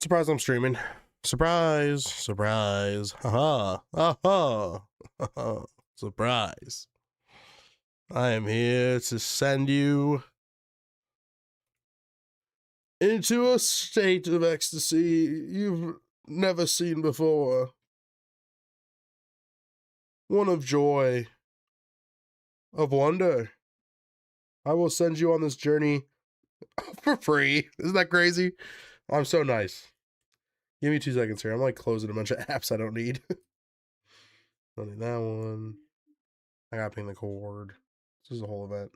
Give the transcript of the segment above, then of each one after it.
Surprise, I'm streaming. Surprise, surprise. Haha, haha, haha. Surprise. I am here to send you into a state of ecstasy you've never seen before. One of joy, of wonder. I will send you on this journey for free. Isn't that crazy? I'm so nice. Give me 2 seconds here. I'm like closing a bunch of apps I don't need. Don't need that one. I gotta ping the cord. This is a whole event.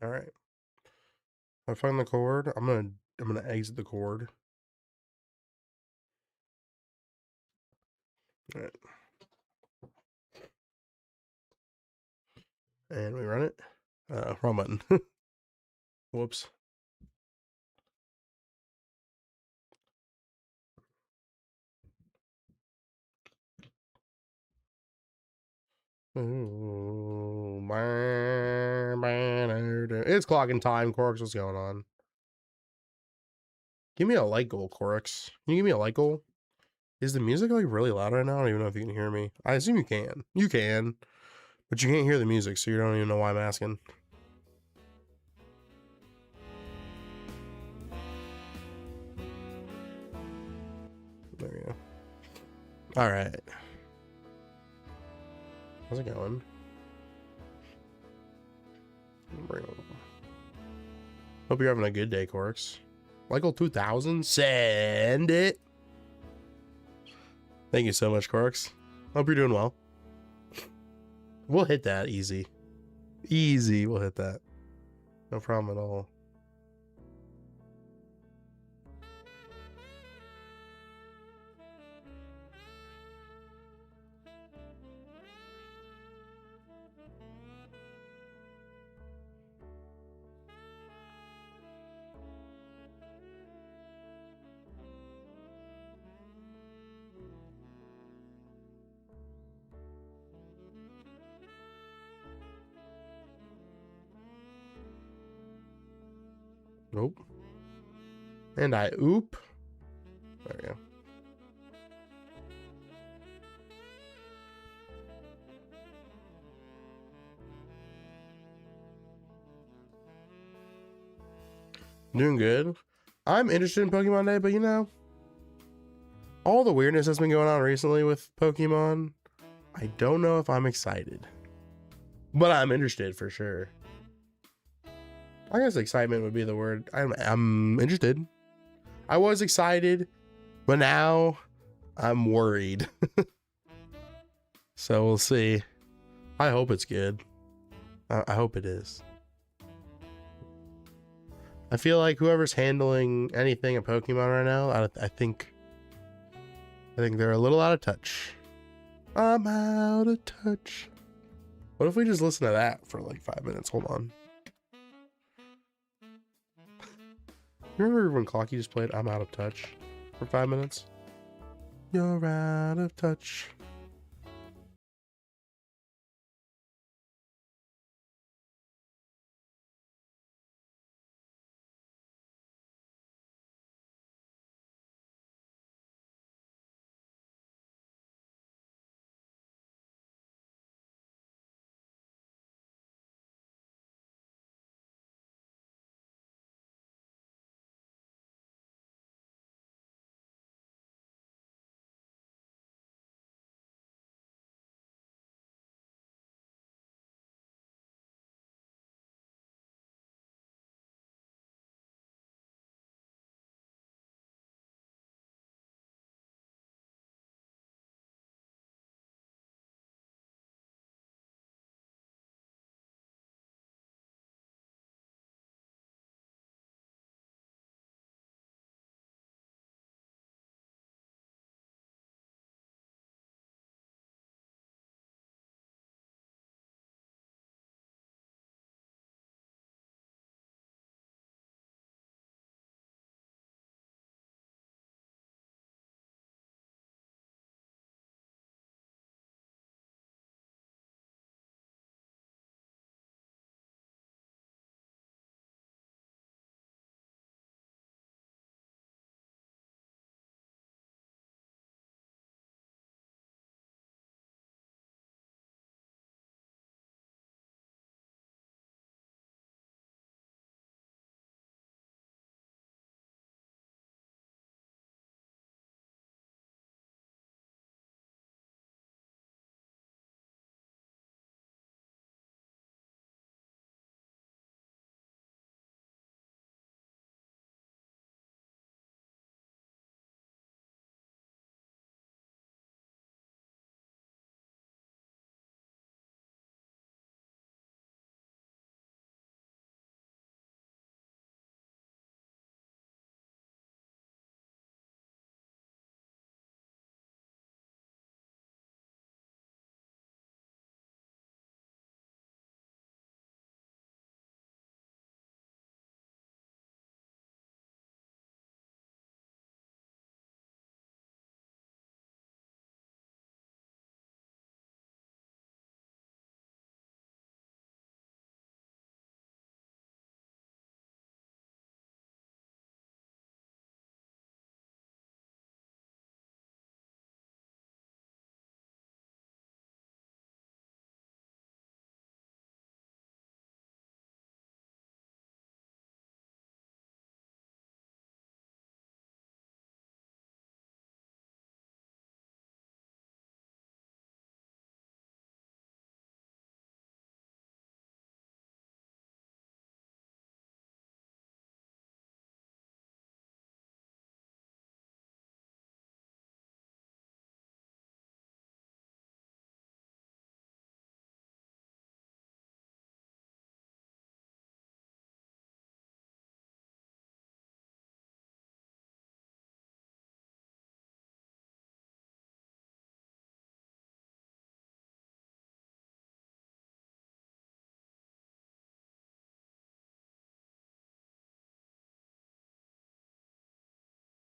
All right. I find the cord. I'm gonna exit the cord. All right. And we run it. Wrong button. Whoops. Ooh, it's clocking time, Corks. What's going on? Give me a light goal, Corks. Can you give me a light goal? Is the music like really loud right now? I don't even know if you can hear me. I assume you can. You can. But you can't hear the music, so you don't even know why I'm asking. There we go. All right. How's it going? Hope you're having a good day, Corks. Michael 2000, send it. Thank you so much, Corks. Hope you're doing well. We'll hit that easy. Easy, we'll hit that. No problem at all. Nope. And I oop. There we go. Doing good. I'm interested in Pokemon Day, but you know, all the weirdness that's been going on recently with Pokemon, I don't know if I'm excited. But I'm interested for sure. I guess excitement would be the word. I'm interested. I was excited, but now I'm worried. So we'll see. I hope it's good. I hope it is. I feel like whoever's handling anything in Pokemon right now, I think they're a little out of touch. I'm out of touch. What if we just listen to that for like 5 minutes? Hold on. Remember when Clockie just played I'm Out of Touch for 5 minutes? You're out of touch.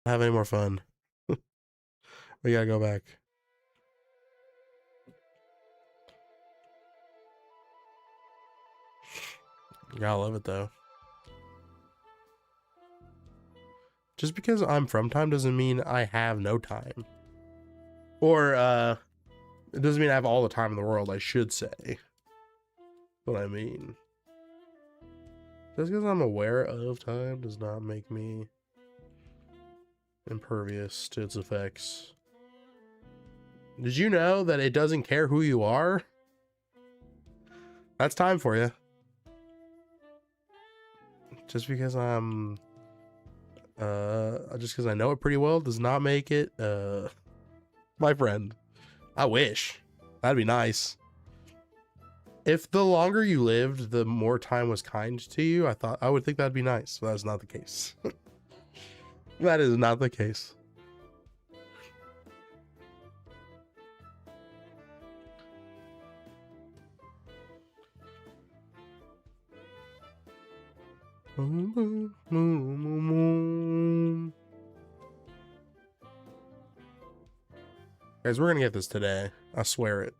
Have any more fun. We gotta go back. Gotta love it though. Just because I'm from time doesn't mean I have no time. Or it doesn't mean I have all the time in the world, I should say. What I mean. Just because I'm aware of time does not make me impervious to its effects. Did you know that it doesn't care who you are? That's time for you. Just because I'm just because I know it pretty well does not make it my friend. I wish. That'd be nice. If the longer you lived, the more time was kind to you, I would think that'd be nice. But that's not the case. That is not the case. Guys, we're gonna get this today. I swear it.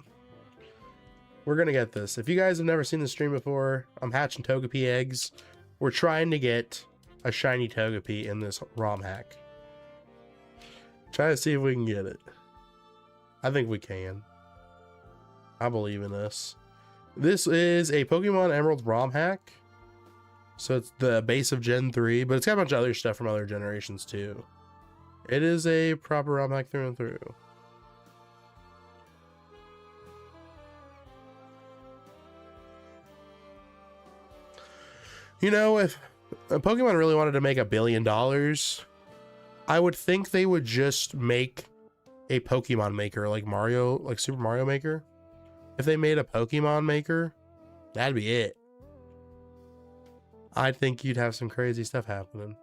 We're gonna get this. If you guys have never seen the stream before, I'm hatching Togepi eggs. We're trying to get a shiny Togepi in this Romhack. Try to see if we can get it. I think we can. I believe in us. This is a Pokemon Emerald Romhack. So it's the base of Gen 3, but it's got a bunch of other stuff from other generations too. It is a proper Romhack through and through. You know, if Pokemon really wanted to make $1 billion, I would think they would just make a Pokemon Maker like Mario, like Super Mario Maker. If they made a Pokemon Maker, that'd be it. I think you'd have some crazy stuff happening.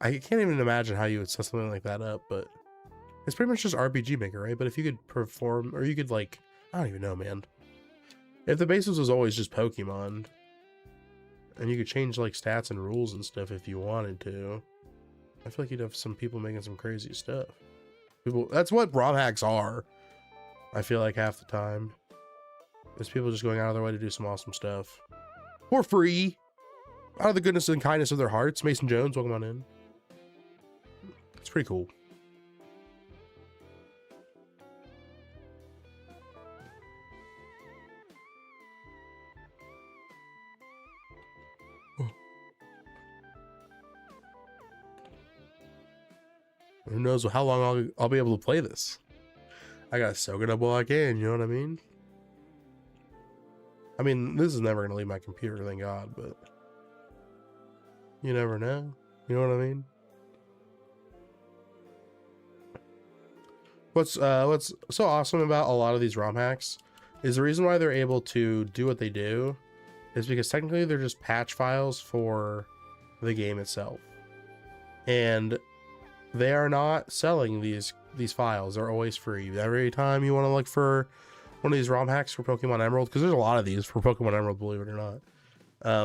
I can't even imagine how you would set something like that up, but it's pretty much just RPG Maker, right? But if you could perform, or you could like, I don't even know, man. If the basis was always just Pokemon, and you could change like stats and rules and stuff if you wanted to, I feel like you'd have some people making some crazy stuff. That's what Romhacks are. I feel like half the time. It's people just going out of their way to do some awesome stuff. For free. Out of the goodness and kindness of their hearts. Mason Jones, welcome on in. It's pretty cool. Who knows how long I'll be able to play this. I gotta soak it up while I can, you know what I mean? I mean, this is never gonna leave my computer, thank God, but you never know. You know what I mean? What's so awesome about a lot of these ROM hacks is the reason why they're able to do what they do is because technically they're just patch files for the game itself. And they are not selling these files. They're always free. Every time you want to look for one of these ROM hacks for Pokemon Emerald, because there's a lot of these for Pokemon Emerald, believe it or not,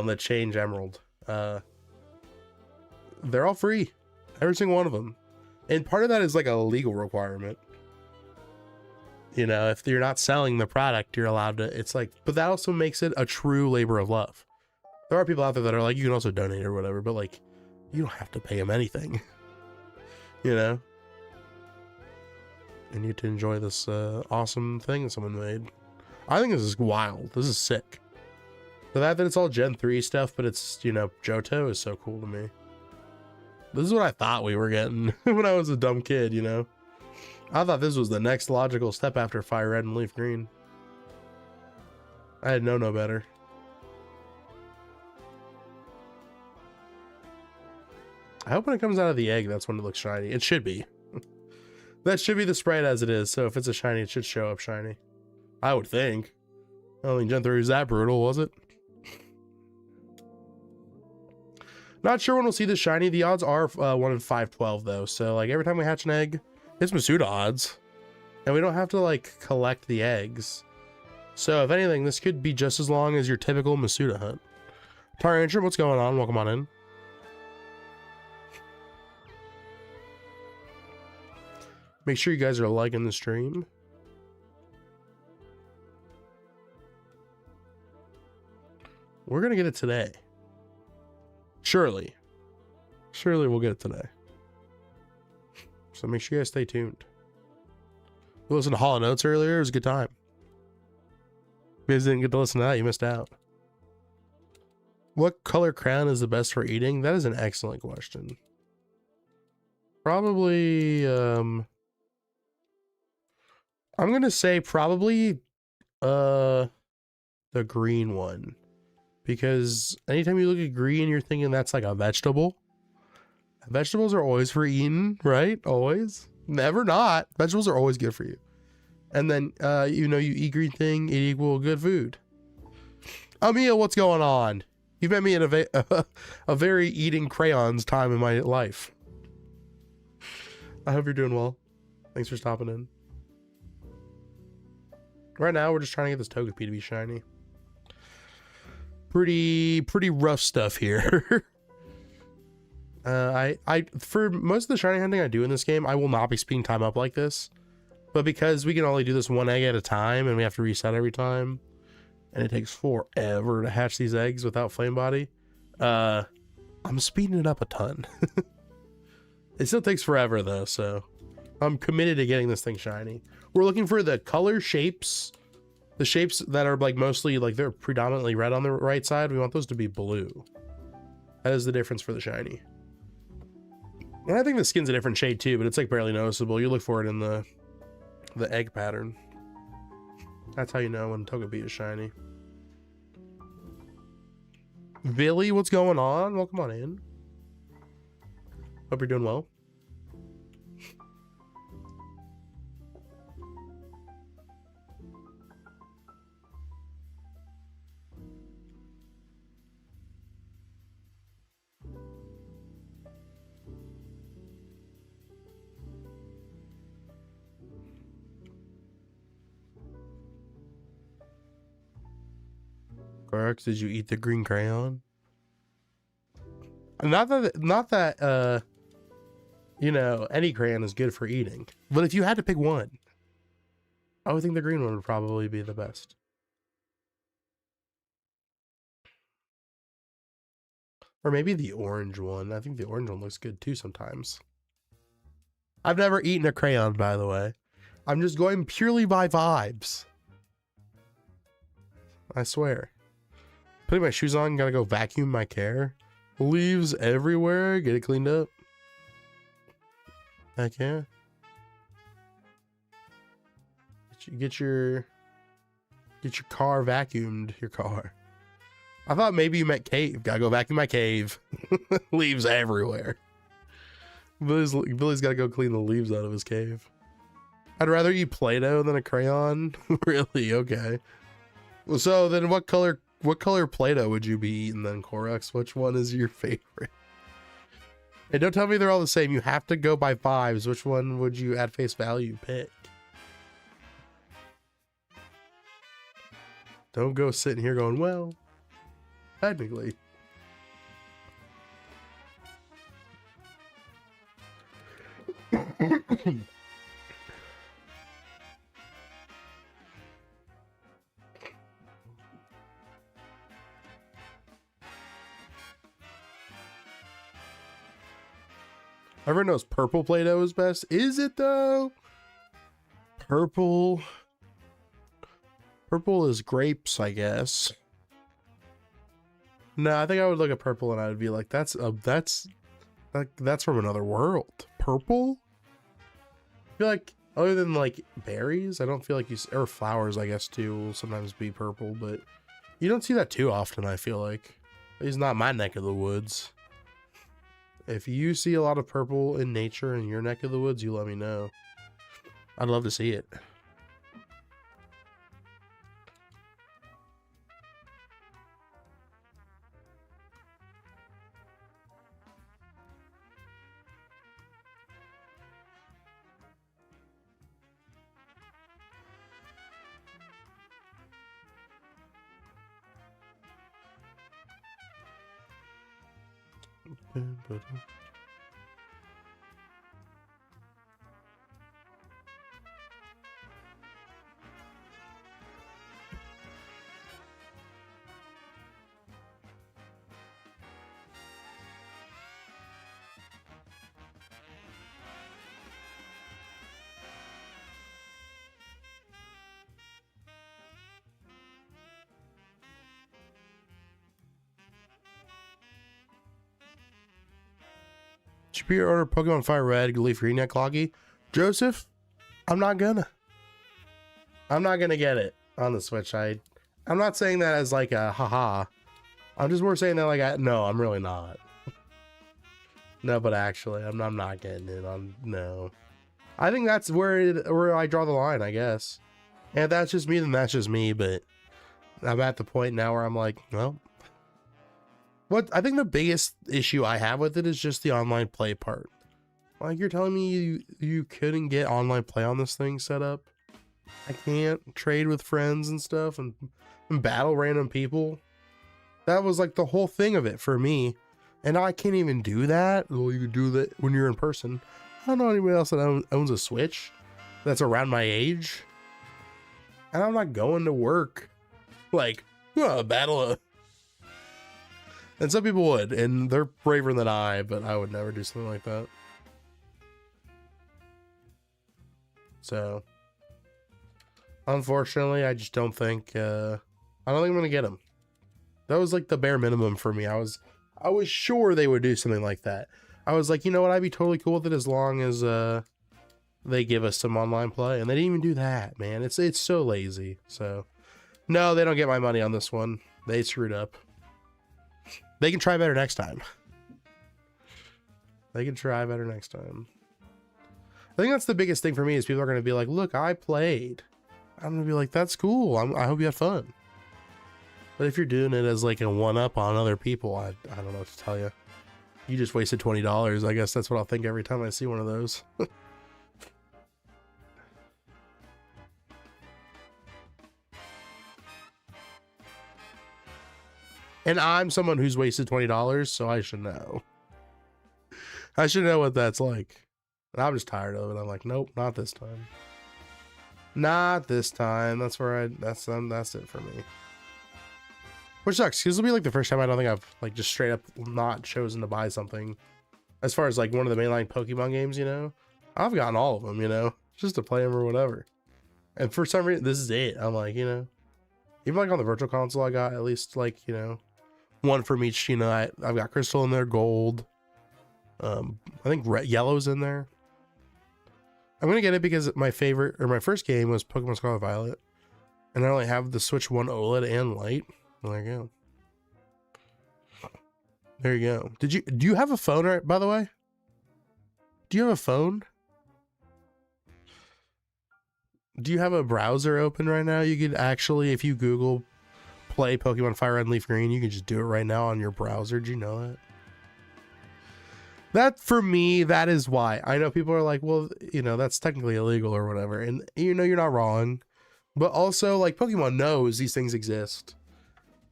that change Emerald. They're all free. Every single one of them. And part of that is like a legal requirement. You know, if you're not selling the product, you're allowed to, it's like, but that also makes it a true labor of love. There are people out there that are like, you can also donate or whatever, but like, you don't have to pay them anything. You know? And you get to enjoy this awesome thing that someone made. I think this is wild. This is sick. The fact that it's all Gen 3 stuff, but it's, you know, Johto is so cool to me. This is what I thought we were getting when I was a dumb kid, you know? I thought this was the next logical step after Fire Red and Leaf Green. I had no better. I hope when it comes out of the egg, that's when it looks shiny. It should be. That should be the sprite as it is. So if it's a shiny, it should show up shiny. I would think. I don't think Gen 3 was that brutal, was it? Not sure when we'll see the shiny. The odds are 1 in 512 though. So like every time we hatch an egg, it's Masuda odds. And we don't have to like collect the eggs. So if anything, this could be just as long as your typical Masuda hunt. Tyrantrum, what's going on? Welcome on in. Make sure you guys are liking the stream. We're going to get it today. Surely. Surely we'll get it today. So make sure you guys stay tuned. We listened to Hall & Oates earlier. It was a good time. If you guys didn't get to listen to that, you missed out. What color crayon is the best for eating? That is an excellent question. Probably, I'm going to say probably, the green one. Because anytime you look at green, you're thinking that's like a vegetable. Vegetables are always for eating, right? Always. Never not. Vegetables are always good for you. And then, you know, you eat green thing, it equal good food. Emil, what's going on? You've met me at a very eating crayons time in my life. I hope you're doing well. Thanks for stopping in. Right now, we're just trying to get this Togepi to be shiny. Pretty rough stuff here. For most of the shiny hunting I do in this game, I will not be speeding time up like this. But because we can only do this one egg at a time and we have to reset every time, and it takes forever to hatch these eggs without flame body, I'm speeding it up a ton. It still takes forever though, so I'm committed to getting this thing shiny. We're looking for the color shapes, the shapes that are like mostly like they're predominantly red on the right side. We want those to be blue. That is the difference for the shiny. And I think the skin's a different shade too, but it's like barely noticeable. You look for it in the egg pattern. That's how you know when Togepi is shiny. Billy, what's going on? Welcome on in. Hope you're doing well. Did you eat the green crayon? Not that you know, any crayon is good for eating, but if you had to pick one, I would think the green one would probably be the best. Or maybe the orange one. I think the orange one looks good too sometimes. I've never eaten a crayon, by the way. I'm just going purely by vibes. I swear. Putting my shoes on, gotta go vacuum my care. Leaves everywhere, get it cleaned up. Heck yeah. Get your car vacuumed, your car. I thought maybe you meant cave. Gotta go vacuum my cave. Leaves everywhere. Billy's gotta go clean the leaves out of his cave. I'd rather eat Play-Doh than a crayon. Really? Okay. Well, so then what color Play-Doh would you be eating then, Korax? Which one is your favorite? Hey, don't tell me they're all the same. You have to go by vibes. Which one would you at face value pick? Don't go sitting here going, well, technically. Everyone knows purple Play-Doh is best. Is it though? Purple is grapes, I guess. No, I think I would look at purple and I would be like, that's from another world. Purple? I feel like other than like berries, I don't feel like or flowers, I guess too, will sometimes be purple, but you don't see that too often, I feel like. It's not my neck of the woods. If you see a lot of purple in nature in your neck of the woods, you let me know. I'd love to see it. you pre-order Pokemon Fire Red, Leaf Green yet, Clockie? Joseph, I'm not gonna get it on the Switch. I'm not saying that as like a haha. I'm just more saying that like no, I'm really not. No, but actually, I'm not getting it on. No, I think that's where I draw the line, I guess. And if that's just me, then that's just me. But I'm at the point now where I'm like, well, what I think the biggest issue I have with it is just the online play part. Like, you're telling me you couldn't get online play on this thing set up? I can't trade with friends and stuff and battle random people. That was like the whole thing of it for me. And now I can't even do that. Well, you can do that when you're in person. I don't know anybody else that owns a Switch that's around my age. And I'm not going to work. Like, battle. And some people would, and they're braver than I, but I would never do something like that. So, unfortunately, I just don't think, I don't think I'm going to get them. That was like the bare minimum for me. I was sure they would do something like that. I was like, you know what? I'd be totally cool with it as long as, they give us some online play. And they didn't even do that, man. It's so lazy. So, no, they don't get my money on this one. They screwed up. They can try better next time. They can try better next time. I think that's the biggest thing for me is people are going to be like, look, I played. I'm going to be like, that's cool. I hope you had fun. But if you're doing it as like a one-up on other people, I don't know what to tell you. You just wasted $20. I guess that's what I'll think every time I see one of those. And I'm someone who's wasted $20, so I should know. I should know what that's like. And I'm just tired of it. I'm like, nope, not this time. Not this time. That's where that's it for me. Which sucks, because it'll be like the first time I don't think I've like just straight up not chosen to buy something. As far as like one of the mainline Pokemon games, you know? I've gotten all of them, you know? Just to play them or whatever. And for some reason, this is it. I'm like, you know? Even like on the virtual console, I got at least like, you know, one from each, you know, I've got Crystal in there, Gold. I think Yellow's in there. I'm going to get it because my favorite, or my first game was Pokemon Scarlet Violet. And I only have the Switch 1 OLED and Lite. There you go. There you go. Do you have a phone, right, by the way? Do you have a phone? Do you have a browser open right now? You could actually, if you Google play Pokemon Fire Red and Leaf Green, you can just do it right now on your browser. Did you know that? That, for me, that is why. I know people are like, well, you know, that's technically illegal or whatever. And, you know, you're not wrong. But also, like, Pokemon knows these things exist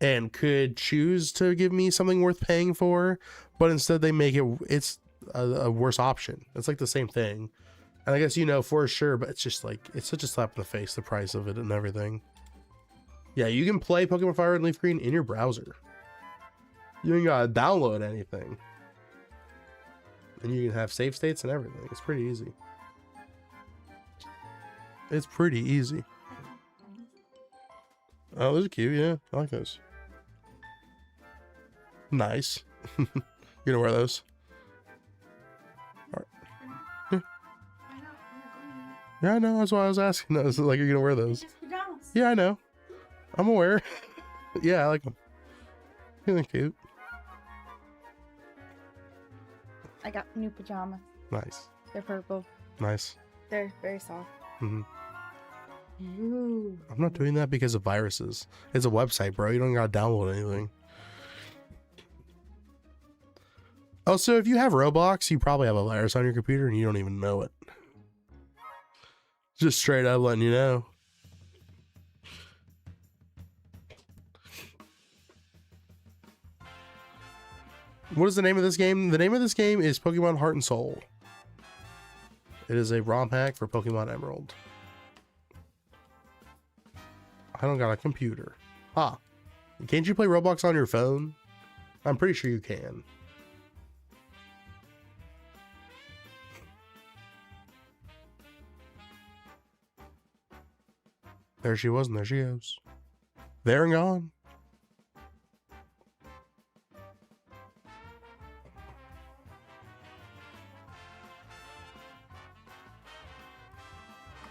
and could choose to give me something worth paying for. But instead, they make it's a worse option. It's like the same thing. And I guess, you know, for sure, but it's just like, it's such a slap in the face, the price of it and everything. Yeah, you can play Pokemon Fire Red and Leaf Green in your browser. You ain't gotta download anything. And you can have save states and everything. It's pretty easy. It's pretty easy. Oh, those are cute, yeah. I like those. Nice. You gonna wear those? Yeah, I know. That's why I was asking. I was like, you're gonna wear those? Yeah, I know. I'm aware. Yeah, I like them. They're cute. I got new pajamas. Nice. They're purple. Nice. They're very soft. Mm-hmm. Ooh. I'm not doing that because of viruses. It's a website, bro. You don't gotta download anything. Also, if you have Roblox, you probably have a virus on your computer and you don't even know it. Just straight up letting you know. What is the name of this game? The name of this game is Pokemon Heart and Soul. It is a ROM hack for Pokemon Emerald. I don't got a computer. Ah. Can't you play Roblox on your phone? I'm pretty sure you can. There she was, and there she goes. There and gone.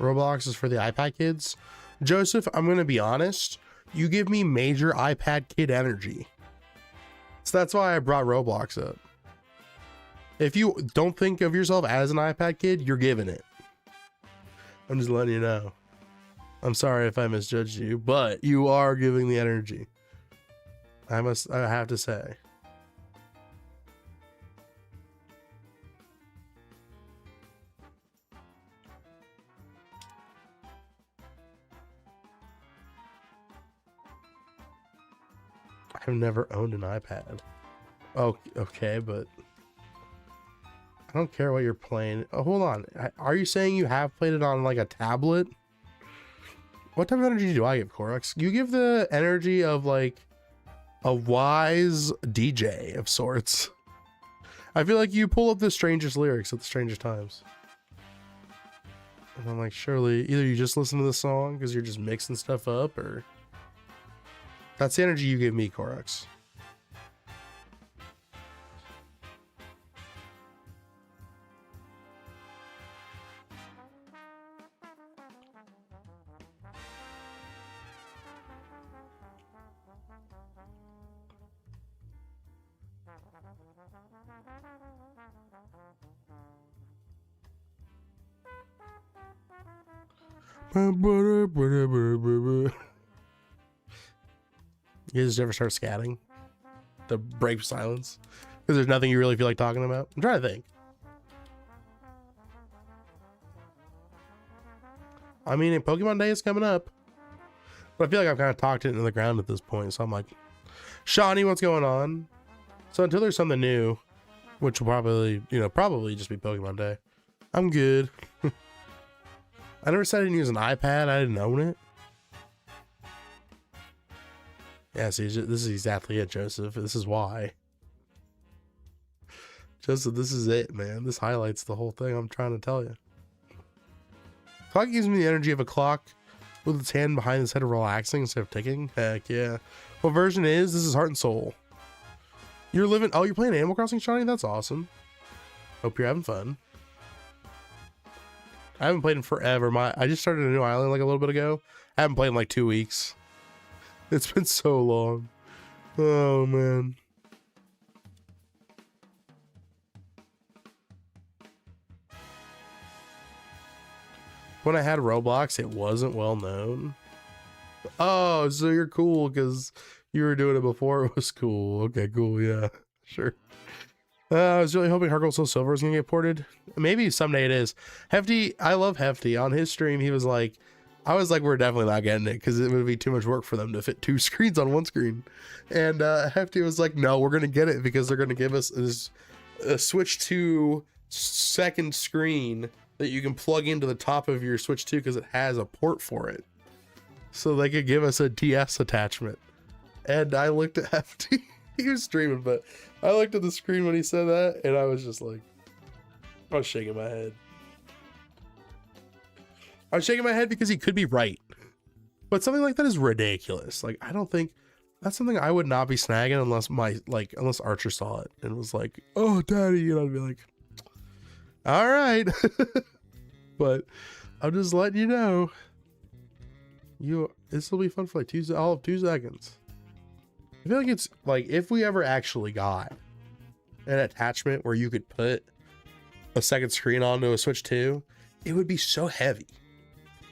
Roblox is for the iPad kids. Joseph, I'm going to be honest. You give me major iPad kid energy. So that's why I brought Roblox up. If you don't think of yourself as an iPad kid, you're giving it. I'm just letting you know. I'm sorry if I misjudged you, but you are giving the energy. I have to say. I've never owned an iPad. Oh, okay, but I don't care what you're playing. Oh, hold on. Are you saying you have played it on like a tablet? What type of energy do I give, Korux? You give the energy of like a wise DJ of sorts. I feel like you pull up the strangest lyrics at the strangest times. And I'm like, surely either you just listen to the song because you're just mixing stuff up, or that's the energy you give me, Korux. You just ever start scatting to break silence because there's nothing you really feel like talking about? I'm trying to think. I mean, Pokemon Day is coming up, but I feel like I've kind of talked it into the ground at this point. So I'm like, Shawnee, what's going on? So until there's something new, which will probably, probably just be Pokemon Day, I'm good. I never said I didn't use an iPad. I didn't own it. Yeah, see, this is exactly it, Joseph. This is why. Joseph, this is it, man. This highlights the whole thing I'm trying to tell you. Clock gives me the energy of a clock with its hand behind its head relaxing instead of ticking. Heck yeah. What version is? This is Heart and Soul. You're living... Oh, you're playing Animal Crossing, Shawnee? That's awesome. Hope you're having fun. I haven't played in forever. I just started a new island like a little bit ago. I haven't played in like 2 weeks. It's been so long. Oh, man. When I had Roblox, it wasn't well known. Oh, so you're cool because you were doing it before it was cool. Okay, cool. Yeah, sure. I was really hoping Heart Gold Soul Silver was going to get ported. Maybe someday it is. Hefty, I love Hefty. On his stream, he was like, I was like, we're definitely not getting it because it would be too much work for them to fit 2 screens on 1 screen. And Hefty was like, no, we're going to get it because they're going to give us a Switch 2 second screen that you can plug into the top of your Switch 2 because it has a port for it. So they could give us a DS attachment. And I looked at Hefty. He was streaming, but I looked at the screen when he said that, and I was just like, I was shaking my head. I was shaking my head because he could be right. But something like that is ridiculous. Like, I don't think that's something I would not be snagging unless Archer saw it and was like, oh, daddy. And I'd be like, all right. But I'm just letting you know. This will be fun for like all of 2 seconds. I feel like it's like if we ever actually got an attachment where you could put a second screen onto a Switch 2, it would be so heavy.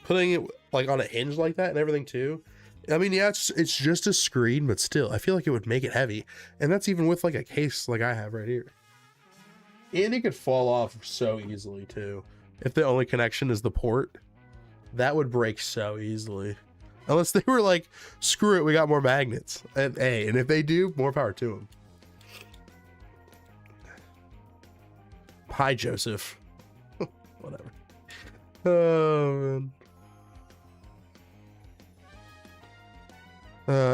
Putting it like on a hinge like that and everything too. I mean, yeah, it's just a screen, but still, I feel like it would make it heavy. And that's even with like a case like I have right here. And it could fall off so easily too. If the only connection is the port, that would break so easily. Unless they were like, screw it, we got more magnets. And if they do, more power to them. Hi, Joseph. Whatever. Oh, man.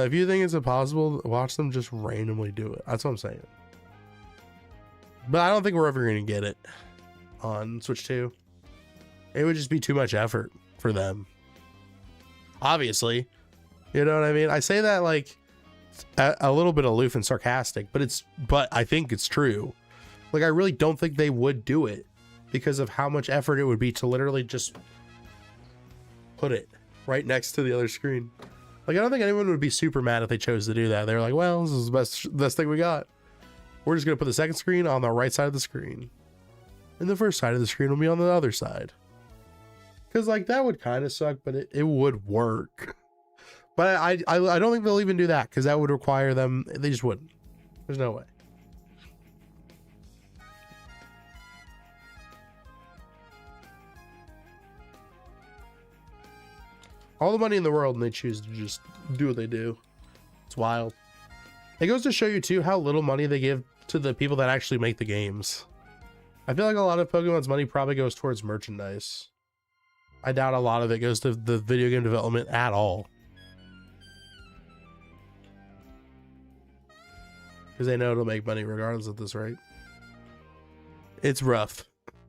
If you think it's impossible, watch them just randomly do it. That's what I'm saying. But I don't think we're ever going to get it on Switch 2. It would just be too much effort for them. Obviously, you know what I mean? I say that like a little bit aloof and sarcastic, but I think it's true. Like, I really don't think they would do it because of how much effort it would be to literally just put it right next to the other screen. Like, I don't think anyone would be super mad if they chose to do that. They're like, well, this is the best thing we got. We're just going to put the second screen on the right side of the screen. And the first side of the screen will be on the other side. Because, like, that would kind of suck, but it would work. But I don't think they'll even do that, because that would require them. They just wouldn't. There's no way. All the money in the world, and they choose to just do what they do. It's wild. It goes to show you, too, how little money they give to the people that actually make the games. I feel like a lot of Pokemon's money probably goes towards merchandise. I doubt a lot of it goes to the video game development at all. Because they know it'll make money regardless at this rate. It's rough.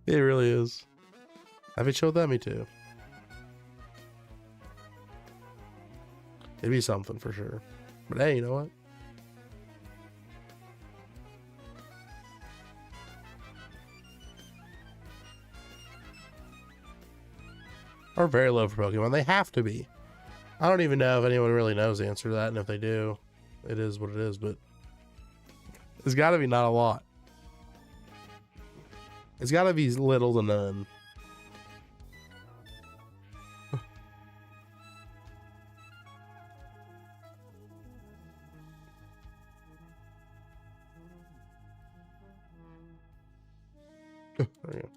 It really is. Have you chilled that? Me too. It'd be something for sure. But hey, you know what? Are very low for Pokemon. They have to be. I don't even know if anyone really knows the answer to that, and if they do, it is what it is, but it's got to be not a lot. It's got to be little to none. There you go.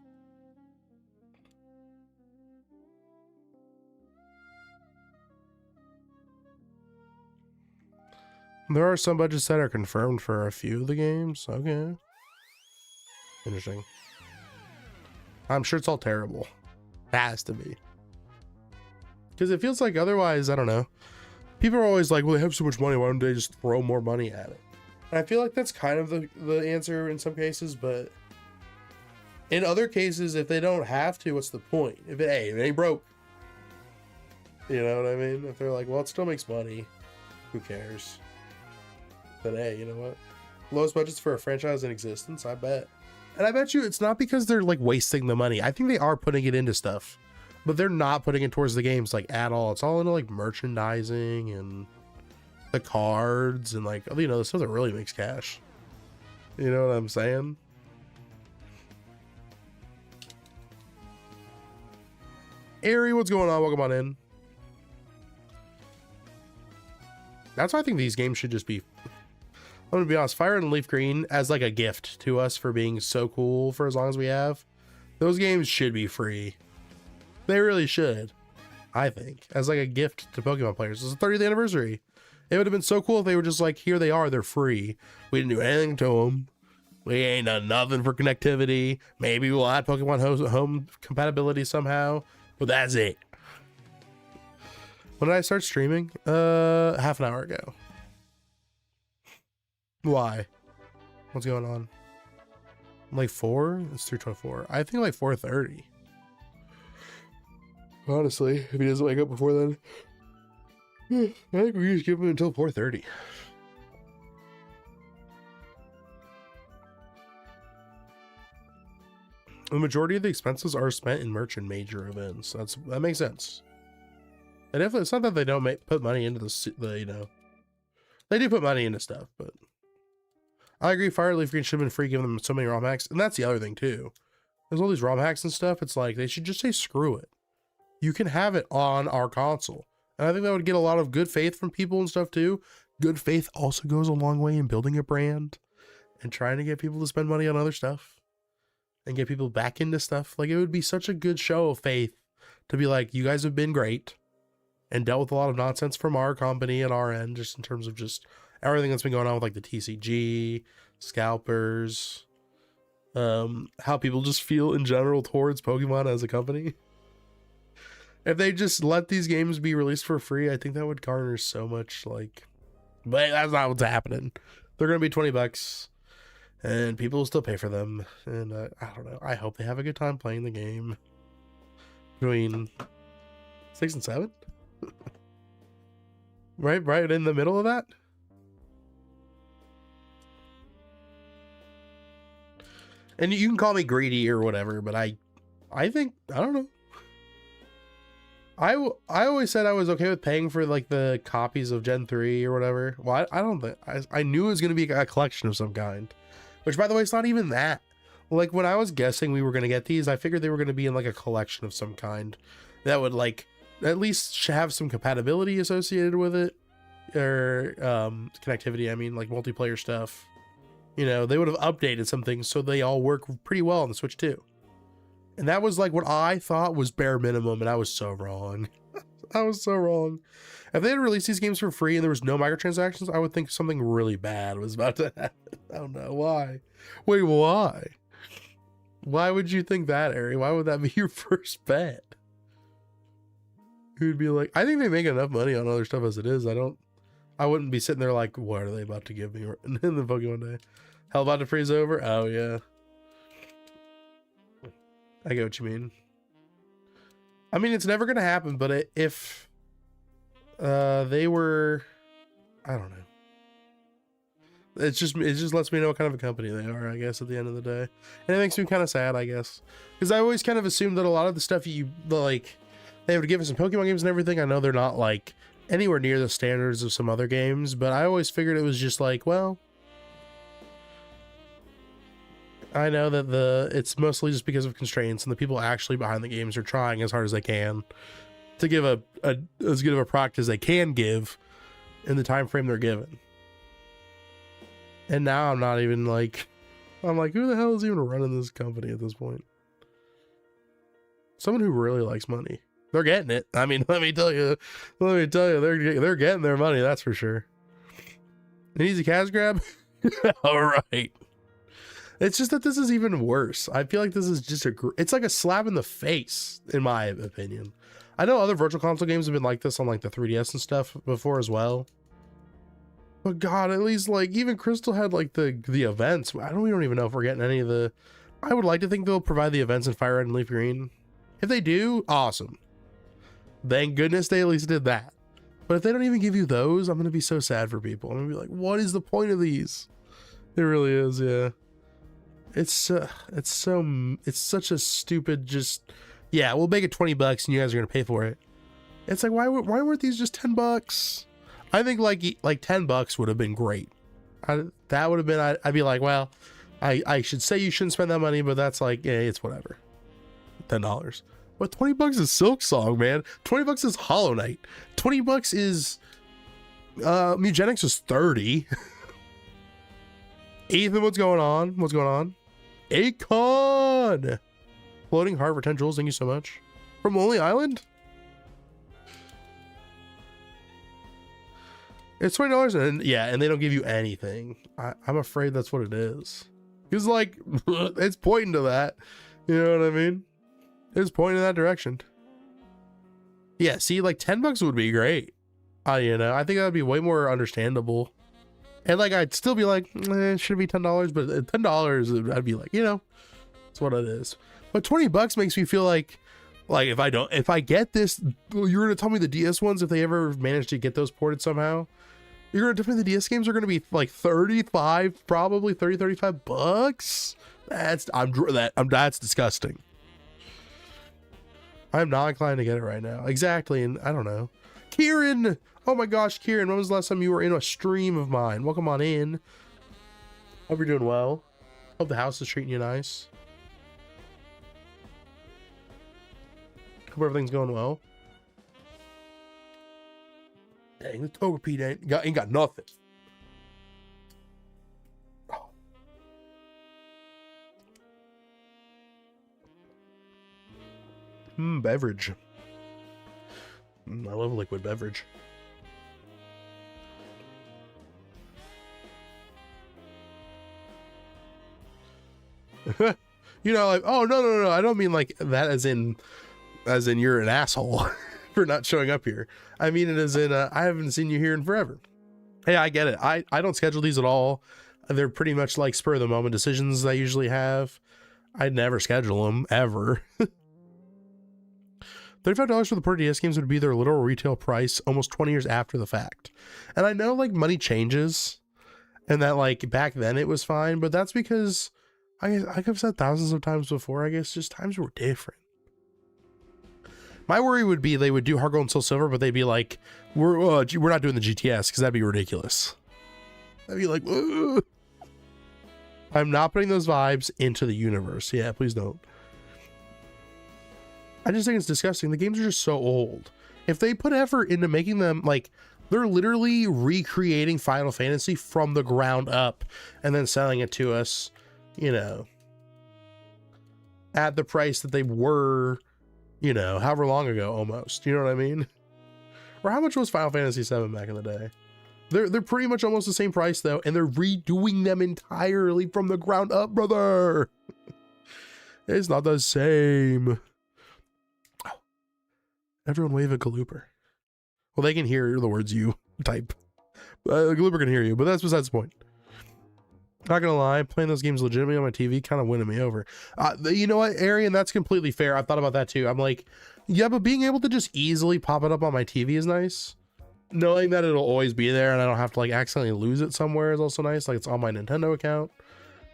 There are some budgets that are confirmed for a few of the games. Okay. Interesting. I'm sure it's all terrible. It has to be. Because it feels like otherwise, I don't know. People are always like, well, they have so much money, why don't they just throw more money at it? And I feel like that's kind of the answer in some cases, but in other cases, if they don't have to, what's the point? If it ain't broke. You know what I mean? If they're like, well, it still makes money, who cares? But hey, you know what? Lowest budgets for a franchise in existence, I bet. And I bet you it's not because they're like wasting the money. I think they are putting it into stuff, but they're not putting it towards the games like at all. It's all into like merchandising and the cards and like, you know, the stuff that really makes cash. You know what I'm saying? Ari, what's going on? Welcome on in. That's why I think these games should just be, I'm gonna be honest, Fire and Leaf Green as like a gift to us for being so cool for as long as we have. Those games should be free. They really should. I think as like a gift to Pokemon players. It's the 30th anniversary. It would have been so cool if they were just like, here they are, they're free. We didn't do anything to them. We ain't done nothing for connectivity. Maybe we'll add Pokemon home compatibility somehow, but that's it. When did I start streaming? Half an hour ago. Why? What's going on? Like 4? It's 3:24. I think like 4:30. Honestly, if he doesn't wake up before then, I think we just give him until 4:30. The majority of the expenses are spent in merch and major events. That makes sense. And definitely, it's not that they don't put money into the you know, they do put money into stuff, but I agree. Fire Leaf Green should have been free, giving them so many ROM hacks, and that's the other thing too. There's all these ROM hacks and stuff. It's like they should just say screw it. You can have it on our console, and I think that would get a lot of good faith from people and stuff too. Good faith also goes a long way in building a brand and trying to get people to spend money on other stuff and get people back into stuff. Like, it would be such a good show of faith to be like, you guys have been great and dealt with a lot of nonsense from our company and our end, just in terms of just everything that's been going on with like the TCG, scalpers, how people just feel in general towards Pokemon as a company. If they just let these games be released for free, I think that would garner so much, like, but that's not what's happening. They're going to be $20 and people will still pay for them. And I don't know. I hope they have a good time playing the game between 6 and 7. right in the middle of that. And you can call me greedy or whatever, but I think, I don't know. I always said I was okay with paying for like the copies of Gen 3 or whatever. Well, I don't think I knew it was going to be a collection of some kind, which by the way, it's not even that. Like when I was guessing we were going to get these, I figured they were going to be in like a collection of some kind that would like at least have some compatibility associated with it, or connectivity. I mean, like multiplayer stuff. You know, they would have updated some things so they all work pretty well on the Switch too. And that was like what I thought was bare minimum, and I was so wrong. I was so wrong. If they had released these games for free and there was no microtransactions, I would think something really bad was about to happen. I don't know why. Wait, why? Why would you think that, Ari? Why would that be your first bet? You'd be like, I think they make enough money on other stuff as it is. I wouldn't be sitting there like, what are they about to give me in the Pokemon Day? Hell about to freeze over? Oh, yeah. I get what you mean. I mean, it's never going to happen, but if they were, I don't know. It just lets me know what kind of a company they are, I guess, at the end of the day. And it makes me kind of sad, I guess. Because I always kind of assumed that a lot of the stuff they would give us some Pokemon games and everything. I know they're not like anywhere near the standards of some other games, but I always figured it was just like, well, I know that it's mostly just because of constraints, and the people actually behind the games are trying as hard as they can to give as good of a product as they can give in the time frame they're given. And now I'm not even like, I'm like, who the hell is even running this company at this point? Someone who really likes money. They're getting it. I mean, let me tell you, they're getting their money. That's for sure. An easy cash grab. All right. It's just that this is even worse. I feel like this is just it's like a slap in the face, in my opinion. I know other virtual console games have been like this on like the 3DS and stuff before as well. But God, at least like even Crystal had like the events. We don't even know if we're getting any of the. I would like to think they'll provide the events in Fire Red and Leaf Green. If they do, awesome. Thank goodness they at least did that. But if they don't even give you those, I'm gonna be so sad for people. I'm gonna be like, what is the point of these? It really is, yeah. It's such a stupid just, yeah, we'll make it $20 and you guys are gonna pay for it. It's like, why weren't these just $10? I think like $10 would have been great. That would have been, I'd be like, well, I should say you shouldn't spend that money, but that's like, yeah, it's whatever. $10. But $20 is Silk Song, man. $20 is Hollow Knight. $20 is Mugenics is 30. Ethan, what's going on? What's going on? Akon! Floating heart for 10 jewels, thank you so much. From Lonely Island? It's $20 and yeah, and they don't give you anything. I'm afraid that's what it is. Because like, it's pointing to that. You know what I mean? It's pointing in that direction. Yeah, see, like $10 would be great. You know, I think that would be way more understandable. And like, I'd still be like, it should be $10, but $10, I'd be like, you know, it's what it is. But $20 makes me feel like if I get this, you're gonna tell me the DS ones, if they ever manage to get those ported somehow, you're gonna tell me the DS games are gonna be like 35, probably $35. That's disgusting. I'm not inclined to get it right now. Exactly, and I don't know. Kieran! Oh my gosh, Kieran, when was the last time you were in a stream of mine? Welcome on in. Hope you're doing well. Hope the house is treating you nice. Hope everything's going well. Dang, the Togepi ain't got nothing. Beverage. I love liquid beverage. You know, like, oh no, I don't mean like that as in you're an asshole for not showing up here. I mean it as in I haven't seen you here in forever. Hey, I get it. I don't schedule these at all. They're pretty much like spur of the moment decisions I usually have. I'd never schedule them ever. $35 for the per DS games would be their literal retail price almost 20 years after the fact. And I know like money changes and that like back then it was fine, but that's because I've said thousands of times before, I guess just times were different. My worry would be they would do Heart Gold and Soul Silver, but they'd be like, we're not doing the GTS because that'd be ridiculous. That'd be like, ugh. I'm not putting those vibes into the universe. Yeah, please don't. I just think it's disgusting. The games are just so old. If they put effort into making them, like, they're literally recreating Final Fantasy from the ground up and then selling it to us, you know, at the price that they were, you know, however long ago almost. You know what I mean? Or how much was Final Fantasy VII back in the day? They're pretty much almost the same price though, and they're redoing them entirely from the ground up, brother. It's not the same. Oh. Everyone wave a Galooper. Well, they can hear the words you type. Galooper can hear you, but that's besides the point. Not gonna lie, playing those games legitimately on my TV kind of winning me over. You know what, Arian? That's completely fair. I've thought about that too. I'm like, yeah, but being able to just easily pop it up on my TV is nice. Knowing that it'll always be there and I don't have to like accidentally lose it somewhere is also nice. Like it's on my Nintendo account.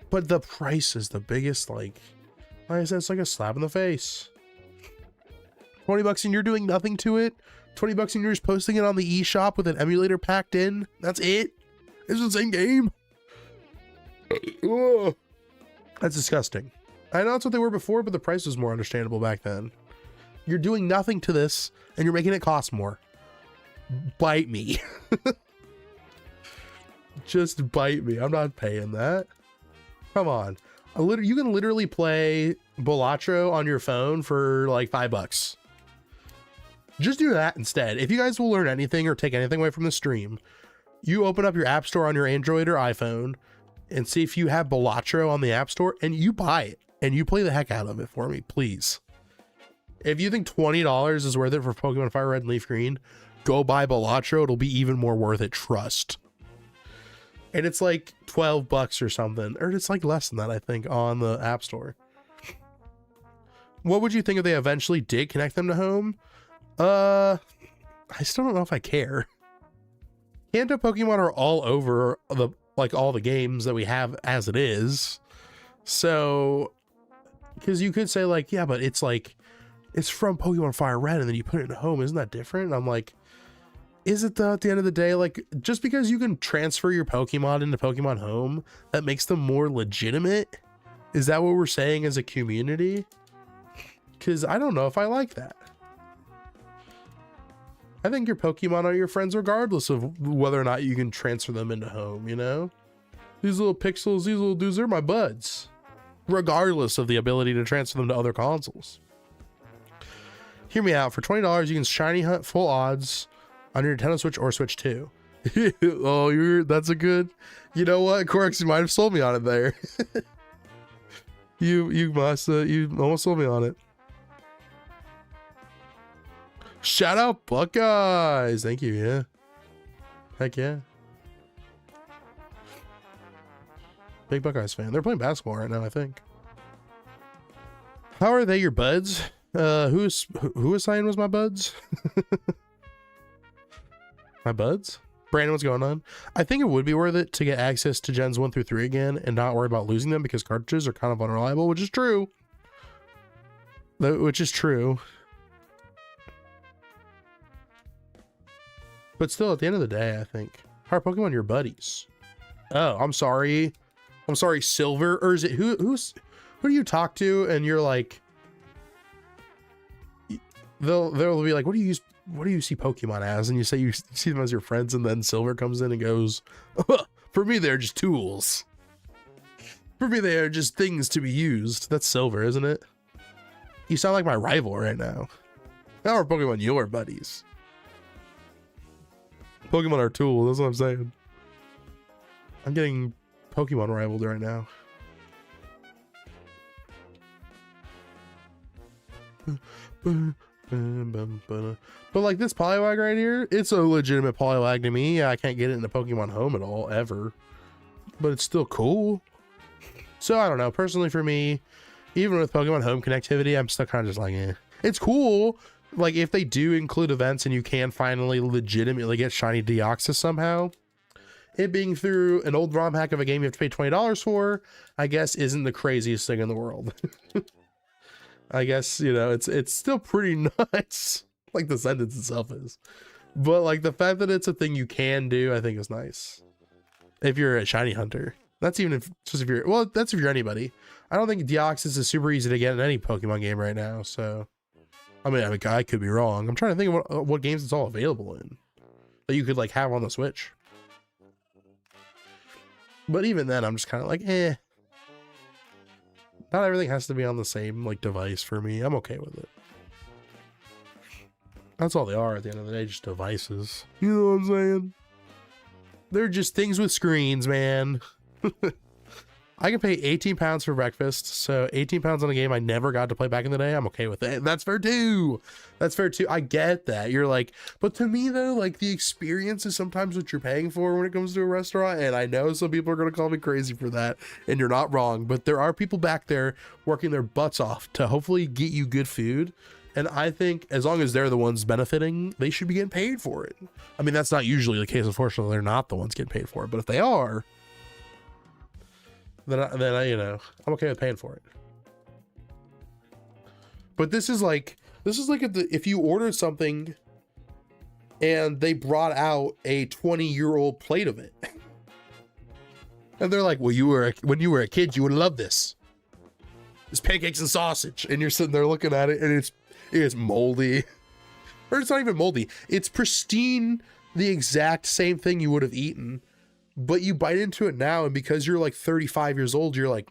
But the price is the biggest, like I said, it's like a slap in the face. $20 and you're doing nothing to it. $20 and you're just posting it on the eShop with an emulator packed in. That's it. It's the same game. Ugh. That's disgusting. I know that's what they were before, but the price was more understandable back then. You're doing nothing to this and you're making it cost more. Bite me. Just bite me. I'm not paying that. Come on. You can literally play Balatro on your phone for like $5. Just do that instead. If you guys will learn anything or take anything away from the stream, you open up your app store on your Android or iPhone and see if you have Balatro on the app store and you buy it and you play the heck out of it for me, please. If you think $20 is worth it for Pokemon Fire Red and Leaf Green, go buy Balatro. It'll be even more worth it. Trust. And it's like $12 or something, or it's like less than that, I think, on the App Store. What would you think if they eventually did connect them to home? I still don't know if I care. Kanto Pokemon are all over the all the games that we have as it is. So, because you could say like, yeah, but it's like it's from Pokemon Fire Red, and then you put it in home. Isn't that different? And I'm like, is it though? At the end of the day, like just because you can transfer your Pokemon into Pokemon Home, that makes them more legitimate? Is that what we're saying as a community? Because I don't know if I like that. I think your Pokemon are your friends regardless of whether or not you can transfer them into home, you know? These little pixels, these little dudes, they're my buds. Regardless of the ability to transfer them to other consoles. Hear me out. For $20, you can shiny hunt full odds on your Nintendo Switch or Switch 2. Oh, that's a good... You know what, Corx, you might have sold me on it there. you almost sold me on it. Shout out Buckeyes. Thank you. Yeah. Heck yeah. Big Buckeyes fan. They're playing basketball right now, I think. How are they your buds? Who assigned was my buds? My buds? Brandon, what's going on? I think it would be worth it to get access to Gens 1 through 3 again and not worry about losing them because cartridges are kind of unreliable, which is true. Which is true. But still, at the end of the day, I think, how are Pokemon your buddies? Oh, I'm sorry. I'm sorry, Silver. Or is it who do you talk to and you're like, they'll be like, what do you see Pokemon as? And you say you see them as your friends, and then Silver comes in and goes, for me, they're just tools. For me, they are just things to be used. That's Silver, isn't it? You sound like my rival right now. How are Pokemon your buddies? Pokemon are tools, that's what I'm saying. I'm getting Pokemon rivaled right now. But like this Poliwag right here, it's a legitimate Poliwag to me. I can't get it into Pokemon Home at all, ever. But it's still cool. So I don't know, personally for me, even with Pokemon Home connectivity, I'm still kind of just like, eh. It's cool. Like if they do include events and you can finally legitimately get shiny Deoxys somehow, it being through an old ROM hack of a game you have to pay $20 for, I guess isn't the craziest thing in the world. I guess, you know, it's still pretty nuts. Like the sentence itself is. But like the fact that it's a thing you can do, I think is nice. If you're a shiny hunter. That's even if just if you're, well, that's if you're anybody. I don't think Deoxys is super easy to get in any Pokemon game right now, so I mean I could be wrong. I'm trying to think of what games it's all available in that you could like have on the Switch. But even then, I'm just kind of like, eh. Not everything has to be on the same like device for me. I'm okay with it. That's all they are at the end of the day, just devices. You know what I'm saying? They're just things with screens, man. I can pay 18 pounds for breakfast, so 18 pounds on a game I never got to play back in the day. I'm okay with it. That's fair too. That's fair too. I get that. You're like, but to me though, like the experience is sometimes what you're paying for when it comes to a restaurant. And I know some people are going to call me crazy for that, and you're not wrong, but there are people back there working their butts off to hopefully get you good food. And I think as long as they're the ones benefiting, they should be getting paid for it. I mean, that's not usually the case. Unfortunately, they're not the ones getting paid for it, but if they are, then I, you know, I'm okay with paying for it. But this is like if you ordered something and they brought out a 20-year-old plate of it. And they're like, well, when you were a kid, you would love this. It's pancakes and sausage. And you're sitting there looking at it and it is moldy. Or it's not even moldy. It's pristine, the exact same thing you would have eaten. But you bite into it now, and because you're like 35 years old, you're like,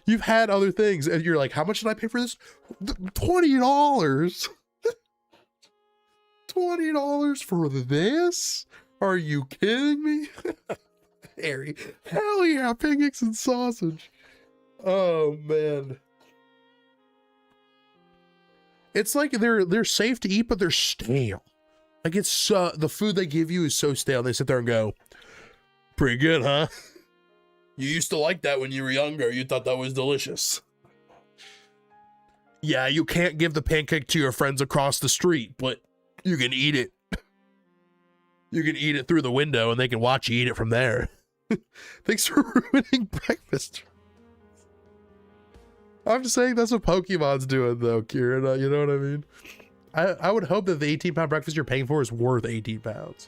you've had other things, and you're like, how much did I pay for this? $20. $20 for this? Are you kidding me? Harry, hell yeah, pancakes and sausage. Oh man. It's like they're safe to eat, but they're stale. Like it's the food they give you is so stale. They sit there and go, pretty good, huh? You used to like that when you were younger. You thought that was delicious. Yeah, you can't give the pancake to your friends across the street, but you can eat it. You can eat it through the window and they can watch you eat it from there. Thanks for ruining breakfast. I'm just saying that's what Pokemon's doing though, Kieran. You know what I mean? I would hope that the 18-pound breakfast you're paying for is worth 18 pounds.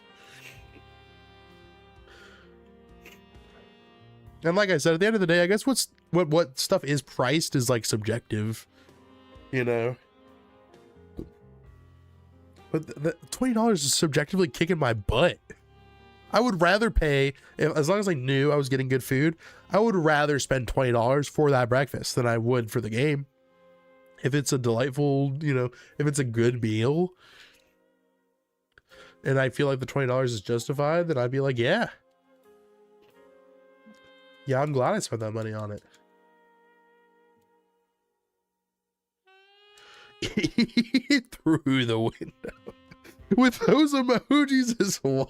And like I said, at the end of the day, I guess what stuff is priced is like subjective, you know. But the $20 is subjectively kicking my butt. I would rather pay, as long as I knew I was getting good food, I would rather spend $20 for that breakfast than I would for the game. If it's a delightful, you know, if it's a good meal and I feel like the $20 is justified, then I'd be like, yeah. Yeah, I'm glad I spent that money on it. Through the window. With those emojis is wild.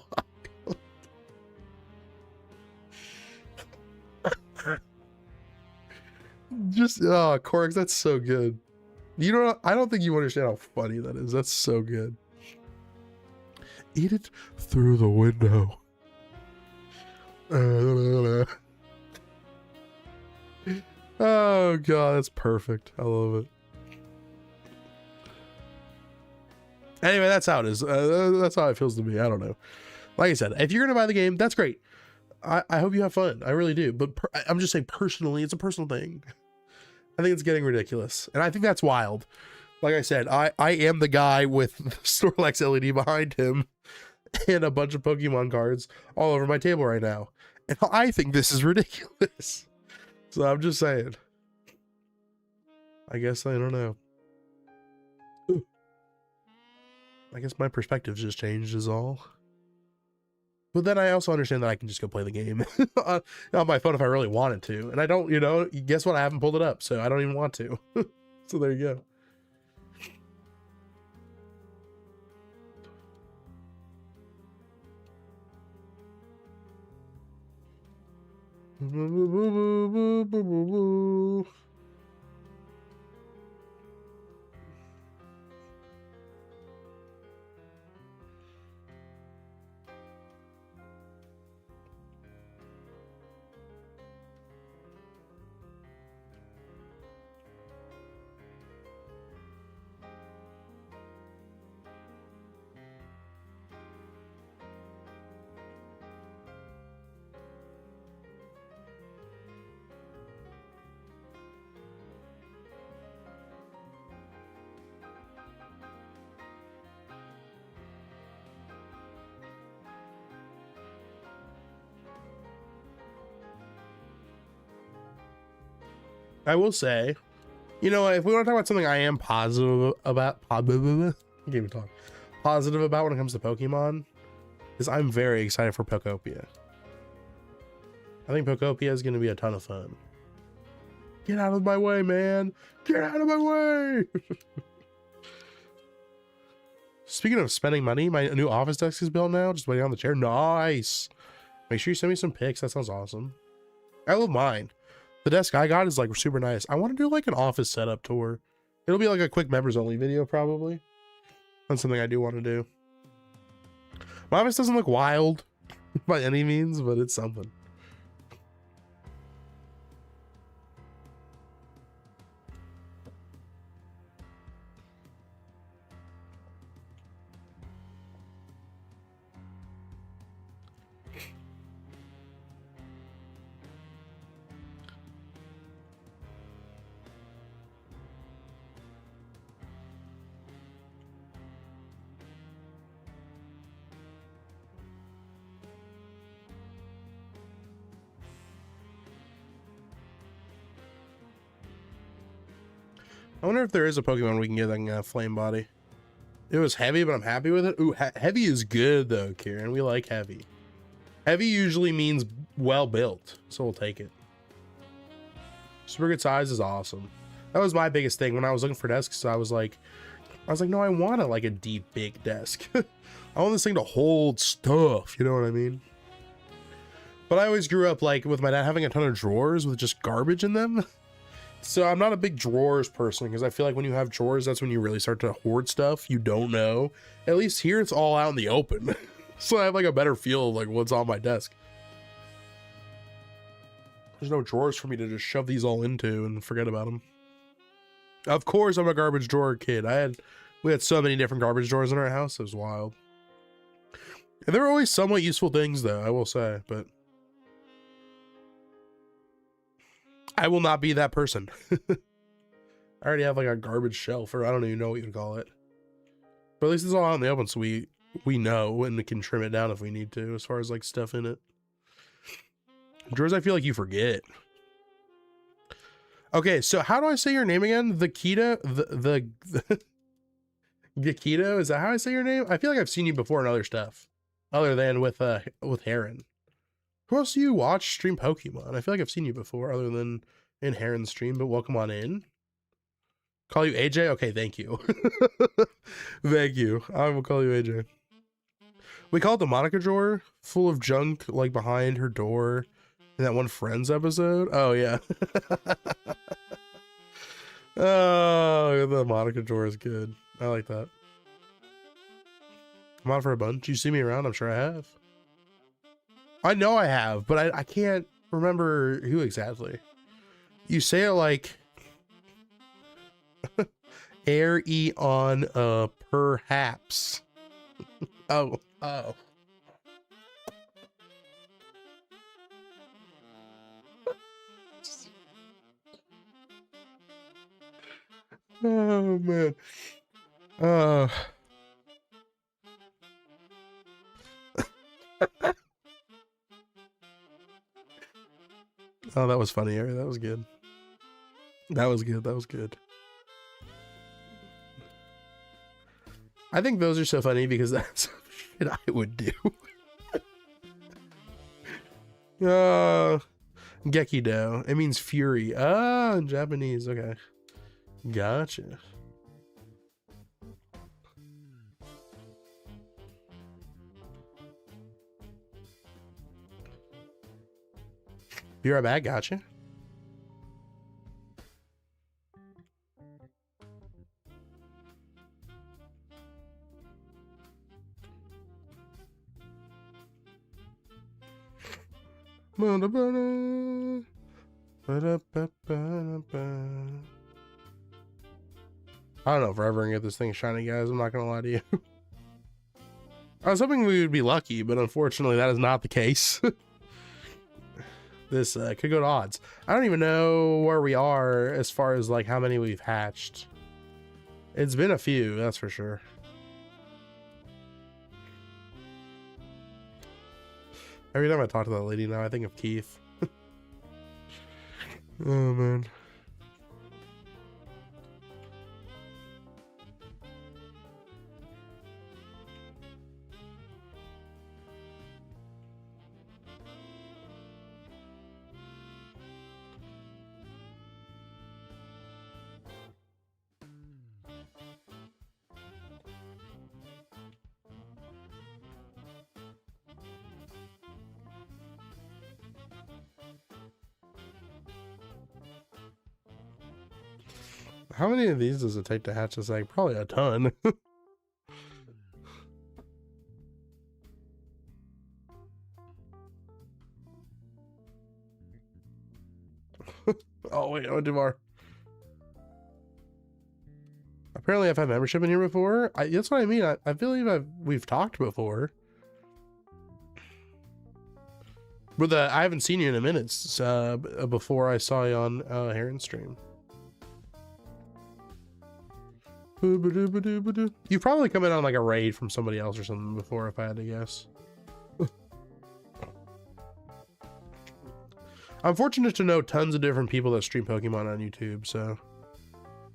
Just, oh, Corix, that's so good. You don't, I don't think you understand how funny that is. That's so good. Eat it through the window. Oh god, that's perfect. I love it. Anyway, that's how it is. That's how it feels to me. I don't know. Like I said, if you're gonna buy the game, that's great. I hope you have fun. I really do. But I'm just saying, personally, it's a personal thing. I think it's getting ridiculous, and I think that's wild. Like I said, I am the guy with Snorlax LED behind him and a bunch of Pokemon cards all over my table right now, and I think this is ridiculous. So I'm just saying. I guess I don't know. Ooh. I guess my perspective's just changed is all. But then I also understand that I can just go play the game on my phone if I really wanted to. And I don't, you know, guess what? I haven't pulled it up, so I don't even want to. So there you go. I will say, you know, if we want to talk about something I am positive about, I can't even talk, positive about when it comes to Pokemon, is I'm very excited for Pokopia. I think Pokopia is going to be a ton of fun. Get out of my way, man. Get out of my way. Speaking of spending money, my new office desk is built now. Just waiting on the chair. Nice. Make sure you send me some pics. That sounds awesome. I love mine. The desk I got is like super nice. I want to do like an office setup tour. It'll be like a quick members only video probably. That's something I do want to do. My office doesn't look wild by any means, but it's something. I wonder if there is a Pokemon we can get that can have flame body. It was heavy, but I'm happy with it. Ooh, heavy is good though, Kieran. We like heavy. Heavy usually means well built, so we'll take it. Super good size is awesome. That was my biggest thing when I was looking for desks. I was like, no, I want a deep, big desk. I want this thing to hold stuff. You know what I mean? But I always grew up like with my dad having a ton of drawers with just garbage in them. So I'm not a big drawers person because I feel like when you have drawers, that's when you really start to hoard stuff you don't know. At least here it's all out in the open. So I have like a better feel of like what's on my desk. There's no drawers for me to just shove these all into and forget about them. Of course I'm a garbage drawer kid. We had so many different garbage drawers in our house. It was wild. And there were always somewhat useful things though, I will say, but I will not be that person. I already have like a garbage shelf, or I don't even know what you'd call it. But at least it's all out in the open, so we know and we can trim it down if we need to, as far as like stuff in it. Drawers, I feel like you forget. Okay, so how do I say your name again? The Gakito? Is that how I say your name? I feel like I've seen you before in other stuff, other than with Heron. Who else do you watch stream Pokemon? I feel like I've seen you before other than in Heron's stream, but welcome on in. Call you AJ? Okay, thank you. Thank you. I will call you AJ. We call it the Monica drawer, full of junk like behind her door in that one Friends episode. Oh, yeah. Oh, the Monica drawer is good. I like that. I'm on for a bunch. You see me around? I'm sure I have. I know I have, but I can't remember who exactly. You say it like air e on perhaps. Oh. Oh man. Oh, that was funny, Ari. That was good. That was good. I think those are so funny because that's shit I would do. Gekido. It means fury. Ah, in Japanese. Okay. Gotcha. Be right back. Gotcha. I don't know if we're ever gonna get this thing shiny, guys. I'm not gonna lie to you. I was hoping we would be lucky, but unfortunately that is not the case. This could go to odds. I don't even know where we are as far as like how many we've hatched. It's been a few, that's for sure. Every time I talk to that lady now, I think of Keith. Oh man. How many of these does it take to hatch this egg? Probably a ton. Oh wait, I went too far. Apparently I've had membership in here before. That's what I mean. I feel like we've talked before. But I haven't seen you in a minute before I saw you on Heron stream. You've probably come in on like a raid from somebody else or something before, if I had to guess. I'm fortunate to know tons of different people that stream Pokemon on YouTube, so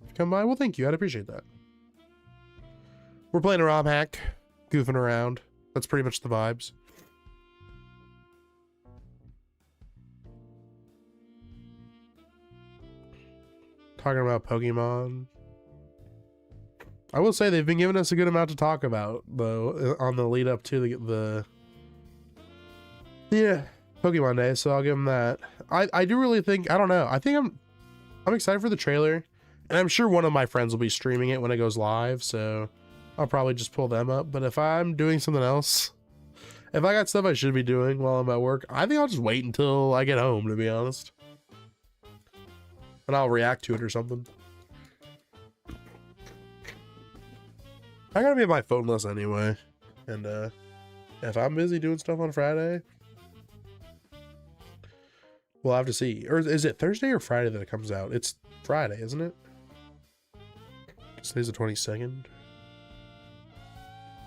if you come by, well, thank you. I'd appreciate that. We're playing a Romhack, goofing around. That's pretty much the vibes. Talking about Pokemon. I will say they've been giving us a good amount to talk about, though, on the lead up to the Pokemon Day, so I'll give them that. I do really think, I don't know, I think I'm excited for the trailer, and I'm sure one of my friends will be streaming it when it goes live, so I'll probably just pull them up. But if I'm doing something else, if I got stuff I should be doing while I'm at work, I think I'll just wait until I get home, to be honest. And I'll react to it or something. I gotta be at my phone less anyway. And if I'm busy doing stuff on Friday, we'll have to see. Or is it Thursday or Friday that it comes out? It's Friday, isn't it? Today's the 22nd.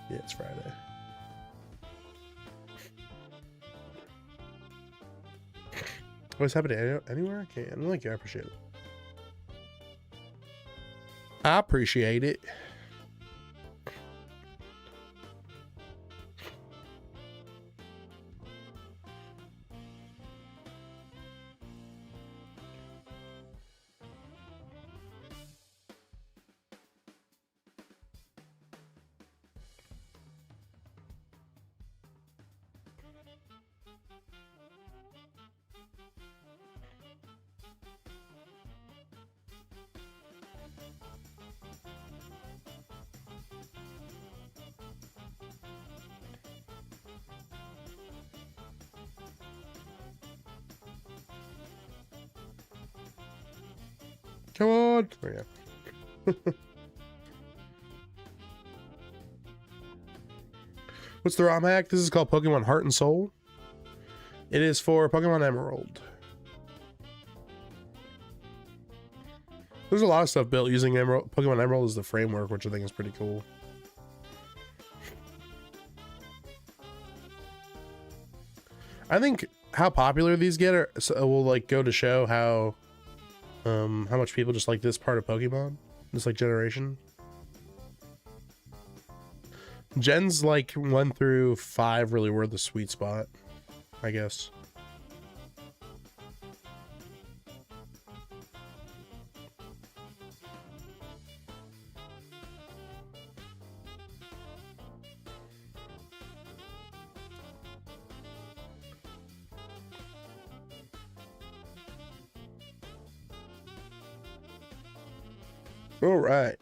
Yeah, it's Friday. What's happening anywhere? I can't. Thank you. I appreciate it. I appreciate it. Come on. Oh, yeah. What's the ROM hack? This is called Pokemon Heart and Soul. It is for Pokemon Emerald. There's a lot of stuff built using Emerald. Pokemon Emerald as the framework, which I think is pretty cool. I think how popular these get will like go to show how much people just like this part of Pokemon, this like generation. Gens like 1 through 5 really were the sweet spot, I guess. All right.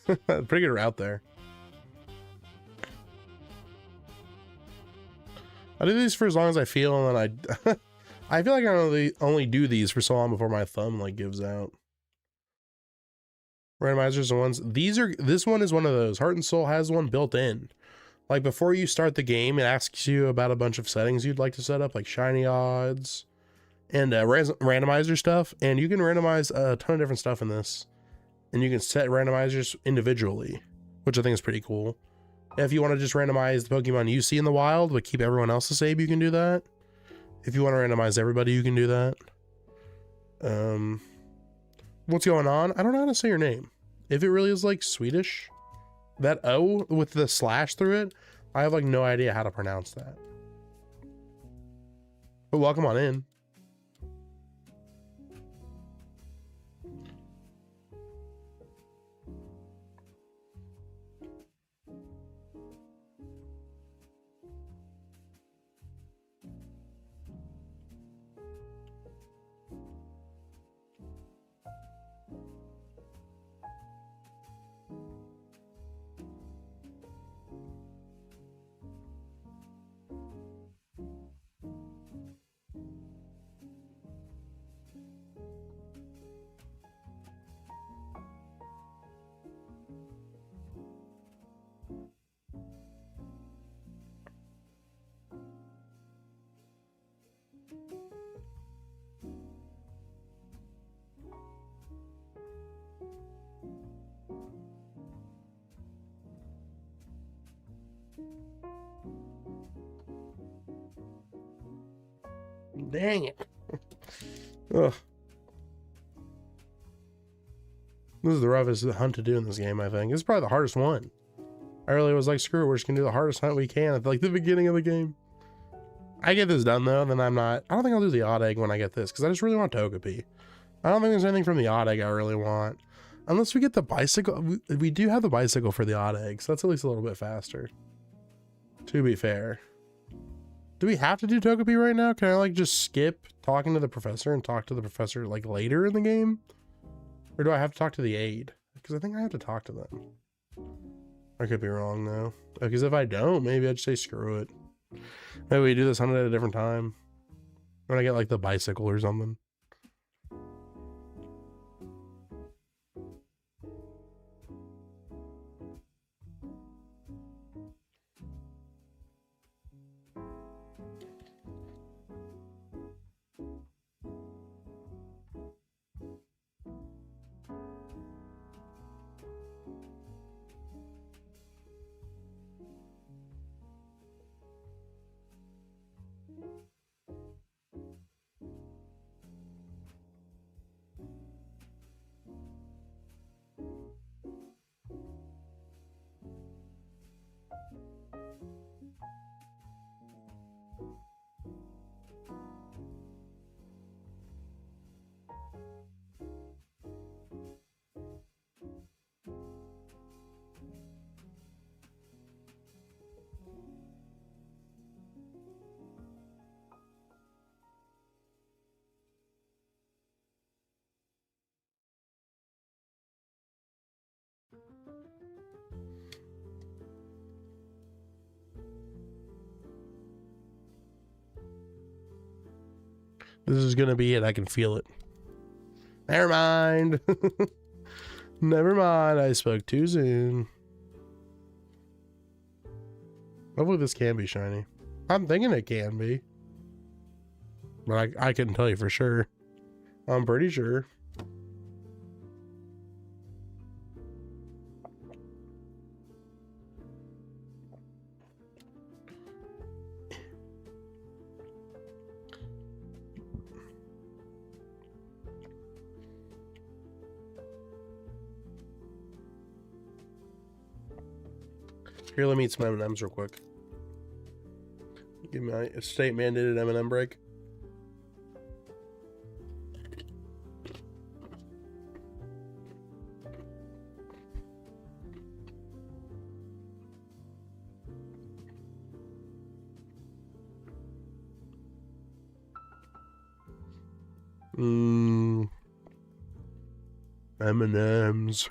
Pretty good route there. I do these for as long as I feel, and then I feel like I only do these for so long before my thumb like gives out. Randomizers and ones. This one is one of those. Heart and Soul has one built in. Like before you start the game, it asks you about a bunch of settings you'd like to set up, like shiny odds and randomizer stuff. And you can randomize a ton of different stuff in this. And you can set randomizers individually, which I think is pretty cool. If you want to just randomize the Pokemon you see in the wild, but keep everyone else the same, you can do that. If you want to randomize everybody, you can do that. What's going on? I don't know how to say your name. If it really is like Swedish, that O with the slash through it, I have like no idea how to pronounce that. But welcome on in. Dang it. Ugh. This is the roughest hunt to do in this game, I think. It's probably the hardest one. I really was like, screw it, we're just gonna do the hardest hunt we can at like the beginning of the game. I get this done though, then I don't think I'll do the odd egg when I get this, because I just really want Togepi. I don't think there's anything from the odd egg I really want. Unless we get the bicycle. We do have the bicycle for the odd egg, so that's at least a little bit faster. To be fair. Do we have to do Togepi right now? Can I like just skip talking to the professor and talk to the professor like later in the game? Or do I have to talk to the aide? Because I think I have to talk to them. I could be wrong though. Because if I don't, maybe I'd say screw it. Maybe we do this hunt at a different time. When I get like the bicycle or something. This is gonna be it. I can feel it. Never mind. Never mind. I spoke too soon. Hopefully this can be shiny. I'm thinking it can be. But I couldn't tell you for sure. I'm pretty sure. Here, let me eat some M&Ms real quick. Give me my state mandated M&M break. M&Ms.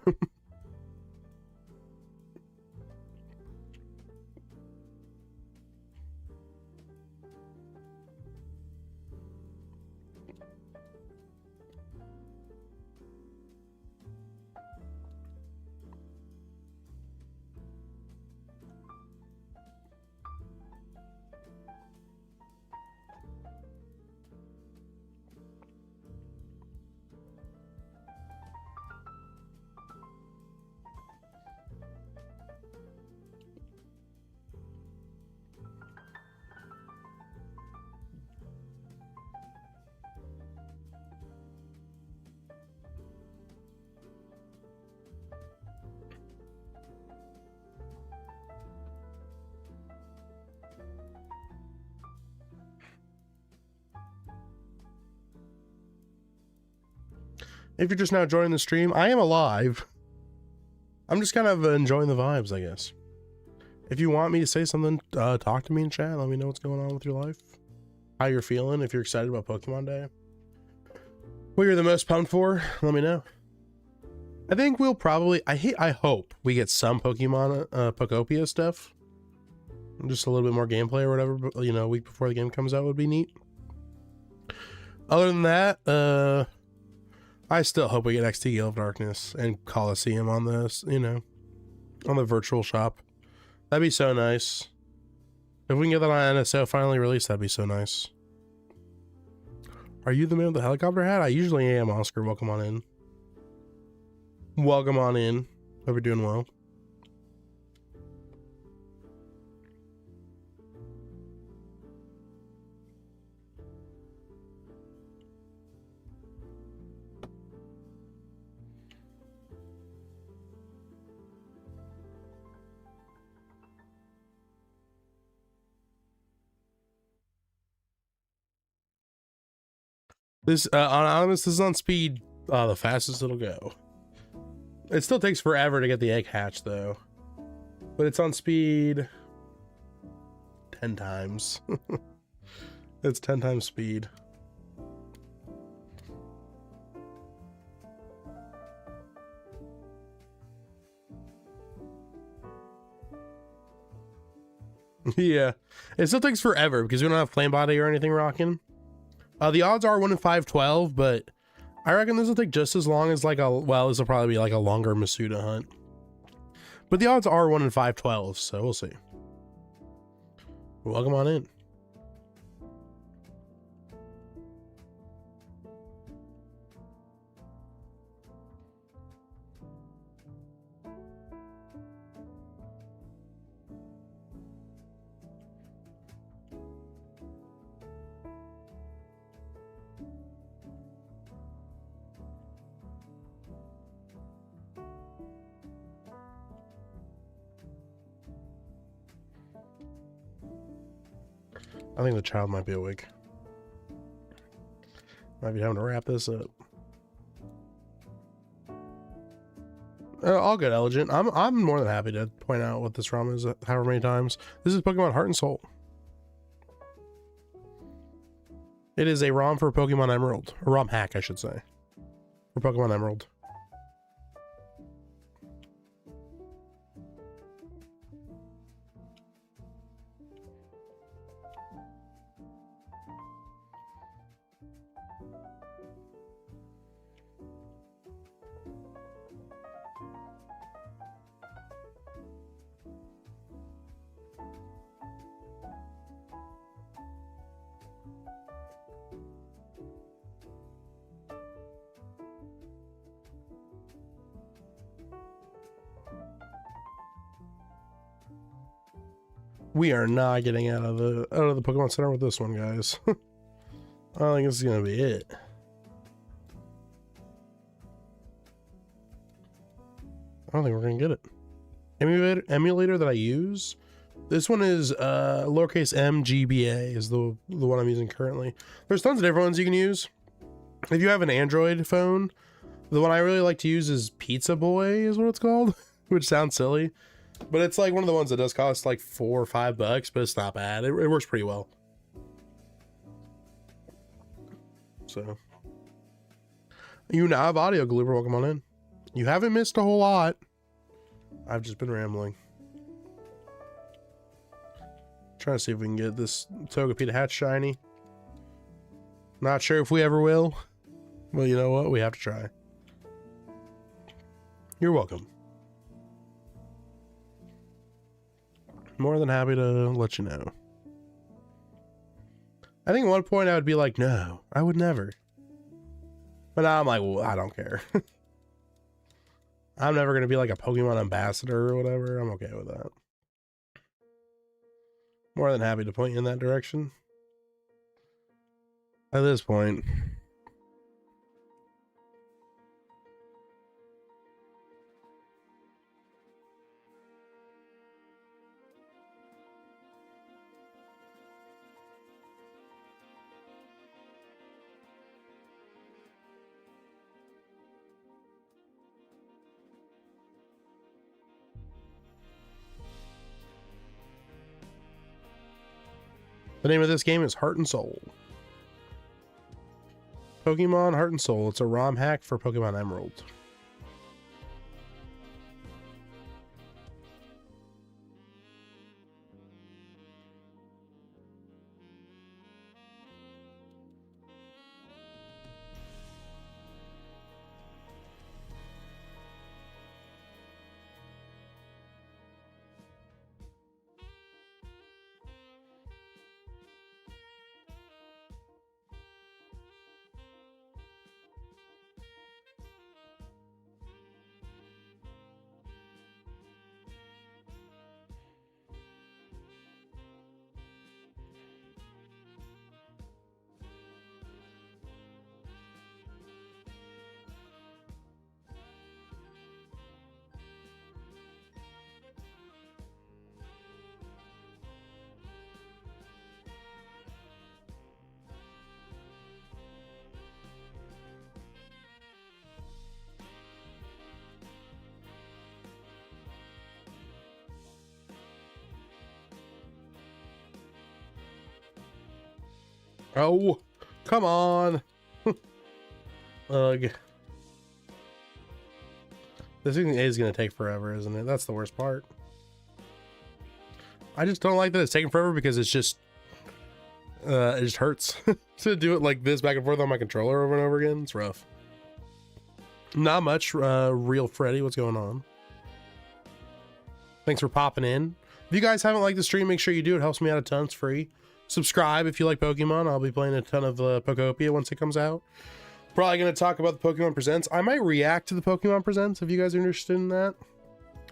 If you're just now joining the stream, I am alive. I'm just kind of enjoying the vibes, I guess. If you want me to say something, talk to me in chat. Let me know what's going on with your life. How you're feeling. If you're excited about Pokemon Day. What you're the most pumped for, let me know. I think we'll probably, I hope we get some Pokemon, Pokopia stuff. Just a little bit more gameplay or whatever, but, you know, a week before the game comes out would be neat. Other than that, I still hope we get XT Gale of Darkness and Coliseum on this, you know, on the virtual shop. That'd be so nice. If we can get that on NSO finally released, that'd be so nice. Are you the man with the helicopter hat? I usually am, Oscar. Welcome on in. Welcome on in. Hope you're doing well. This anonymous, this is on speed the fastest it'll go. It still takes forever to get the egg hatched though, but it's on speed 10 times. It's 10 times speed. Yeah, it still takes forever because we don't have flame body or anything rocking. The odds are 1 in 512, but I reckon this will take just as long as like a, well, this will probably be like a longer Masuda hunt. But the odds are 1 in 512, so we'll see. Welcome on in. I think the child might be awake. Might be having to wrap this up. All good, Elegant. I'm more than happy to point out what this ROM is however many times. This is Pokemon Heart and Soul. It is a ROM for Pokemon Emerald. A ROM hack, I should say. For Pokemon Emerald. We are not getting out of the Pokemon Center with this one, guys. I don't think this is gonna be it. I don't think we're gonna get it. Emulator that I use. This one is lowercase MGBA is the one I'm using currently. There's tons of different ones you can use. If you have an Android phone, the one I really like to use is Pizza Boy is what it's called, which sounds silly. But it's like one of the ones that does cost like $4 or $5, but it's not bad. It works pretty well. So, you now have audio glue for Pokemon in. You haven't missed a whole lot. I've just been rambling. Trying to see if we can get this Togepi to hatch shiny. Not sure if we ever will. Well, you know what? We have to try. You're welcome. More than happy to let you know. I think at one point I would be like, no, I would never. But now I'm like, well, I don't care. I'm never going to be like a Pokemon ambassador or whatever. I'm okay with that. More than happy to point you in that direction. At this point. The name of this game is Heart and Soul. Pokemon Heart and Soul. It's a ROM hack for Pokemon Emerald. Oh, come on. Ugh. This thing is going to take forever, isn't it? That's the worst part. I just don't like that it's taking forever because it just hurts to do it like this back and forth on my controller over and over again. It's rough. Not much. Real Freddy, what's going on? Thanks for popping in. If you guys haven't liked the stream, make sure you do. It helps me out a ton. It's free. Subscribe if you like Pokemon. I'll be playing a ton of Pokopia once it comes out. Probably going to talk about the Pokemon Presents. I might react to the Pokemon Presents if you guys are interested in that.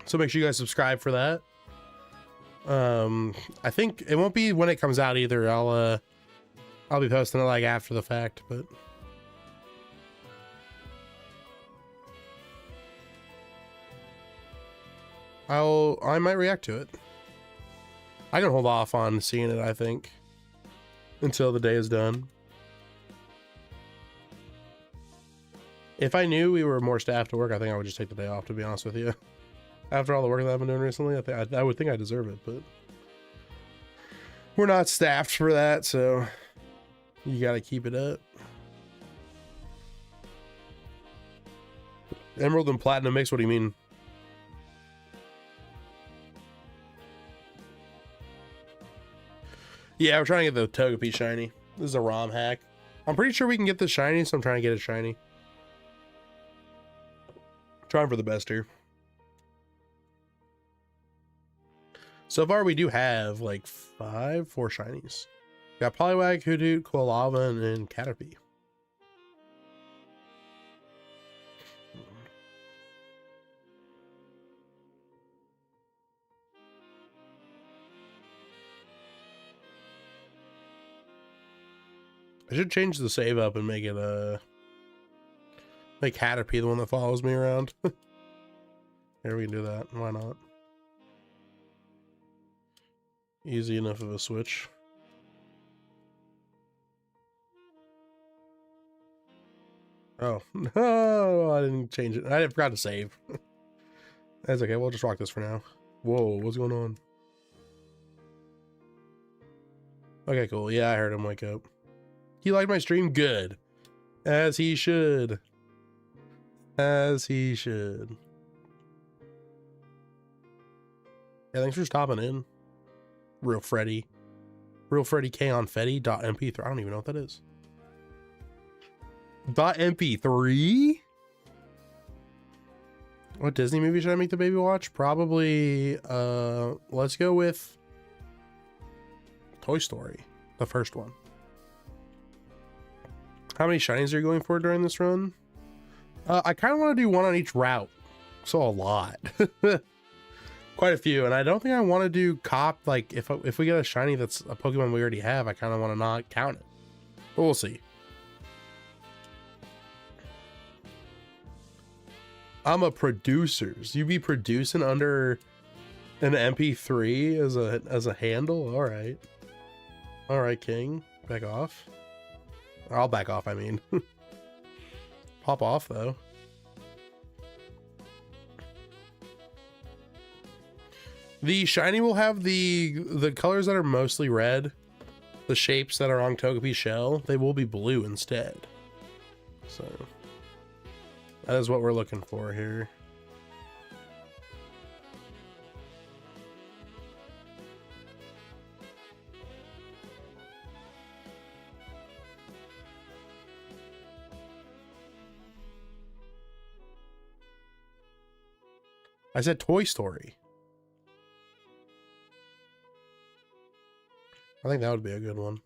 So make sure you guys subscribe for that. I think it won't be when it comes out either. I'll be posting it like after the fact, but I might react to it. I can hold off on seeing it, I think, until the day is done. If I knew we were more staffed to work, I think I would just take the day off, to be honest with you. After all the work that I've been doing recently, I would think I deserve it, but we're not staffed for that, so you got to keep it up. Emerald and Platinum mix, what do you mean? Yeah, we're trying to get the Togepi shiny. This is a ROM hack. I'm pretty sure we can get this shiny, so I'm trying to get it shiny. Trying for the best here. So far, we do have like 4 shinies. We got Poliwag, Hoothoot, Quilava, and Caterpie. I should change the save up and make it make Caterpie the one that follows me around. Here, we can do that. Why not? Easy enough of a switch. Oh, no, I didn't change it. I forgot to save. That's okay. We'll just rock this for now. Whoa, what's going on? Okay, cool. Yeah, I heard him wake up. He liked my stream? Good. As he should. As he should. Yeah, thanks for stopping in. Real Freddy. Real Freddy K on Fetty. .mp3. I don't even know what that is. .mp3? What Disney movie should I make the baby watch? Probably, let's go with Toy Story. The first one. How many shinies are you going for during this run? I kind of want to do one on each route. So a lot. Quite a few. And I don't think I want to do cop. Like, if we get a shiny that's a Pokemon we already have, I kind of want to not count it. But we'll see. I'm a producers. You be producing under an MP3 as a handle? All right. All right, King. Back off. I'll back off, I mean. Pop off, though. The shiny will have the colors that are mostly red. The shapes that are on Togepi's shell, they will be blue instead. So that is what we're looking for here. I said Toy Story. I think that would be a good one.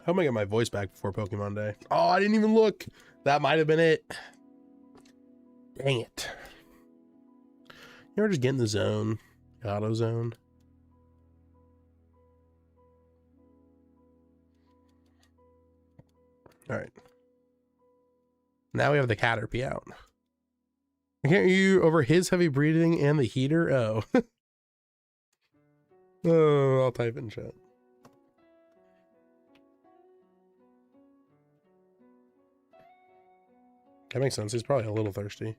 How am I get my voice back before Pokemon Day? Oh, I didn't even look. That might have been it. Dang it. You ever just get in the zone? Auto zone. All right. Now we have the Caterpie out. Can't you over his heavy breathing and the heater? Oh. Oh, I'll type it in chat. That makes sense. He's probably a little thirsty.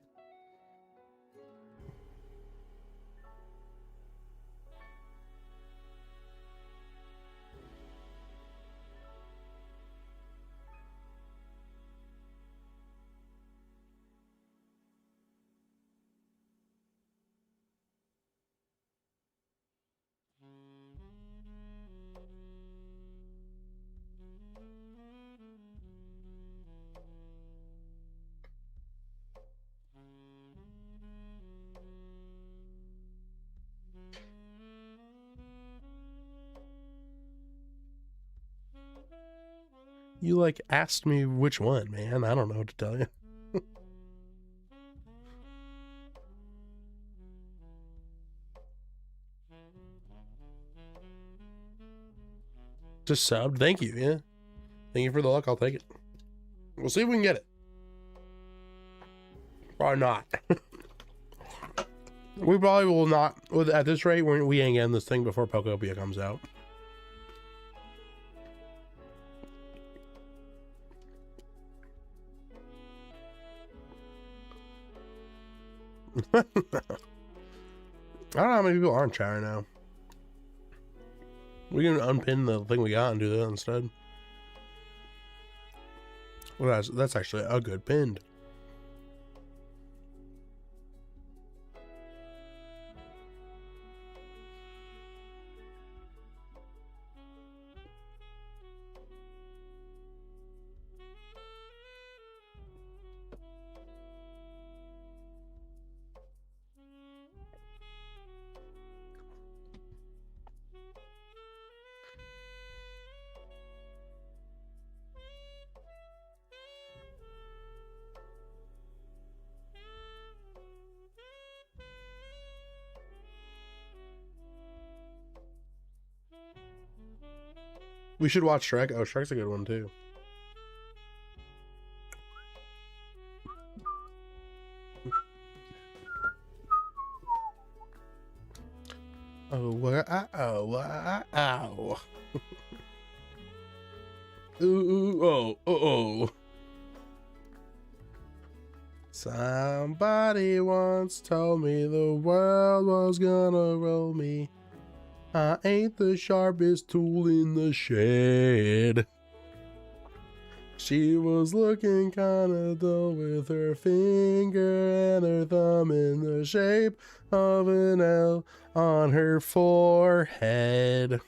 You like asked me which one, man. I don't know what to tell you. Just subbed. Thank you. Yeah. Thank you for the luck. I'll take it. We'll see if we can get it. Or not. We probably will not. At this rate, we ain't getting this thing before Pokopia comes out. I don't know how many people are in chat right now. We can unpin the thing we got and do that instead. Well, that's actually a good pinned. We should watch Shrek. Oh, Shrek's a good one too. Oh, ow. Ooh, oh. Somebody once told me the world was gonna roll me. I ain't the sharpest tool in the shed. She was looking kinda dull with her finger and her thumb in the shape of an L on her forehead.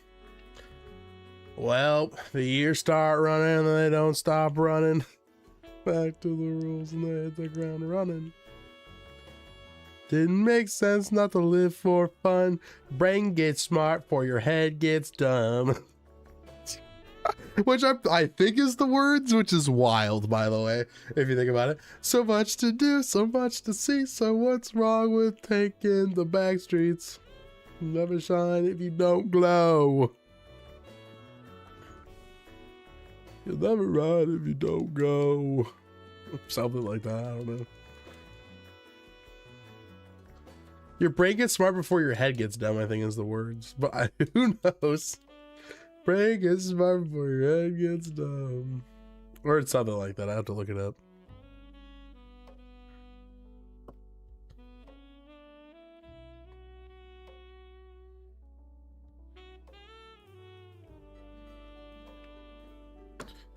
Well, the years start running and they don't stop running. Back to the rules and they hit the ground running. Didn't make sense not to live for fun. Brain gets smart for your head gets dumb. Which I think is the words, which is wild, by the way, if you think about it. So much to do, so much to see. So what's wrong with taking the back streets? You'll never shine if you don't glow. You'll never ride if you don't go. Something like that, I don't know. Your brain gets smart before your head gets dumb, I think is the words. But who knows? Brain gets smart before your head gets dumb. Or it's something like that. I have to look it up.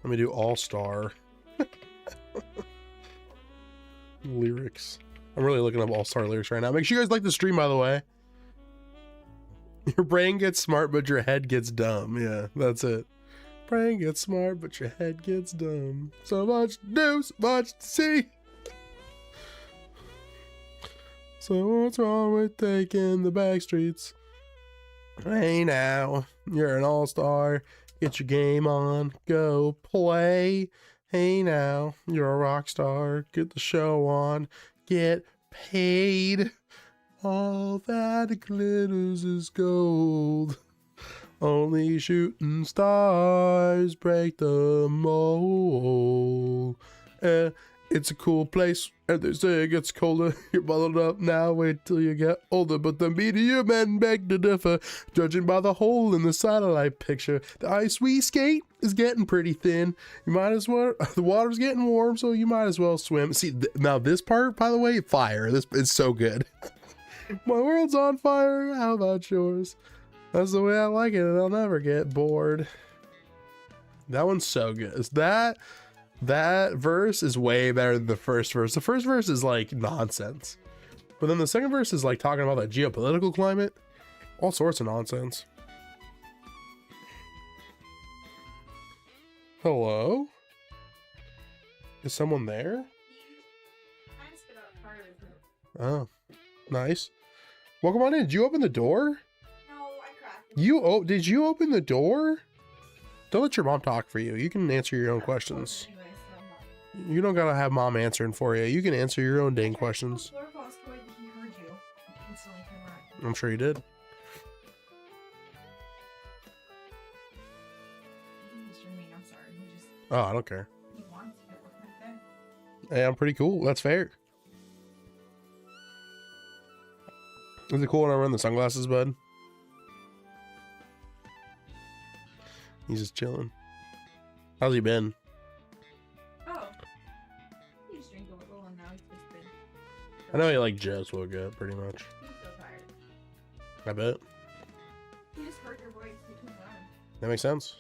Let me do All-Star. Lyrics. I'm really looking up All-Star lyrics right now. Make sure you guys like the stream, by the way. Your brain gets smart, but your head gets dumb. Yeah, that's it. Brain gets smart, but your head gets dumb. So much to do, so much to see. So what's wrong with taking the back streets? Hey now, you're an all-star. Get your game on, go play. Hey now, you're a rock star. Get the show on, get paid. All that glitters is gold. Only shooting stars break the mold. It's a cool place, and they say it gets colder. You're bundled up now, wait till you get older. But the media men beg to differ, judging by the hole in the satellite picture. The ice we skate is getting pretty thin. You might as well, the water's getting warm, so you might as well swim. See, now this part, by the way, fire. This is so good. My world's on fire, how about yours? That's the way I like it, and I'll never get bored. That one's so good. Is that verse is way better than the first verse. The first verse is like nonsense. But then the second verse is like talking about the geopolitical climate. All sorts of nonsense. Hello? Is someone there? Oh, nice. Welcome on in. Did you open the door? No, I cracked it. Did you open the door? Don't let your mom talk for you. You can answer your own questions. Anyway, so I'm not. You don't gotta have mom answering for you. You can answer your own dang questions. He heard you. Instantly came right. I'm sure you did. He's streaming, I'm sorry. He just Oh, I don't care. he wants to get work like that. Hey, I'm pretty cool. That's fair. Is it cool when I run the sunglasses, bud? He's just chilling. How's he been? Oh. He just drank a little and now he's just been. I know he like just woke up pretty much. He's so tired. I bet. He just heard your voice between runs. That makes sense.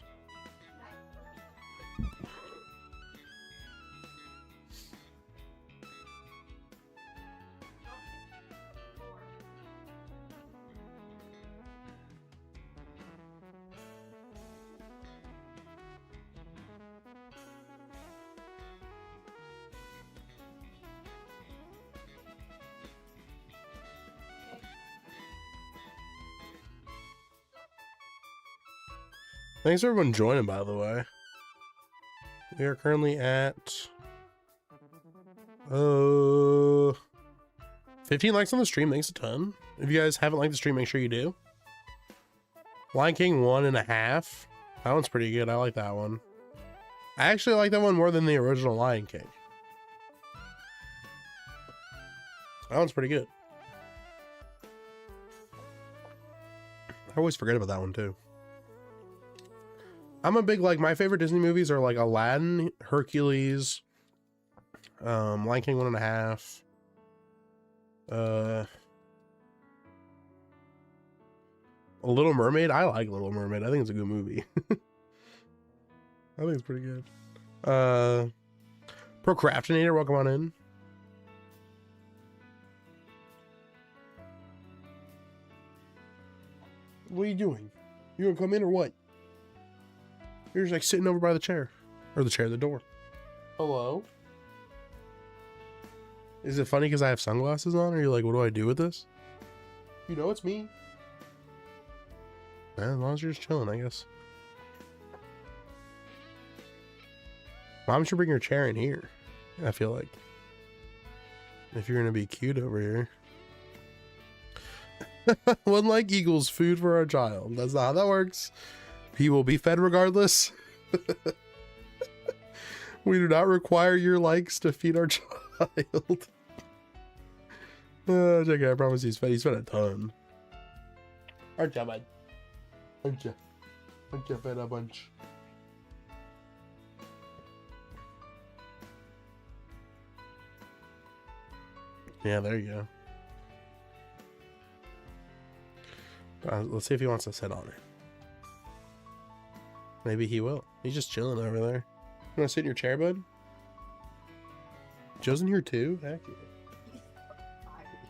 Thanks for everyone joining, by the way. We are currently at 15 likes on the stream. Thanks a ton. If you guys haven't liked the stream, make sure you do. Lion King 1.5. That one's pretty good. I like that one. I actually like that one more than the original Lion King. That one's pretty good. I always forget about that one too. I'm a big, like, my favorite Disney movies are like Aladdin, Hercules, Lion King 1.5, Little Mermaid. I like Little Mermaid. I think it's a good movie. I think it's pretty good. Procrastinator, welcome on in. What are you doing? You gonna come in or what? You're just like sitting over by the chair. Or the door. Hello? Is it funny because I have sunglasses on? Or you're like, what do I do with this? You know it's me. As long as you're just chilling, I guess. Mom should bring her chair in here. I feel like. If you're going to be cute over here. One like equals food for our child. That's not how that works. He will be fed regardless. We do not require your likes to feed our child. Check it, I promise he's fed. He's fed a ton. Aren't you, bud? Aren't you? Aren't you fed a bunch? Yeah, there you go. Let's see if he wants to sit on it. Maybe he will. He's just chilling over there. You want to sit in your chair, bud? Joe's in here too? Heck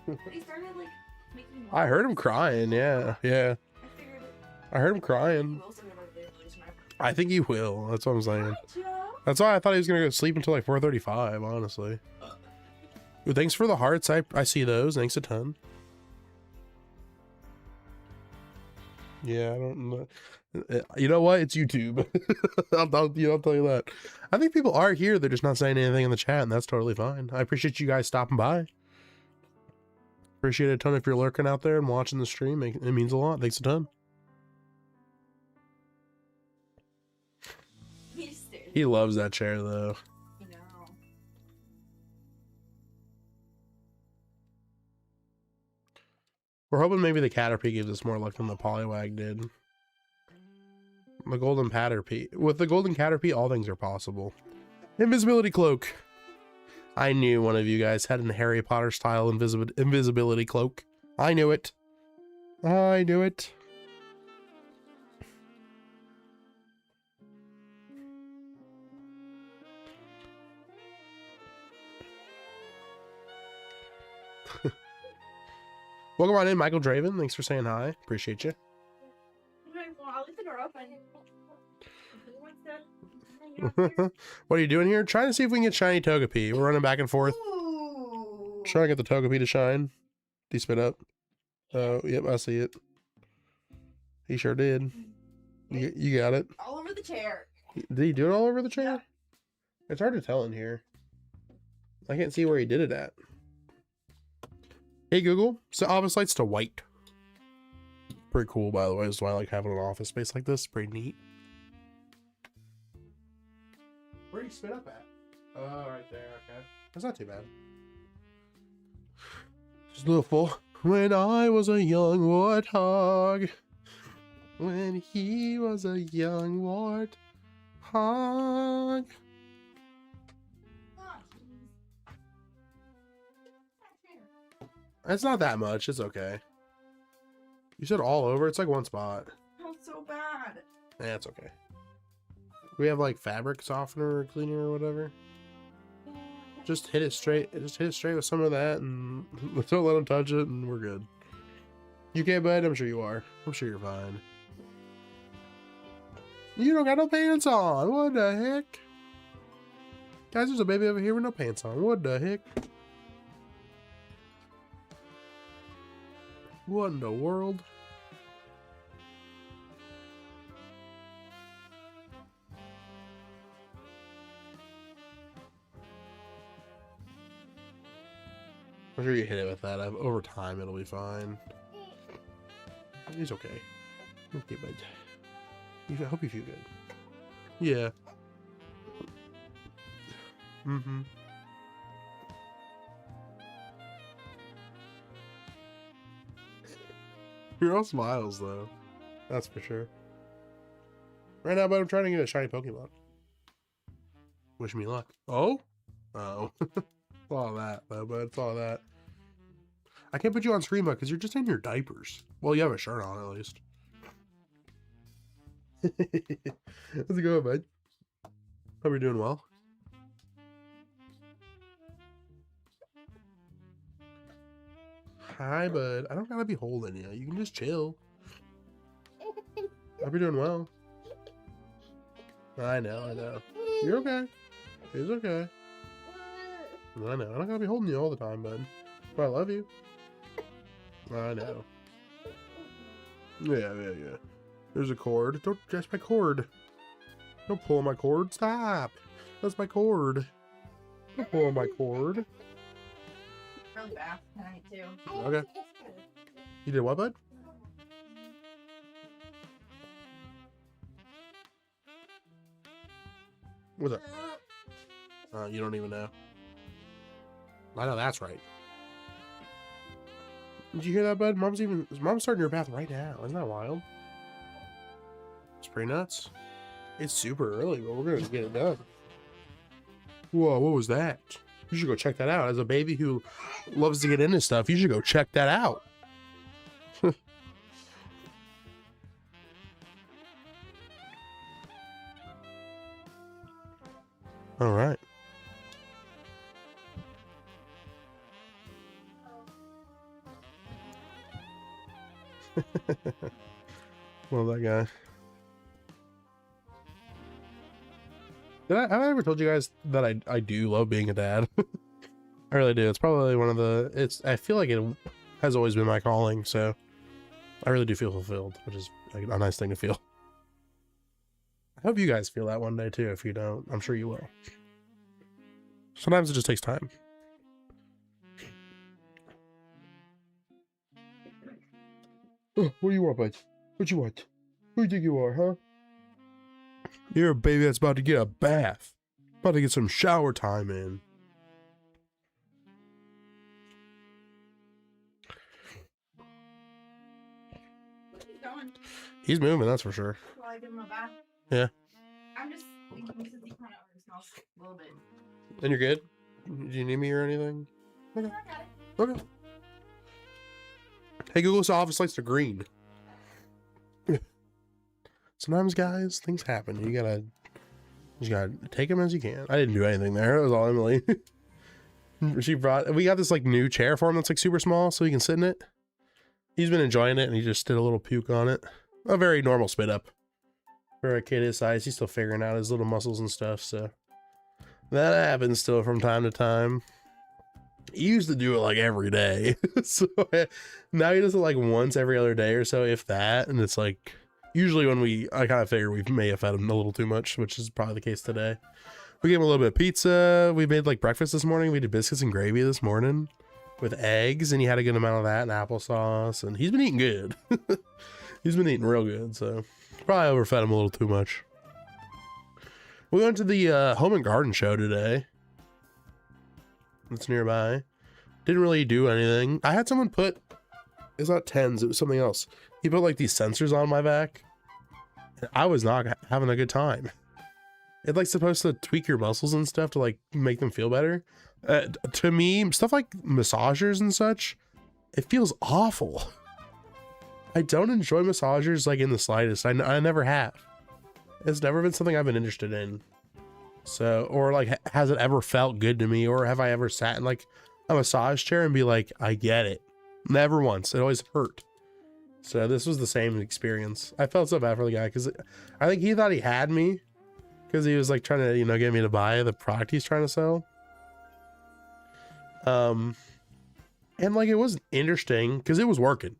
yeah. He started like making. I heard him crying. Yeah, yeah. I figured I heard him crying. he will send it over there, please, and I think he will. That's what I'm saying. Hi, Joe. That's why I thought he was gonna go sleep until like 4:35. Honestly. Ooh, thanks for the hearts. I see those. Thanks a ton. Yeah, I don't know. You know what? It's YouTube. I'll tell you that. I think people are here. They're just not saying anything in the chat, and that's totally fine. I appreciate you guys stopping by. Appreciate it a ton if you're lurking out there and watching the stream. It means a lot. Thanks a ton. He just stared. He loves that chair, though. You know. We're hoping maybe the Caterpie gives us more luck than the Poliwag did. The golden Caterpie. With the golden Caterpie, all things are possible. Invisibility cloak. I knew one of you guys had a Harry Potter style invisibility cloak. I knew it. I knew it. Welcome on in, Michael Draven. Thanks for saying hi. Appreciate you. Okay, well, I'll leave the door open. Who wants to hang out here? What are you doing here? Trying to see if we can get shiny Togepi. We're running back and forth. Ooh. Trying to get the Togepi to shine. Did he spit up? Oh, yep, I see it. He sure did. You got it. All over the chair. Did he do it all over the chair? Yeah. It's hard to tell in here. I can't see where he did it at. Hey Google, set office lights to white. Pretty cool, by the way. That's why I like having an office space like this. Pretty neat. Where do you spit up at? Oh, right there. Okay. That's not too bad. Just a little full. When I was a young warthog. When he was a young warthog. Oh, It's not that much. It's okay. You said all over. It's like one spot. that's so bad. Yeah, it's okay. We have like fabric softener or cleaner or whatever. Just hit it straight. Just hit it straight with some of that, and don't let them touch it, and we're good. You okay, bud? I'm sure you are. I'm sure you're fine. You don't got no pants on. What the heck? Guys, there's a baby over here with no pants on. What the heck? What in the world? I'm sure you hit it with that. Over time, it'll be fine. He's okay. Okay, bud. I hope you feel good. Yeah. Mm-hmm. You're all smiles, though. That's for sure. Right now, but I'm trying to get a shiny Pokemon. Wish me luck. Oh? Oh. It's all of that, though, but it's all of that. I can't put you on screen, because you're just in your diapers. Well, you have a shirt on, at least. How's it going, bud? Hope you're doing well. Hi, bud. I don't gotta be holding you. You can just chill. Hope you're doing well. I know. You're okay. It's okay. I know. I don't gotta be holding you all the time, bud. But I love you. I know. Yeah. There's a cord. Don't that's my cord. Don't pull on my cord. Stop. That's my cord. Don't pull on my cord. Really bad tonight too. Okay. You did what, bud? What's up? You don't even know. I know that's right. Did you hear that, bud? Mom's starting your bath right now. Isn't that wild? It's pretty nuts. It's super early, but we're gonna get it done. Whoa, what was that? You should go check that out. As a baby who loves to get into stuff, you should go check that out. All right. Love that guy. Have I ever told you guys that I do love being a dad? I really do. It's probably one of the, I feel like it has always been my calling, so I really do feel fulfilled, which is like a nice thing to feel. I hope you guys feel that one day too. If you don't, I'm sure you will. Sometimes it just takes time. Oh, what do you want, bud? What you want? Who do you think you are, huh? You're a baby that's about to get a bath. About to get some shower time in. He's going. He's moving, that's for sure. While I give him a bath. Yeah. I'm just thinking because he kind of smells a little bit. And you're good? Do you need me or anything? Okay. I got it. Okay. Hey, Google, so office lights to green. Sometimes, guys, things happen. You just gotta take them as you can. I didn't do anything there. It was all Emily. We got this like new chair for him that's like super small, so he can sit in it. He's been enjoying it, and he just did a little puke on it. A very normal spit up for a kid his size. He's still figuring out his little muscles and stuff, so that happens still from time to time. He used to do it like every day, so now he does it like once every other day or so, if that, and it's like Usually when I kind of figure we may have fed him a little too much, which is probably the case today. We gave him a little bit of pizza. We made like breakfast this morning. We did biscuits and gravy this morning with eggs, and he had a good amount of that and applesauce, and he's been eating good. He's been eating real good, so probably overfed him a little too much. We went to the home and garden show today. It's nearby. Didn't really do anything. I had someone put, it's not tens, it was something else. He put like these sensors on my back, and I was not having a good time. It's like supposed to tweak your muscles and stuff to like make them feel better. To me, stuff like massagers and such, it feels awful. I don't enjoy massagers like in the slightest. I never have. It's never been something I've been interested in. So, or like, has it ever felt good to me? Or have I ever sat in like a massage chair and be like, I get it? Never once. It always hurt. So this was the same experience. I felt so bad for the guy because I think he thought he had me because he was like trying to, you know, get me to buy the product he's trying to sell. And like, it was interesting because it was working.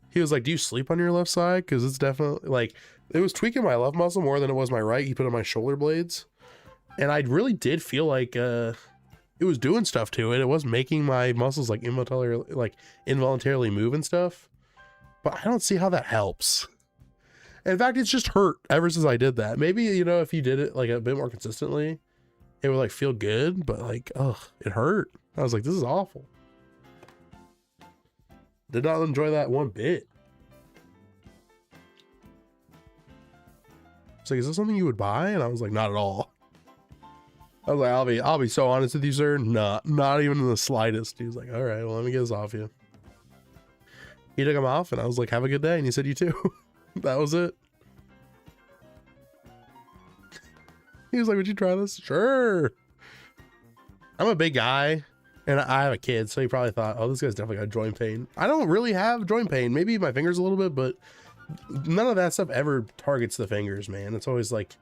He was like, do you sleep on your left side? Because it's definitely like, it was tweaking my left muscle more than it was my right. He put on my shoulder blades. And I really did feel like it was doing stuff to it. It was making my muscles like involuntarily move and stuff. But I don't see how that helps. In fact, it's just hurt ever since I did that. Maybe, you know, if you did it like a bit more consistently, it would like feel good. But like, ugh, it hurt. I was like, this is awful. Did not enjoy that one bit. It's like, is this something you would buy? And I was like, not at all. I was like, I'll be so honest with you, sir. Not even in the slightest. He was like, all right, well, let me get this off you. He took them off and I was like, have a good day. And he said, you too. That was it. He was like, would you try this? Sure. I'm a big guy and I have a kid. So he probably thought, oh, this guy's definitely got joint pain. I don't really have joint pain. Maybe my fingers a little bit, but none of that stuff ever targets the fingers, man. It's always like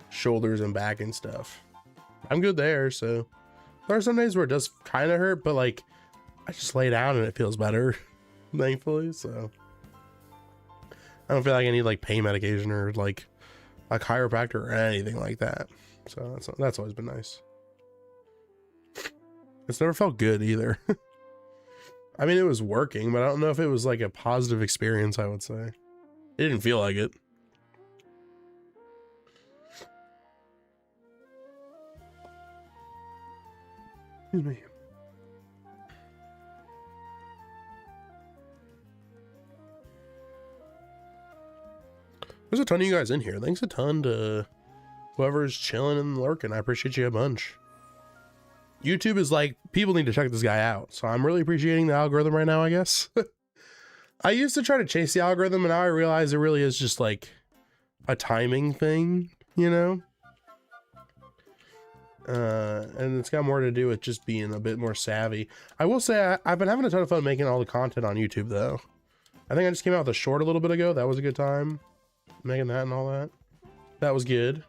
shoulders and back and stuff. I'm good there. So there are some days where it does kind of hurt, but like I just lay down and it feels better, thankfully. So I don't feel like I need like pain medication or like a chiropractor or anything like that. So that's always been nice. It's never felt good either. I mean, it was working, but I don't know if it was like a positive experience, I would say. It didn't feel like it. Excuse me. There's a ton of you guys in here. Thanks a ton to whoever's chilling and lurking. I appreciate you a bunch. YouTube is like, people need to check this guy out. So I'm really appreciating the algorithm right now, I guess. I used to try to chase the algorithm, and now I realize it really is just like a timing thing, you know? And it's got more to do with just being a bit more savvy. I will say I've been having a ton of fun making all the content on YouTube, though. I think I just came out with a short a little bit ago. That was a good time. Making that and all that. That was good.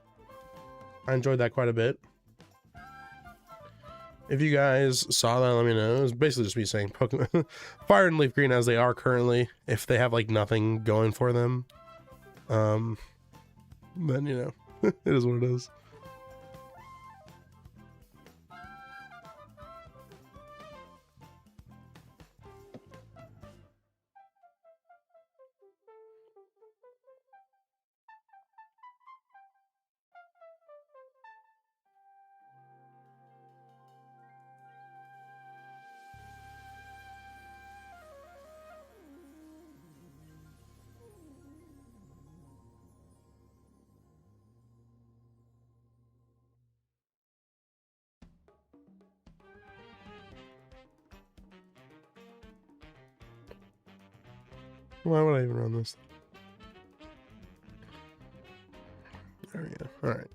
I enjoyed that quite a bit. If you guys saw that, let me know. It was basically just me saying Pokemon Fire and Leaf Green as they are currently. If they have like nothing going for them, then you know, it is what it is. Why would I even run this? There we go. All right.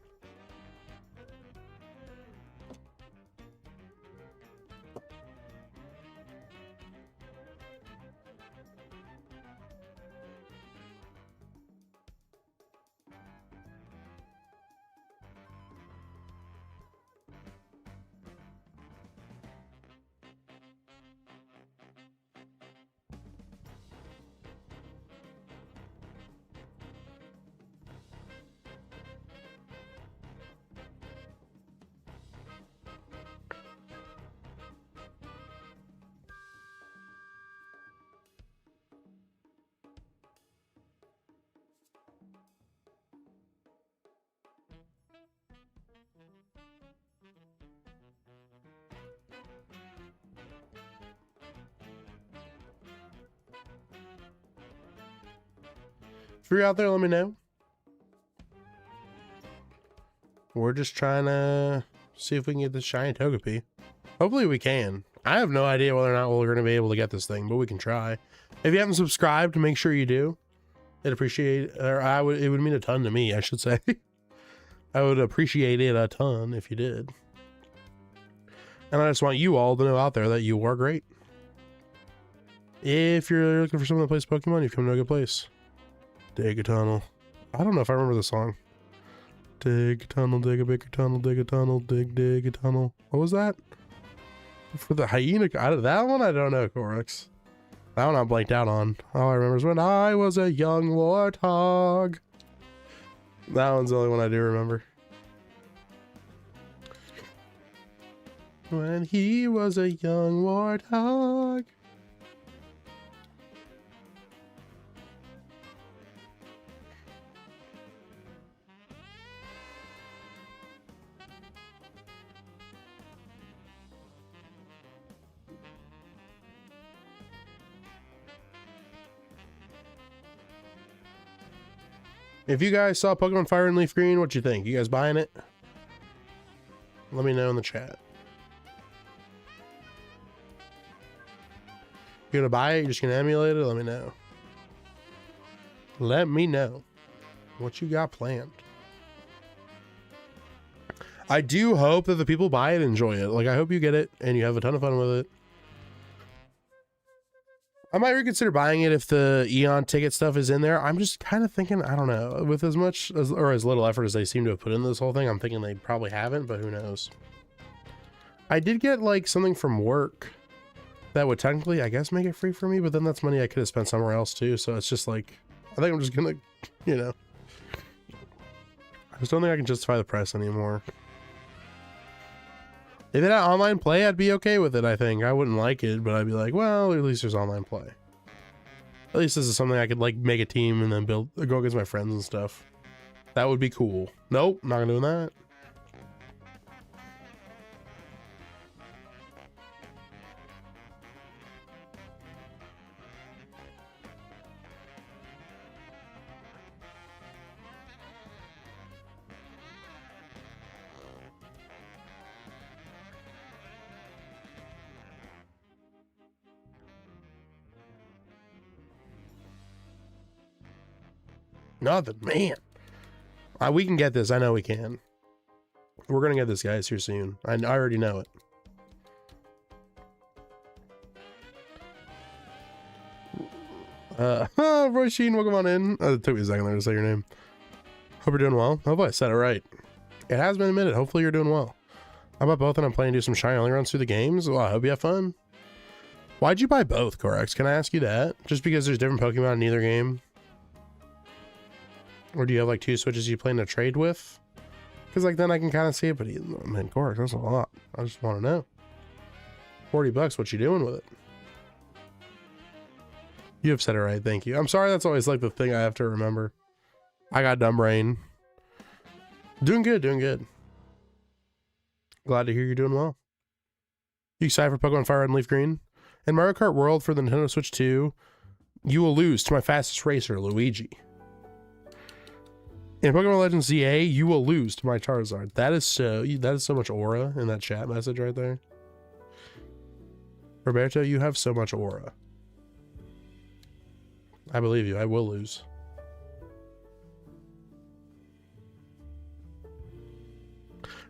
If you're out there, let me know. We're just trying to see if we can get this shiny Togepi. Hopefully we can. I have no idea whether or not we're going to be able to get this thing, but we can try. If you haven't subscribed, make sure you do. I'd appreciate, or it would mean a ton to me, I should say. I would appreciate it a ton if you did. And I just want you all to know out there that you are great. If you're looking for someone that plays Pokemon, you've come to a good place. Dig a tunnel. I don't know if I remember the song. Dig a tunnel, dig a bigger tunnel, dig a tunnel, dig a tunnel. What was that? For the hyena? That one I don't know, Corex. That one I blanked out on. All I remember is when I was a young warthog. That one's the only one I do remember. When he was a young warthog. If you guys saw Pokemon Fire and Leaf Green, what you think? You guys buying it? Let me know in the chat. You gonna buy it? You're just gonna emulate it? Let me know. Let me know what you got planned. I do hope that the people buy it enjoy it. Like, I hope you get it and you have a ton of fun with it. I might reconsider buying it if the Eon ticket stuff is in there. I'm just kind of thinking, I don't know, with as much as, or as little effort as they seem to have put into this whole thing, I'm thinking they probably haven't, but who knows. I did get like something from work that would technically, I guess, make it free for me, but then that's money I could have spent somewhere else too. So it's just like, I think I'm just gonna, you know, I just don't think I can justify the price anymore. If it had online play, I'd be okay with it, I think. I wouldn't like it, but I'd be like, well, at least there's online play. At least this is something I could, like, make a team and then go against my friends and stuff. That would be cool. Nope, not gonna do that. Nothing, man. We can get this. I know we can. We're gonna get this, guys, here soon. I already know it. Roy Sheen, welcome on in. It took me a second there to say your name. Hope you're doing well. Hopefully I said it right. It has been a minute. Hopefully you're doing well. How about both? And I'm planning to do some shiny only runs through the games. Well, I hope you have fun. Why'd you buy both, Corex? Can I ask you that? Just because there's different Pokemon in either game? Or do you have like two Switches you plan to trade with? Because like then I can kind of see it, but man, Corex, that's a lot. I just want to know. $40, what you doing with it? You have said it right, thank you. I'm sorry, that's always like the thing I have to remember. I got dumb brain. Doing good, doing good. Glad to hear you're doing well. You excited for Pokemon Fire Red and Leaf Green? In Mario Kart World for the Nintendo Switch 2, you will lose to my fastest racer, Luigi. In Pokemon Legends ZA, you will lose to my Charizard. That is so much aura in that chat message right there. Roberto, you have so much aura. I believe you. I will lose.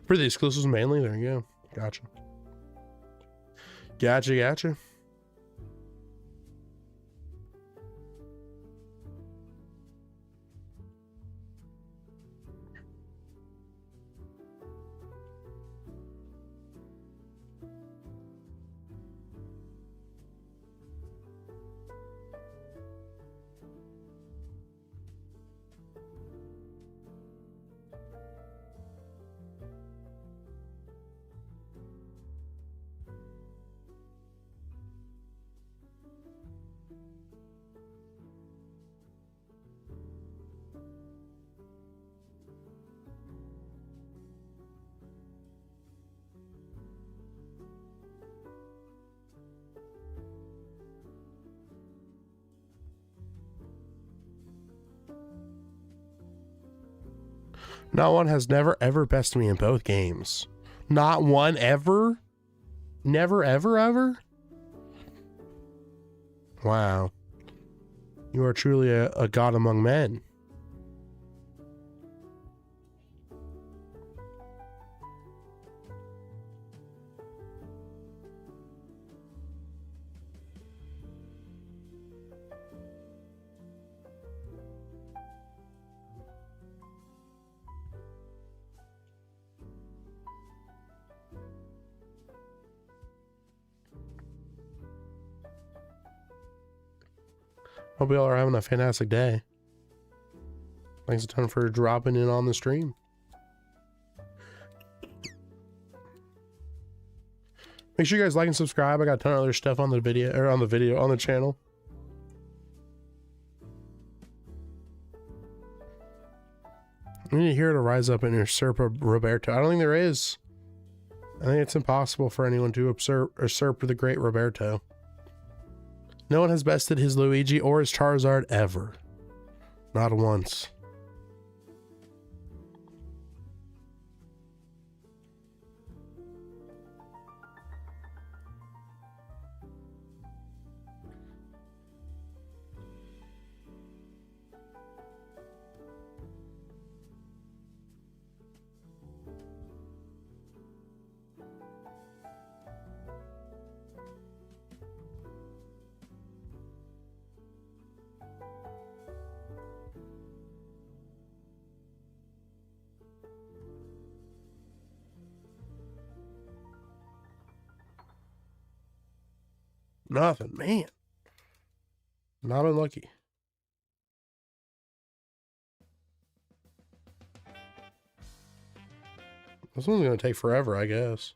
For the exclusives mainly, there you go. Gotcha. Gotcha. Not one has never ever bested me in both games. Not one ever? Never ever ever? Wow. You are truly a god among men. Hope y'all are having a fantastic day. Thanks a ton for dropping in on the stream. Make sure you guys like and subscribe. I got a ton of other stuff on the video, or on the channel. We need to hear to rise up and usurp Roberto. I don't think there is. I think it's impossible for anyone to usurp the great Roberto. No one has bested his Luigi or his Charizard ever. Not once. Nothing, man. Not unlucky. This one's gonna take forever, I guess.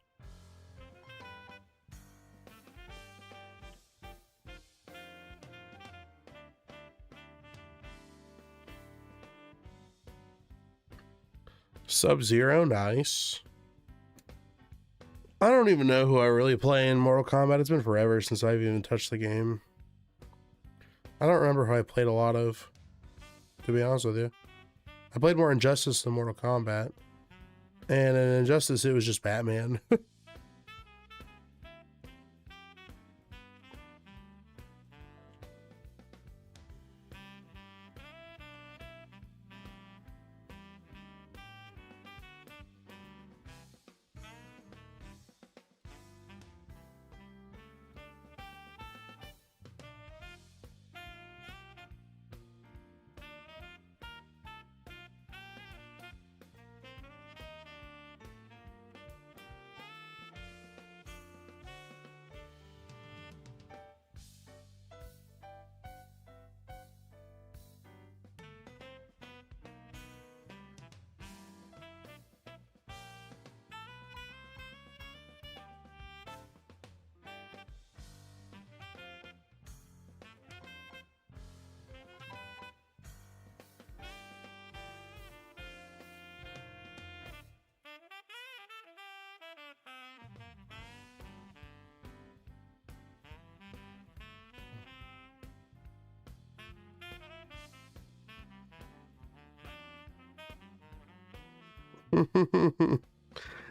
Sub-Zero, nice. I don't even know who I really play in Mortal Kombat. It's been forever since I've even touched the game. I don't remember who I played a lot of, to be honest with you. I played more Injustice than Mortal Kombat. And in Injustice, it was just Batman.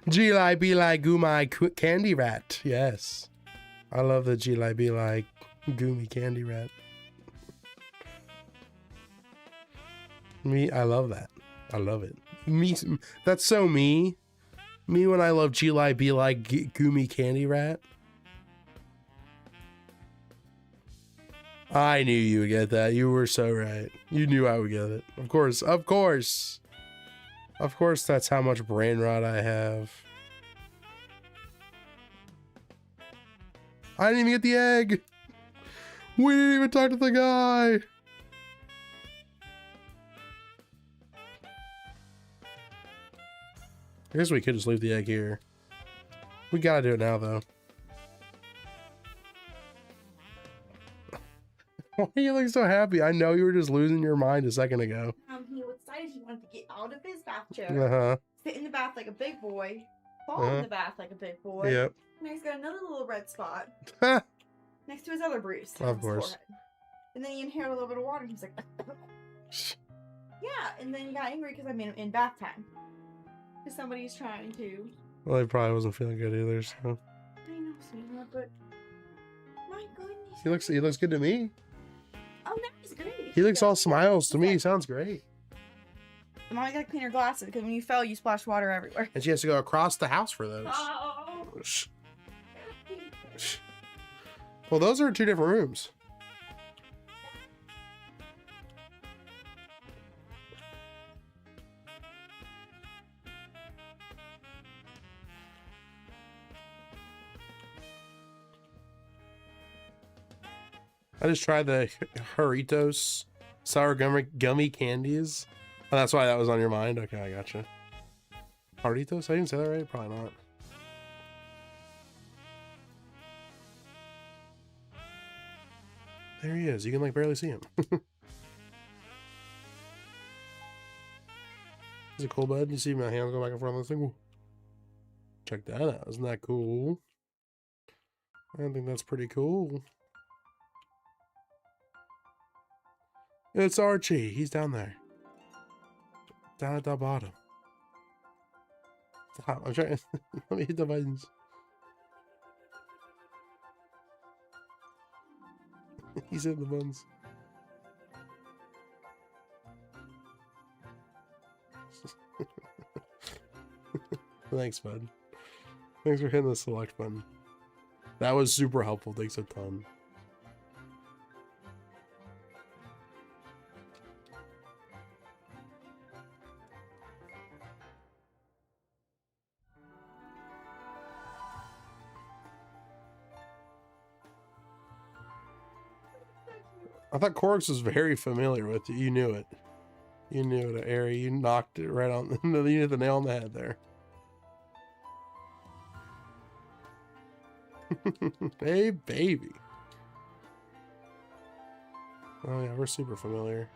G-Lai be like Gumi candy rat. Yes. I love the G-Lai be like Gumi candy rat. Me, I love that. I love it. Me, that's so me. Me when I love G-Lai be like Gumi candy rat. I knew you would get that. You were so right. You knew I would get it. Of course. Of course. Of course, that's how much brain rot I have. I didn't even get the egg. We didn't even talk to the guy. I guess we could just leave the egg here. We gotta do it now, though. Why are you looking so happy? I know you were just losing your mind a second ago. He was excited. He wanted to get out of his bath chair, Uh-huh. sit in the bath like a big boy, fall in the bath like a big boy. Yep. Now he's got another little red spot next to his other bruise. Of on his course. forehead. And then he inhaled a little bit of water and he's like, Yeah, and then he got angry because I made him in bath time. Because somebody's trying to. Well, he probably wasn't feeling good either. So I know, sweetheart, but my goodness. he looks good to me. Oh, no, he's great. He looks all smiles to me. He sounds great. The mommy gotta clean her glasses because when you fell, you splashed water everywhere. And she has to go across the house for those. Oh. Shh. Shh. Well, those are 2 different rooms. I just tried the Doritos sour gummy candies. Oh, that's why that was on your mind. Okay, I gotcha. Doritos? I didn't say that right? Probably not. There he is. You can like barely see him. Is it cool, bud? You see my hands go back and forth on this thing? Ooh. Check that out. Isn't that cool? I think that's pretty cool. It's Archie. He's down there. Down at the bottom. Stop. I'm trying. Let me hit the buttons. He's in the buttons. Thanks, bud. Thanks for hitting the select button. That was super helpful. Thanks a ton. I thought Corks was very familiar with you. You knew it. You knew it, Ari. You knocked it right on. You hit the nail on the head there. Hey, baby. Oh yeah, we're super familiar.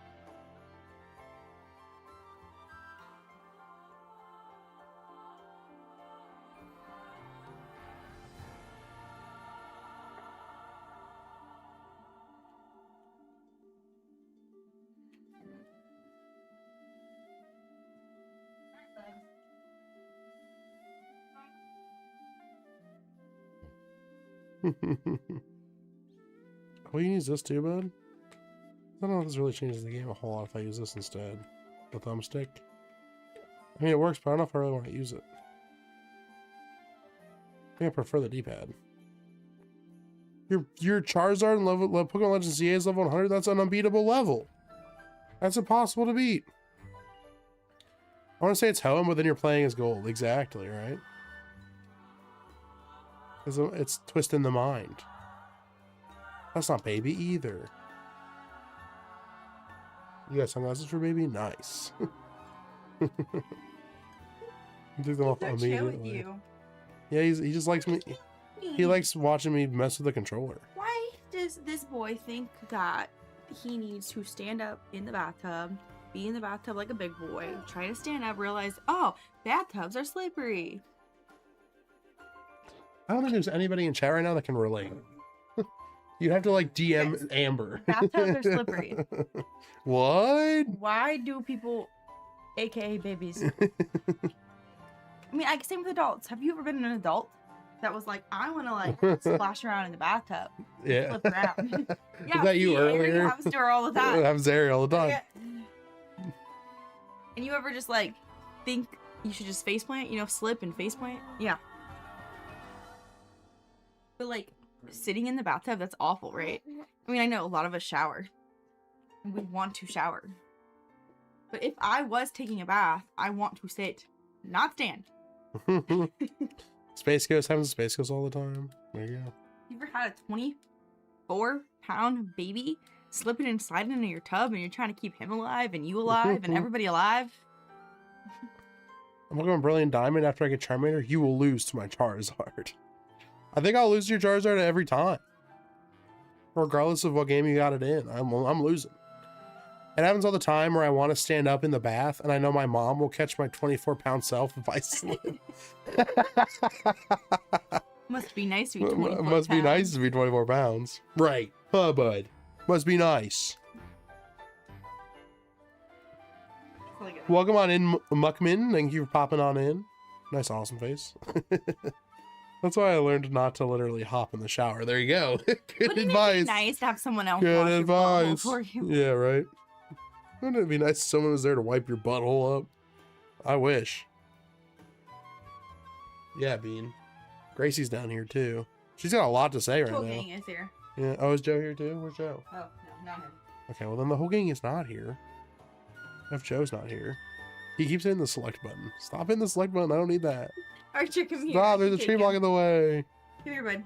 Oh, you use this too, bud? I don't know if this really changes the game a whole lot if I use this instead. The thumbstick. I mean, it works, but I don't know if I really want to use it. I think I prefer the D-pad. Your Charizard and Pokemon Legends CA is level 100. That's an unbeatable level. That's impossible to beat. I want to say it's Hoenn, but then you're playing as Gold. Exactly, right? It's twisting the mind. That's not baby either. You got sunglasses for baby? Nice. Took them off immediately. Yeah, he just likes me. He likes watching me mess with the controller. Why does this boy think that he needs to stand up in the bathtub, be in the bathtub like a big boy, try to stand up, realize, oh, bathtubs are slippery? I don't think there's anybody in chat right now that can relate. You'd have to like DM Yes. Amber. Bathtubs are slippery. What? Why do people, aka babies? I mean, same with adults. Have you ever been an adult that was like, I want to like splash around in the bathtub, Yeah. flip around? Yeah, Is that you earlier? I was doing all the time. I'm Zary all the time. Yeah. And you ever just like think you should just faceplant? You know, slip and faceplant? Yeah. But like sitting in the bathtub, that's awful, right? I mean, I know a lot of us shower. And we want to shower. But if I was taking a bath, I want to sit, not stand. Space Ghost having Space Ghost all the time. There you go. You ever had a 24-pound baby slipping and sliding into your tub and you're trying to keep him alive and you alive and everybody alive? I'm looking at Brilliant Diamond after I get Charmander. You will lose to my Charizard. I think I'll lose to your Charizard every time. Regardless of what game you got it in. I'm losing. It happens all the time where I want to stand up in the bath and I know my mom will catch my 24-pound self if I slip. Must be nice to be 24 Must be pounds. nice to be 24 pounds. Right. Huh, bud. Must be nice. Look at that. Welcome on in, Muckman. Thank you for popping on in. Nice, awesome face. That's why I learned not to literally hop in the shower. There you go. Good Wouldn't advice. it be nice to have someone else Good wash your butthole advice. for you? Yeah, right. Wouldn't it be nice if someone was there to wipe your butthole up? I wish. Yeah, Bean. Gracie's down here too. She's got a lot to say right Whole now. gang is here. Yeah. Oh, is Joe here too? Where's Joe? Oh, no, not him. Okay, well then the whole gang is not here. If Joe's not here. He keeps hitting the select button. Stop hitting the select button. I don't need that. Archer, come here. Stop, there's a Take tree him. blocking the way. Come here, bud.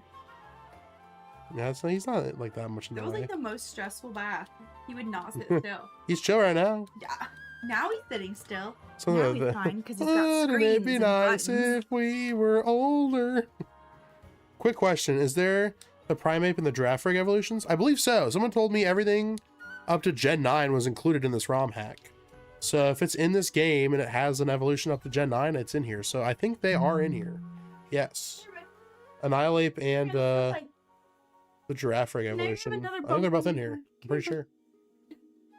Yeah, he's not like that much in the That was way. like the most stressful bath. He would not sit still. He's chill right now. Yeah. Now he's sitting still. Something Now like he's that. fine because he's got Wouldn't screens it be and nice buttons. if we were older? Quick question. Is there the Primeape and the Giraffe evolutions? I believe so. Someone told me everything up to Gen 9 was included in this ROM hack. So if it's in this game and it has an evolution up to Gen 9, it's in here. So I think they are in here. Yes. Annihilate and the Giraffe have evolution. I another think they're both in Pokemon. here. I'm pretty sure.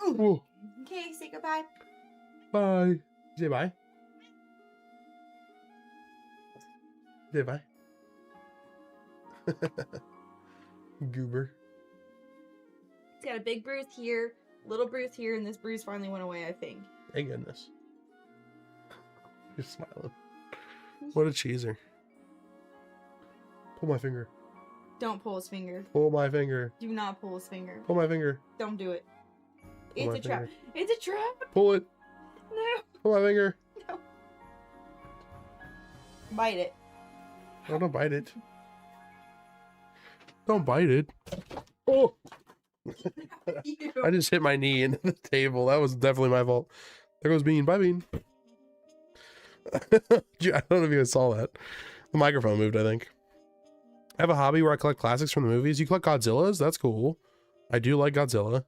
Ooh. Ooh. Okay, say goodbye. Bye. Say bye. Say bye. Goober. He's got a big bruise here, little bruise here, and this bruise finally went away, I think. Thank goodness. You're smiling. What a cheeser. Pull my finger. Don't pull his finger. Pull my finger. Do not pull his finger. Pull my finger. Don't do it. Pull my It's a trap. finger. It's a trap. Pull it. No. Pull my finger. Bite it. Oh, don't bite it. Don't bite it. Oh! Ew. I just hit my knee into the table. That was definitely my fault. There goes Bean. Bye, Bean. I don't know if you guys saw that. The microphone moved, I think. I have a hobby where I collect classics from the movies. You collect Godzillas? That's cool. I do like Godzilla.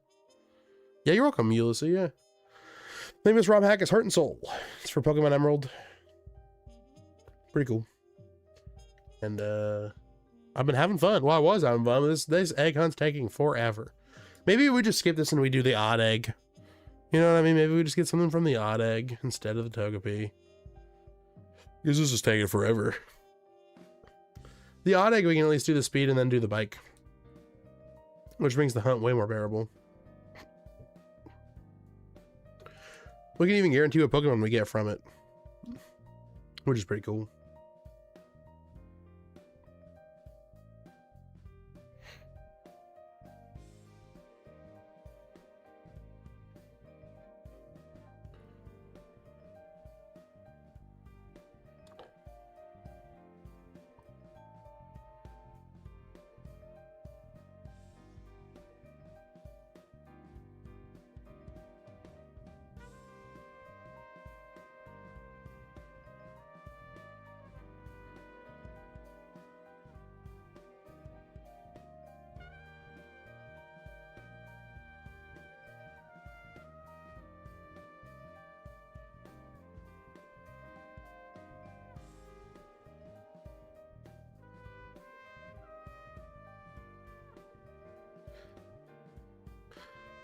Yeah, you're welcome, Ulysses. Yeah. Name is Romhack. It's Heart and Soul. It's for Pokemon Emerald. Pretty cool. And I've been having fun. Well, I was having fun. This egg hunt's taking forever. Maybe we just skip this and we do the odd egg. You know what I mean? Maybe we just get something from the odd egg instead of the Togepi. Because this is taking forever. The odd egg, we can at least do the speed and then do the bike. Which makes the hunt way more bearable. We can even guarantee what Pokemon we get from it. Which is pretty cool.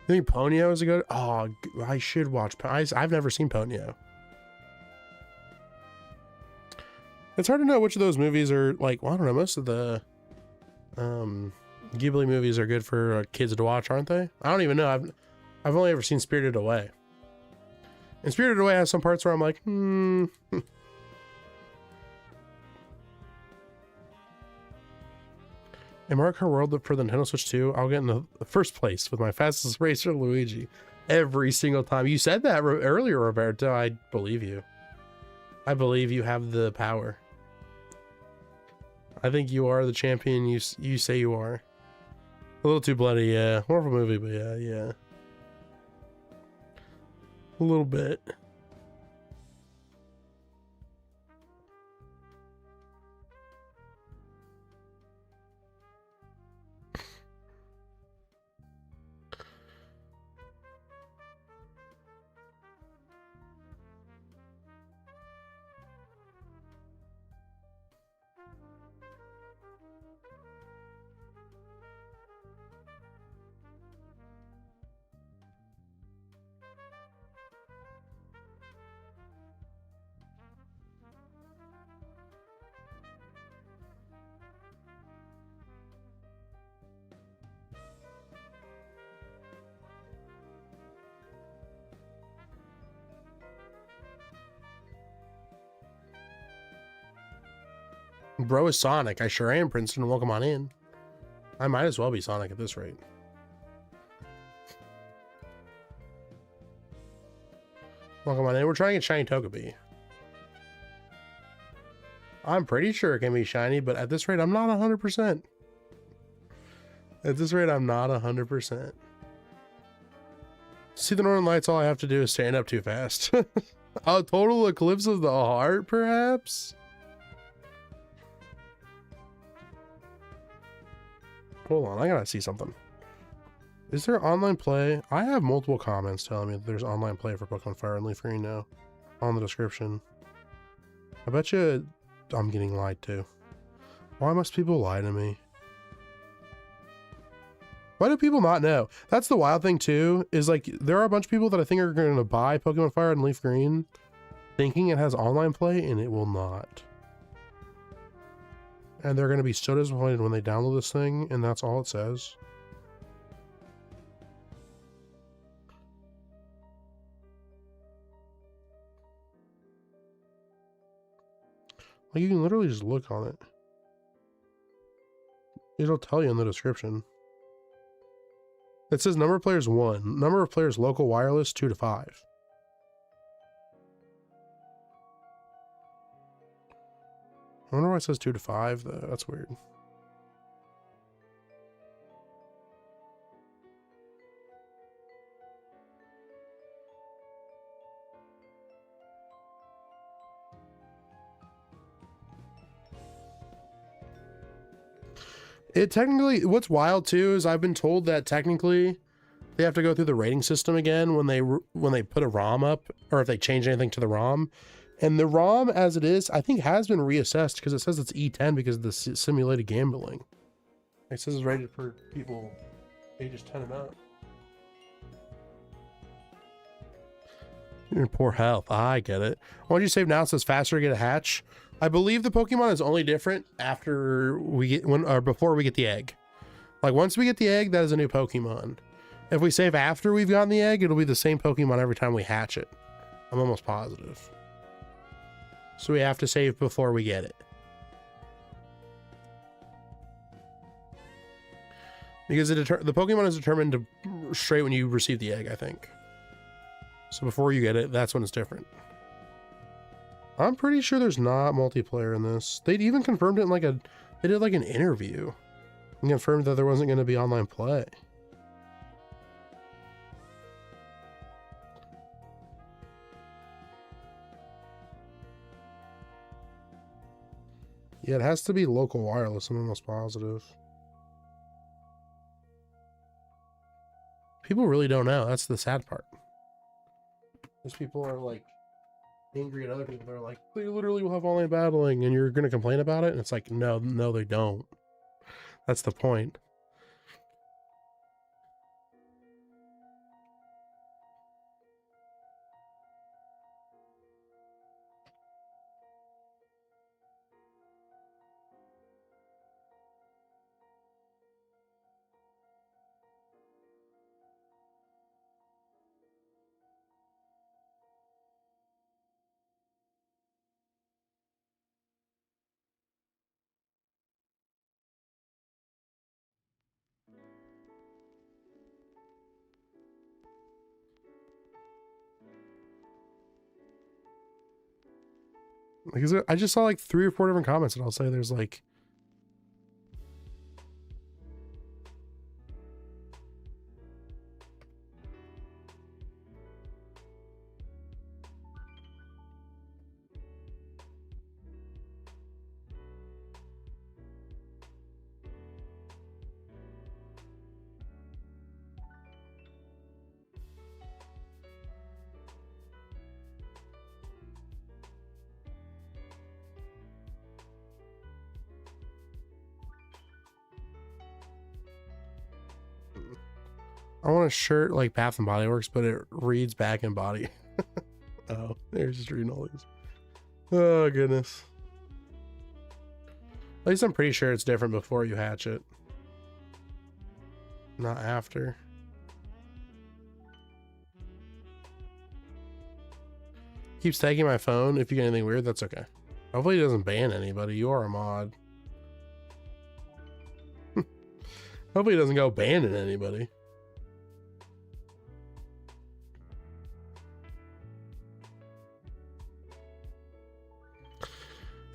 I think Ponyo is a good. Oh, I should watch. I've never seen Ponyo. It's hard to know which of those movies are like. Well, I don't know. Most of the Ghibli movies are good for kids to watch, aren't they? I don't even know. I've only ever seen Spirited Away. And Spirited Away has some parts where I'm like, In Mario Kart World for the Nintendo Switch 2, I'll get in the first place with my fastest racer, Luigi. Every single time. You said that earlier, Roberto. I believe you. I believe you have the power. I think you are the champion you say you are. A little too bloody, yeah. Wonderful movie, but yeah. A little bit. Bro is Sonic. I sure am, Princeton. Welcome on in. I might as well be Sonic at this rate. Welcome on in. We're trying to get shiny Togepi. I'm pretty sure it can be shiny, but at this rate, I'm not 100%. At this rate, I'm not 100%. See the Northern Lights, all I have to do is stand up too fast. A total eclipse of the heart, perhaps? Hold on, I gotta see something. Is there online play? I have multiple comments telling me that there's online play for Pokemon Fire and Leaf Green now on the description. I bet you I'm getting lied to. Why must people lie to me? Why do people not know? That's the wild thing too, is like there are a bunch of people that I think are going to buy Pokemon Fire and Leaf Green thinking it has online play, and it will not. And they're going to be so disappointed when they download this thing and that's all it says. Like you can literally just look on it. It'll tell you in the description. It says number of players 1, number of players local wireless 2 to 5. I wonder why it says 2 to 5 though. That's weird. It technically, what's wild too is I've been told that technically they have to go through the rating system again when they put a ROM up, or if they change anything to the ROM. And the ROM as it is, I think has been reassessed because it says it's E10 because of the simulated gambling. It says it's rated for people ages 10 and up. You're in poor health. I get it. Why don't you save now? It says faster to get a hatch. I believe the Pokemon is only different after we get before we get the egg. Like once we get the egg, that is a new Pokemon. If we save after we've gotten the egg, it'll be the same Pokemon every time we hatch it. I'm almost positive. So we have to save before we get it. Because the Pokemon is determined to straight when you receive the egg, I think. So before you get it, that's when it's different. I'm pretty sure there's not multiplayer in this. They'd even confirmed it in they did like an interview and confirmed that there wasn't going to be online play. Yeah, it has to be local wireless, I'm almost positive. People really don't know. That's the sad part. Those people are like angry at other people. They're like, they literally will have online battling and you're going to complain about it? And it's like, no, they don't. That's the point. Because I just saw like 3 or 4 different comments and I'll say there's like, I want a shirt like Bath and Body Works, but it reads Back and Body. Oh, they're just reading all these. Oh, goodness. At least I'm pretty sure it's different before you hatch it. Not after. Keeps taking my phone. If you get anything weird, that's okay. Hopefully he doesn't ban anybody. You are a mod. Hopefully he doesn't go banning anybody.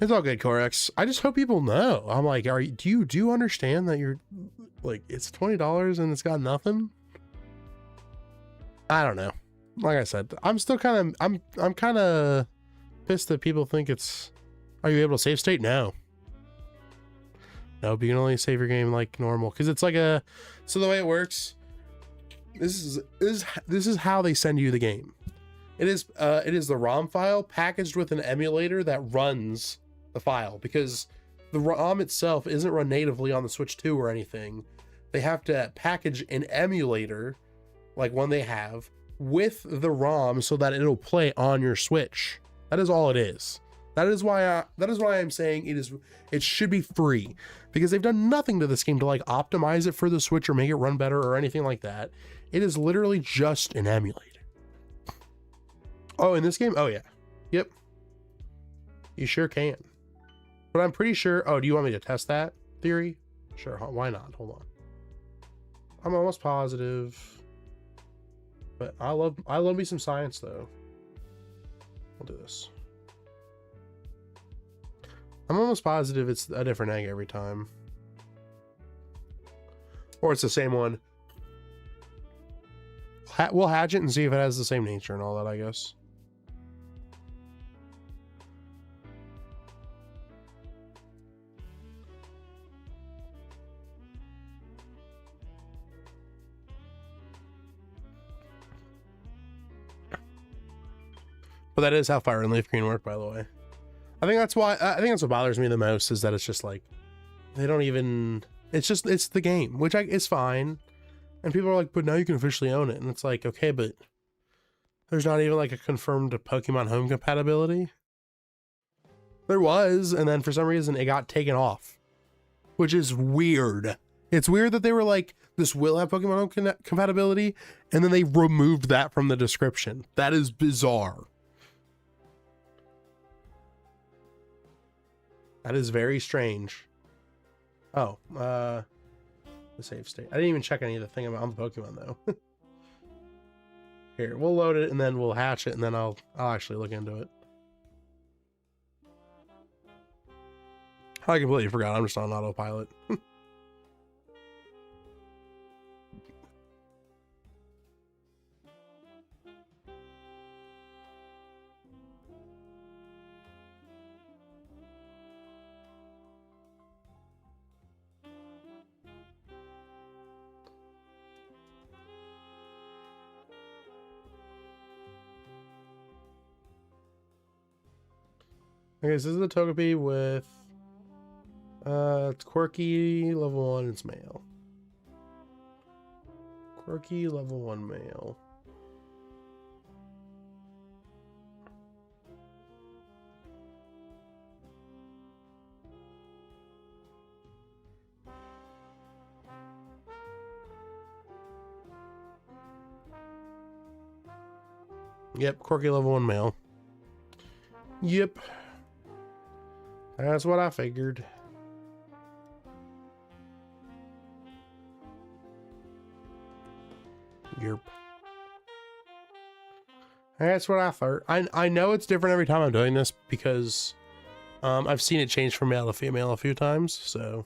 It's all good, Corex. I just hope people know. I'm like, do you understand that you're like, it's $20 and it's got nothing? I don't know. Like I said, I'm still kind of, I'm kind of pissed that people think it's, are you able to save state? No. No, but you can only save your game like normal. Cause it's like so the way it works, this is how they send you the game. It is the ROM file packaged with an emulator that runs the file, because the ROM itself isn't run natively on the Switch 2 or anything. They have to package an emulator, like one they have, with the ROM so that it'll play on your Switch. That is all it is. That is why I'm saying it should be free, because they've done nothing to this game to like optimize it for the Switch or make it run better or anything like that. It is literally just an emulator. Oh, in this game? Oh yeah. Yep. You sure can. But I'm pretty sure, oh, do you want me to test that theory? Sure, why not? Hold on. I'm almost positive. But I love me some science though. We'll do this. I'm almost positive it's a different egg every time. Or it's the same one. We'll hatch it and see if it has the same nature and all that, I guess. But that is how Fire and Leaf Green work, by the way. I think that's what bothers me the most, is that it's just like, they don't even, it's the game, which is fine. And people are like, but now you can officially own it. And it's like, okay, but there's not even like a confirmed Pokemon Home compatibility. There was, and then for some reason it got taken off, which is weird. It's weird that they were like, this will have Pokemon Home compatibility, and then they removed that from the description. That is bizarre. That is very strange. Oh, the save state. I didn't even check any of the thing about on the Pokemon though. Here, we'll load it and then we'll hatch it, and then I'll actually look into it. I completely forgot. I'm just on autopilot. Okay, so this is the Togepi with it's quirky, level 1, it's male. Quirky, level 1 male. Yep, quirky level 1 male. Yep. That's what I figured. Yep. That's what I thought. I know it's different every time I'm doing this, because I've seen it change from male to female a few times, so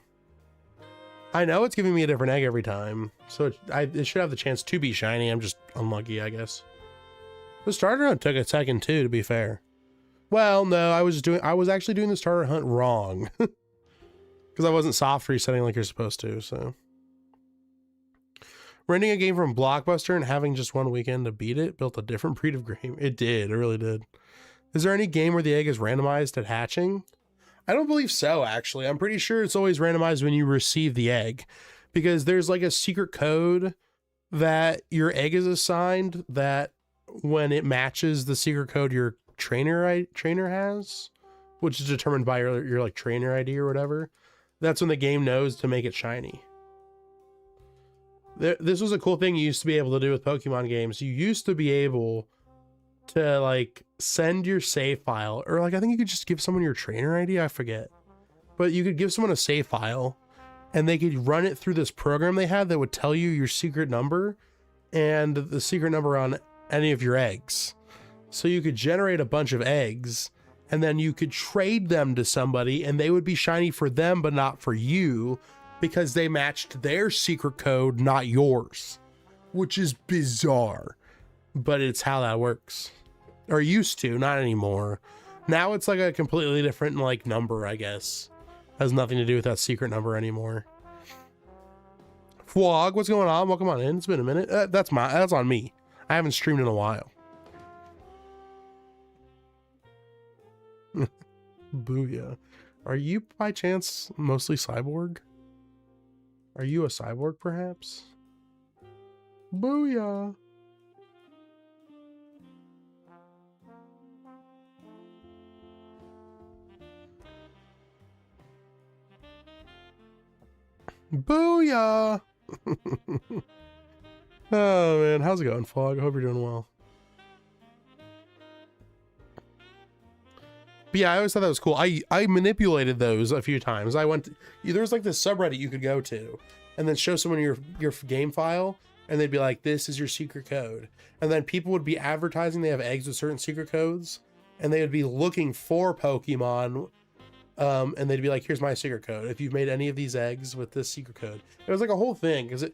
I know it's giving me a different egg every time. So it should have the chance to be shiny. I'm just unlucky, I guess. The starter hunt took a second too, to be fair. Well, no, I was actually doing the starter hunt wrong. Because I wasn't soft resetting like you're supposed to, so. Renting a game from Blockbuster and having just one weekend to beat it built a different breed of game. It did, it really did. Is there any game where the egg is randomized at hatching? I don't believe so, actually. I'm pretty sure it's always randomized when you receive the egg. Because there's like a secret code that your egg is assigned, that when it matches the secret code your trainer has, which is determined by your like trainer ID or whatever, that's when the game knows to make it shiny. This was a cool thing you used to be able to do with Pokemon games. You used to be able to like send your save file, or like I think you could just give someone your trainer ID, I forget. But you could give someone a save file and they could run it through this program they had that would tell you your secret number and the secret number on any of your eggs. So you could generate a bunch of eggs and then you could trade them to somebody and they would be shiny for them but not for you because they matched their secret code, not yours, which is bizarre, but it's how that works. Or used to, not anymore. Now it's like a completely different like number, I guess. Has nothing to do with that secret number anymore. Fwog, what's going on? Welcome on in. It's been a minute. That's on me. I haven't streamed in a while. Booyah. Are you by chance mostly cyborg? Are you a cyborg perhaps? Booyah. Booyah. Oh man, how's it going, Fog? I hope you're doing well. But yeah, I always thought that was cool. I manipulated those a few times. I went to, there was like this subreddit you could go to and then show someone your game file and they'd be like, this is your secret code. And then people would be advertising they have eggs with certain secret codes and they would be looking for Pokemon. And they'd be like, here's my secret code. If you've made any of these eggs with this secret code. It was like a whole thing. Because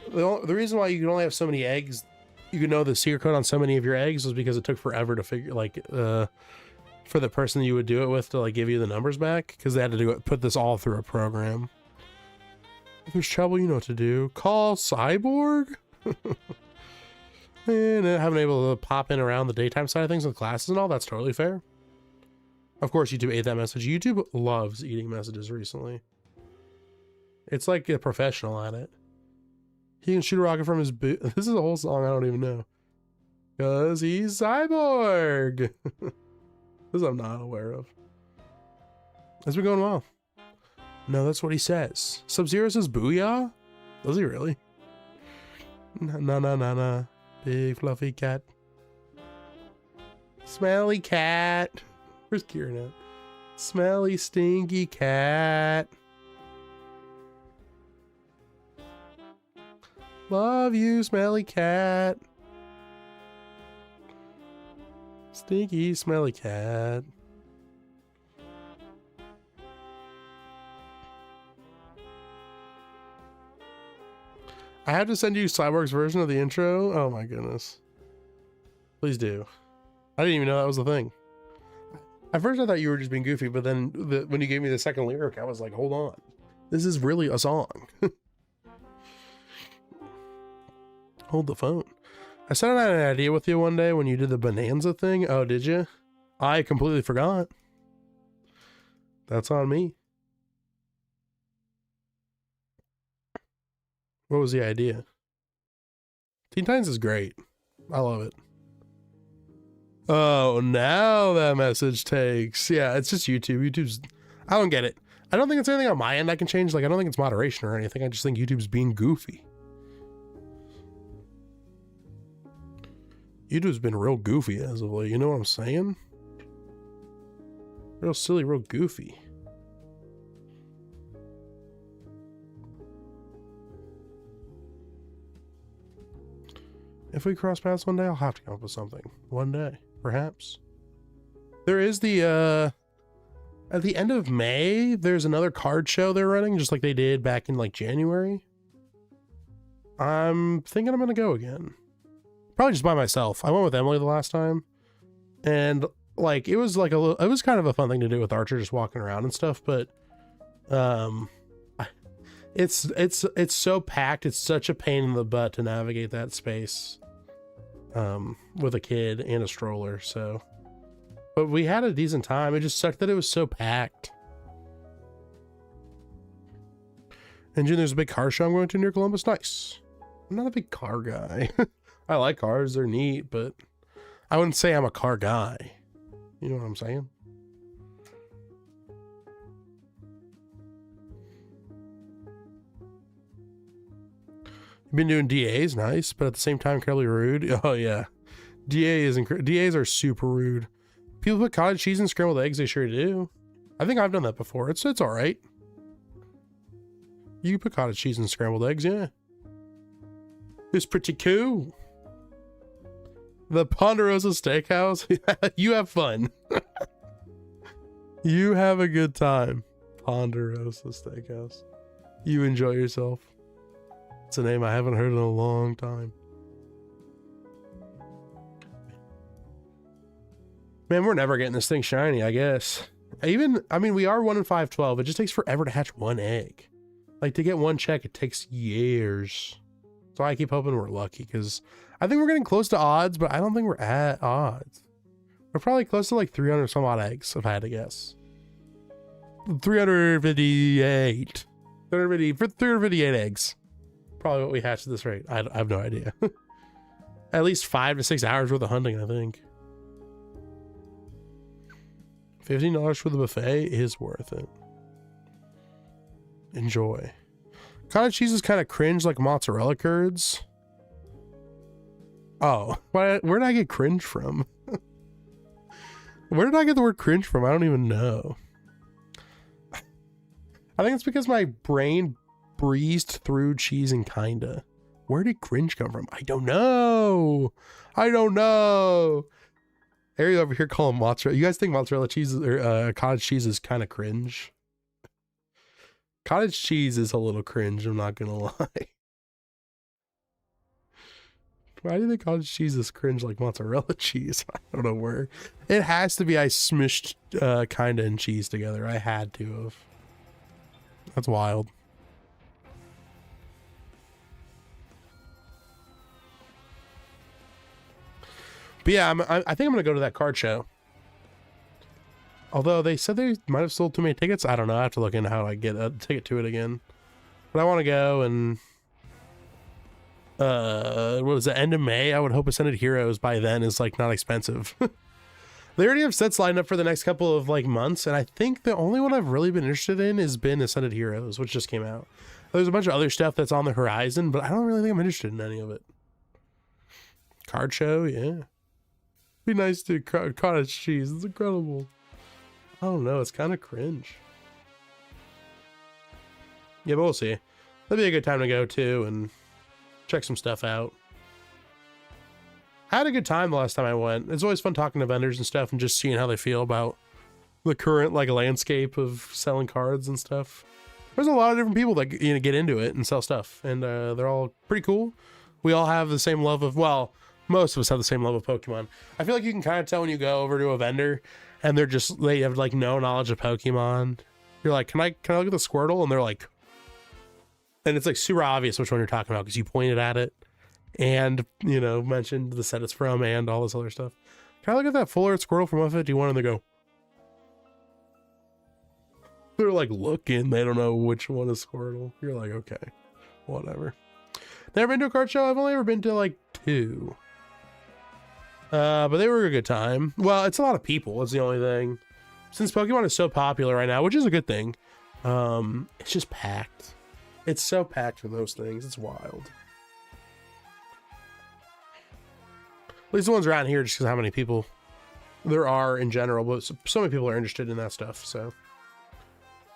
the reason why you can only have so many eggs, you can know the secret code on so many of your eggs was because it took forever to figure, like, for the person you would do it with to like give you the numbers back. Because they had to put this all through a program. If there's trouble, you know what to do. Call Cyborg? And having been able to pop in around the daytime side of things with classes and all, that's totally fair. Of course, YouTube ate that message. YouTube loves eating messages recently. It's like a professional at it. He can shoot a rocket from his boot. This is a whole song I don't even know. Because he's cyborg. This I'm not aware of. It's been going well. No, that's what he says. Sub-Zero says booyah? Does he really? Na. Big fluffy cat. Smelly cat. Where's Kieran at? Smelly, stinky cat. Love you, smelly cat. Stinky, smelly cat. I have to send you Cyborg's version of the intro. Oh my goodness. Please do. I didn't even know that was the thing. At first I thought you were just being goofy, but then when you gave me the second lyric, I was like, hold on. This is really a song. Hold the phone. I said I had an idea with you one day when you did the Bonanza thing. Oh, did you? I completely forgot. That's on me. What was the idea? Teen Titans is great. I love it. Oh, now that message takes. Yeah, it's just YouTube. YouTube's... I don't get it. I don't think it's anything on my end I can change. Like, I don't think it's moderation or anything. I just think YouTube's being goofy. YouTube's been real goofy as of late. You know what I'm saying? Real silly, real goofy. If we cross paths one day, I'll have to come up with something. One day, perhaps. There is the, at the end of May, there's another card show they're running, just like they did back in, like, January. I'm thinking I'm going to go again. Probably just by myself. I went with Emily the last time. And, like, it was, like, it was kind of a fun thing to do with Archer, just walking around and stuff, but, it's so packed. It's such a pain in the butt to navigate that space with a kid and a stroller. So, but we had a decent time. It just sucked that it was so packed. And June, there's a big car show I'm going to near Columbus. Nice. I'm not a big car guy. I like cars. They're neat, but I wouldn't say I'm a car guy. You know what I'm saying? Been doing DAs, nice, but at the same time, incredibly rude. Oh yeah, DAs are super rude. People put cottage cheese and scrambled eggs, they sure do. I think I've done that before. It's all right. You can put cottage cheese and scrambled eggs, yeah. It's pretty cool. The Ponderosa Steakhouse. You have fun. You have a good time. Ponderosa Steakhouse. You enjoy yourself. It's a name I haven't heard in a long time. Man, we're never getting this thing shiny, I guess. I mean, we are 1 in 512. It just takes forever to hatch one egg. Like, to get one check, it takes years. So I keep hoping we're lucky, because I think we're getting close to odds, but I don't think we're at odds. We're probably close to like 300 some odd eggs, if I had to guess. 358. 358 eggs. Probably what we hatched at this rate. I have no idea. At least 5 to 6 hours worth of hunting, I think. $15 for the buffet is worth it. Enjoy. Cottage cheese is kind of cringe like mozzarella curds. Oh, where did I get cringe from? Where did I get the word cringe from? I don't even know. I think it's because my brain breezed through cheese and kinda. Where did cringe come from? I don't know. I don't know. Ariel over here calling mozzarella. You guys think mozzarella cheese or cottage cheese is kind of cringe? Cottage cheese is a little cringe, I'm not gonna lie. Why do you think cottage cheese is cringe like mozzarella cheese? I don't know where. It has to be I smushed kinda and cheese together. I had to have. That's wild. But yeah, I think I'm gonna go to that card show. Although they said they might have sold too many tickets. I don't know. I have to look into how I get a ticket to it again. But I want to go, and what was it, end of May? I would hope Ascended Heroes by then is like not expensive. They already have sets lined up for the next couple of like months, and I think the only one I've really been interested in has been Ascended Heroes, which just came out. There's a bunch of other stuff that's on the horizon, but I don't really think I'm interested in any of it. Card show, yeah. Be nice to cottage cheese. It's incredible. I don't know. It's kind of cringe. Yeah, but we'll see. That'd be a good time to go too and check some stuff out. I had a good time the last time I went. It's always fun talking to vendors and stuff and just seeing how they feel about the current like landscape of selling cards and stuff. There's a lot of different people that get into it and sell stuff, and they're all pretty cool. We all have the same love of, well, most of us have the same love of Pokemon. I feel like you can kind of tell when you go over to a vendor and they have like no knowledge of Pokemon. You're like, can I look at the Squirtle? And they're like, and it's like super obvious which one you're talking about because you pointed at it and, mentioned the set it's from and all this other stuff. Can I look at that full art Squirtle from 151? And they go, they're like looking, they don't know which one is Squirtle. You're like, okay, whatever. Never been to a card show. I've only ever been to like 2. But they were a good time. Well, it's a lot of people. It's the only thing. Since Pokemon is so popular right now, which is a good thing, it's just packed. It's so packed for those things. It's wild. At least the ones around here, just because how many people there are in general. But so many people are interested in that stuff. So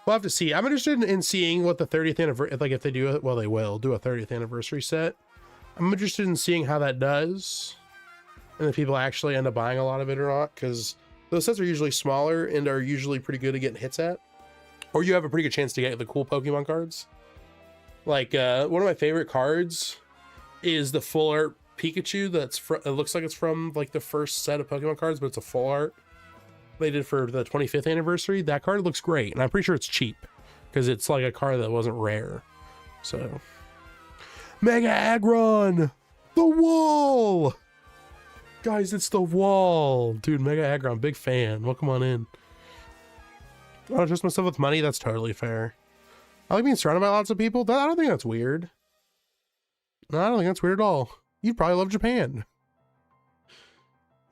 we'll have to see. I'm interested in seeing what the 30th anniversary, like if they do it, well, they will do a 30th anniversary set. I'm interested in seeing how that does. And if people actually end up buying a lot of it or not, because those sets are usually smaller and are usually pretty good at getting hits at. Or you have a pretty good chance to get the cool Pokemon cards. Like, one of my favorite cards is the full art Pikachu it looks like it's from like the first set of Pokemon cards, but it's a full art they did for the 25th anniversary. That card looks great, and I'm pretty sure it's cheap because it's like a card that wasn't rare. So, Mega Aggron! The wall! Guys, it's the wall. Dude, Mega Aggron, big fan. Welcome on in. I don't trust myself with money. That's totally fair. I like being surrounded by lots of people. I don't think that's weird. No, I don't think that's weird at all. You'd probably love Japan.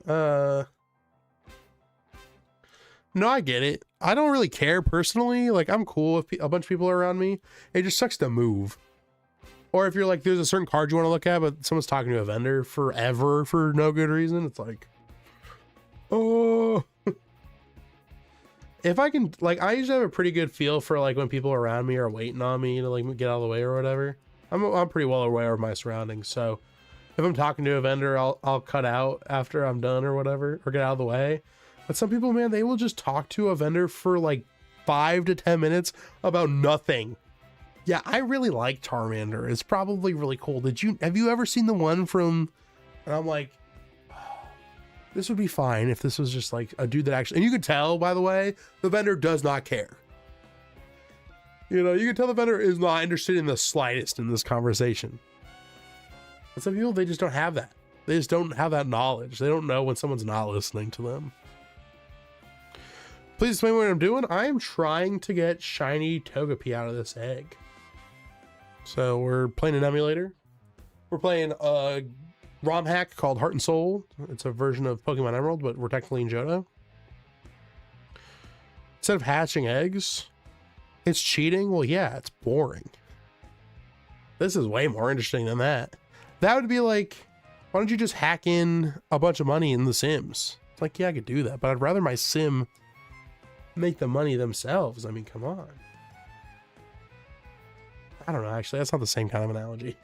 No, I get it. I don't really care personally. Like, I'm cool if a bunch of people are around me. It just sucks to move. Or if you're like, there's a certain card you want to look at, but someone's talking to a vendor forever for no good reason, it's like, oh. If I can, like, I usually have a pretty good feel for like when people around me are waiting on me to like get out of the way or whatever. I'm pretty well aware of my surroundings, so if I'm talking to a vendor, I'll cut out after I'm done or whatever, or get out of the way. But some people, man, they will just talk to a vendor for like 5 to 10 minutes about nothing. Yeah, I really like Charmander. It's probably really cool. Have you ever seen the one from, and I'm like, this would be fine if this was just like a dude that actually, and you could tell, by the way, the vendor does not care. You know, you can tell the vendor is not interested in the slightest in this conversation. But some people, they just don't have that. They just don't have that knowledge. They don't know when someone's not listening to them. Please explain what I'm doing. I am trying to get shiny Togepi out of this egg. So we're playing an emulator. We're playing a Romhack called Heart and Soul. It's a version of Pokemon Emerald, but we're technically in Johto. Instead of hatching eggs, it's cheating. Well, yeah, it's boring. This is way more interesting than that. That would be like, why don't you just hack in a bunch of money in The Sims? It's like, yeah, I could do that, but I'd rather my sim make the money themselves. I mean, come on. I don't know, actually, that's not the same kind of analogy.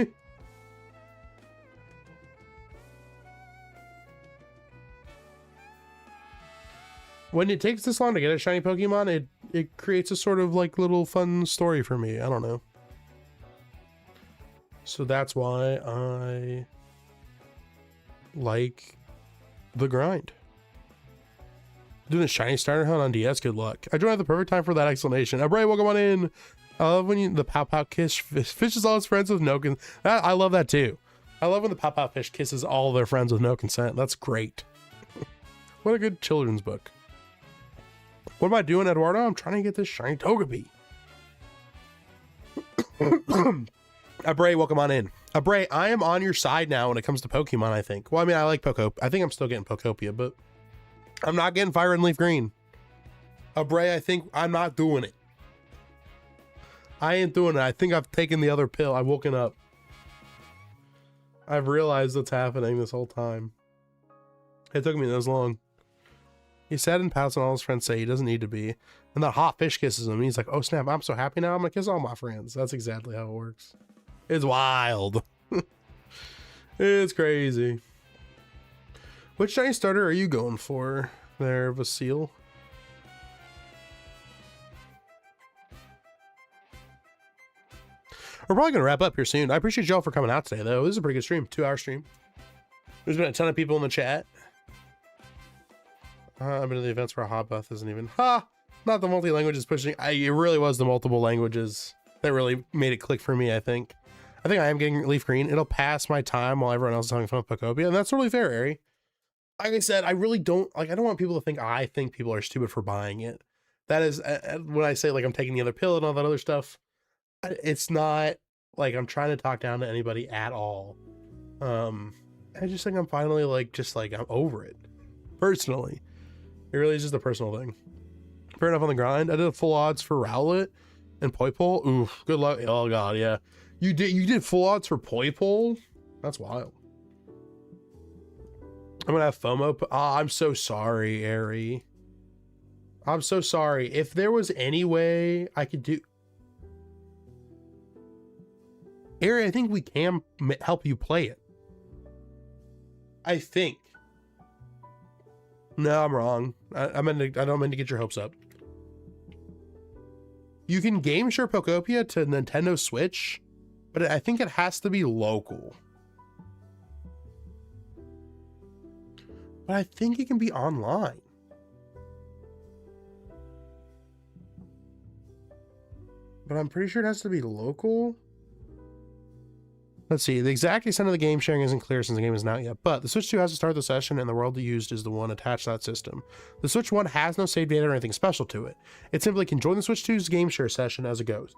When it takes this long to get a shiny Pokemon, it creates a sort of like little fun story for me. I don't know. So that's why I like the grind. Doing a shiny starter hunt on DS, good luck. I joined at the perfect time for that explanation. Bray, welcome on in. I love when the Pow Pow Kiss fishes all his friends with no consent. I love that too. I love when the Pow Pow Fish kisses all their friends with no consent. That's great. What a good children's book. What am I doing, Eduardo? I'm trying to get this shiny Togepi. Bray, welcome on in. Bray, I am on your side now when it comes to Pokemon, I think. Well, I mean, I like Pokopia. I think I'm still getting Pokopia, but I'm not getting Fire and Leaf Green. Bray, I think I'm not doing it. I ain't doing it. I think I've taken the other pill. I've woken up. I've realized what's happening this whole time. It took me this long. He's sad and pouts and all his friends say he doesn't need to be. And that hot fish kisses him. And he's like, oh snap, I'm so happy now. I'm going to kiss all my friends. That's exactly how it works. It's wild. It's crazy. Which shiny starter are you going for there, Vasile? We're probably going to wrap up here soon. I appreciate y'all for coming out today, though. This is a pretty good stream. 2-hour stream. There's been a ton of people in the chat. I've been to the events where Hobbuff isn't even... Not the multi-languages pushing. It really was the multiple languages that really made it click for me, I think. I am getting Leaf Green. It'll pass my time while everyone else is having fun with Pokopia, and that's totally fair, Ari. Like I said, I really don't... Like, I don't want people to think I think people are stupid for buying it. That is... when I say, like, I'm taking the other pill and all that other stuff, it's not like I'm trying to talk down to anybody at all. I just think I'm finally, like, just, like, I'm over it. Personally. It really is just a personal thing. Fair enough on the grind. I did a full odds for Rowlet and Poipole. Oof, good luck. Oh god, yeah. You did full odds for Poipole? That's wild. I'm gonna have FOMO. I'm so sorry, Ari. I'm so sorry. If there was any way I could do... Ari, I think we can help you play it. I think. No, I'm wrong. I don't mean to get your hopes up. You can game share Pokopia to Nintendo Switch, but I think it has to be local. But I think it can be online. But I'm pretty sure it has to be local. Let's see, the exact extent of the game sharing isn't clear since the game isn't out yet, but the Switch 2 has to start the session and the world used is the one attached to that system. The Switch 1 has no save data or anything special to it. It simply can join the Switch 2's game share session as a ghost.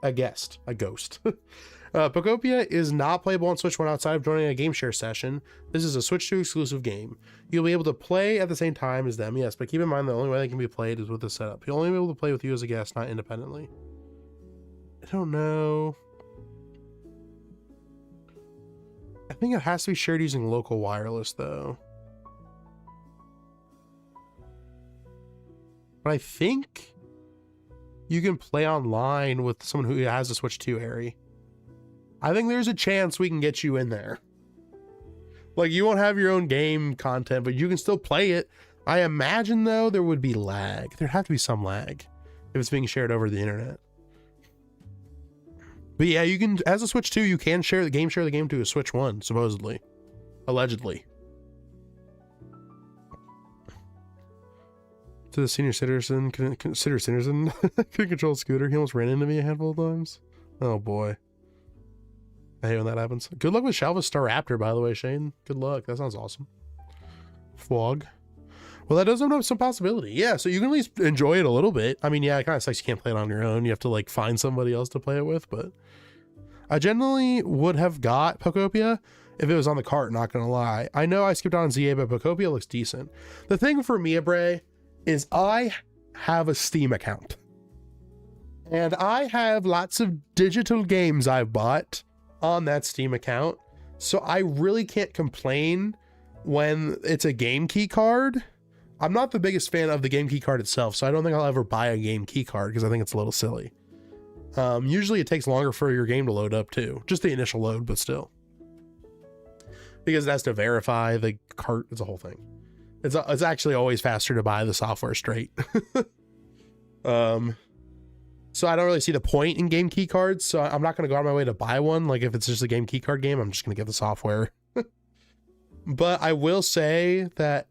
Pokopia is not playable on Switch 1 outside of joining a game share session. This is a Switch 2 exclusive game. You'll be able to play at the same time as them, yes, but keep in mind the only way they can be played is with the setup. You'll only be able to play with you as a guest, not independently. I don't know. I think it has to be shared using local wireless though. But I think you can play online with someone who has a Switch 2, Harry. I think there's a chance we can get you in there. Like, you won't have your own game content, but you can still play it. I imagine, though, there would be lag. There'd have to be some lag if it's being shared over the internet. But yeah, you can, as a Switch 2, you can share the game to a Switch 1, supposedly. Allegedly. To the senior citizen, consider citizen, can control a scooter. He almost ran into me a handful of times. Oh boy. I hate when that happens. Good luck with Shalva Staraptor, by the way, Shane. Good luck. That sounds awesome. Fog. Well, that does open up some possibility. Yeah, so you can at least enjoy it a little bit. I mean, yeah, it kind of sucks you can't play it on your own. You have to, like, find somebody else to play it with, but I generally would have got Pokopia if it was on the cart, not gonna lie. I know I skipped on ZA, but Pokopia looks decent. The thing for me, Bray, is I have a Steam account. And I have lots of digital games I've bought on that Steam account. So I really can't complain when it's a game key card. I'm not the biggest fan of the game key card itself, so I don't think I'll ever buy a game key card because I think it's a little silly. Usually it takes longer for your game to load up too. Just the initial load, but still. Because it has to verify the cart. It's a whole thing. It's actually always faster to buy the software straight. So I don't really see the point in game key cards, so I'm not going to go out of my way to buy one. Like if it's just a game key card game, I'm just going to get the software. But I will say that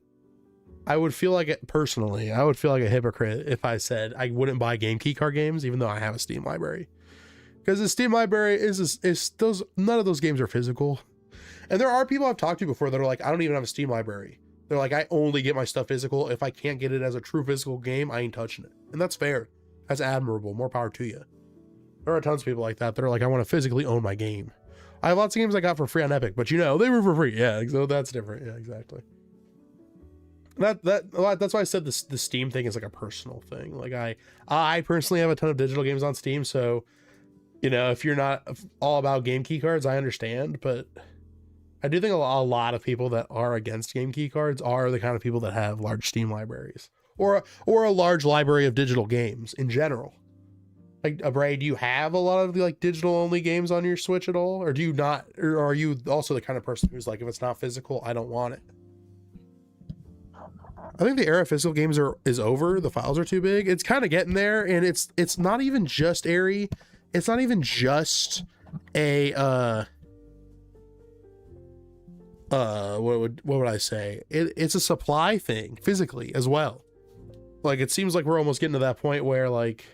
I would feel like it personally. I would feel like a hypocrite if I said I wouldn't buy game key card games, even though I have a Steam library. Because the Steam library is those, none of those games are physical. And there are people I've talked to before that are like, I don't even have a Steam library. They're like, I only get my stuff physical. If I can't get it as a true physical game, I ain't touching it. And that's fair. That's admirable. More power to you. There are tons of people like that. They're like, I want to physically own my game. I have lots of games I got for free on Epic, but you know, they were for free. Yeah, so that's different. Yeah, exactly. That's why I said the Steam thing is like a personal thing. Like I personally have a ton of digital games on Steam, so you know, if you're not all about game key cards, I understand, but I do think a lot of people that are against game key cards are the kind of people that have large Steam libraries or a large library of digital games in general. Like, Bray, do you have a lot of the like digital only games on your Switch at all, or do you not? Or are you also the kind of person who's like, if it's not physical, I don't want it? I think the era of physical games is over. The files are too big. It's kind of getting there, and it's not even just airy. It's not even just a what would I say? It's a supply thing physically as well. Like, it seems like we're almost getting to that point where like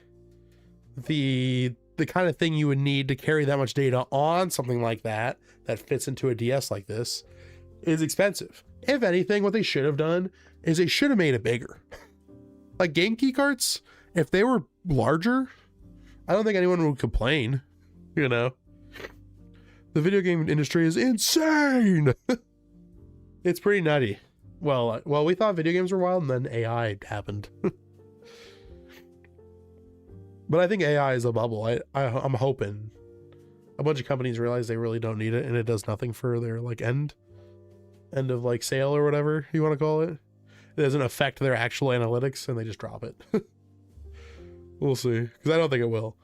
the kind of thing you would need to carry that much data on something like that fits into a DS like this is expensive. If anything, what they should have done is they should have made it bigger. Like game key cards, if they were larger, I don't think anyone would complain, you know. The video game industry is insane. It's pretty nutty. Well, we thought video games were wild, and then AI happened. But I think AI is a bubble. I'm hoping a bunch of companies realize they really don't need it, and it does nothing for their like end of like sale or whatever you want to call it. It doesn't affect their actual analytics, and they just drop it. We'll see, because I don't think it will.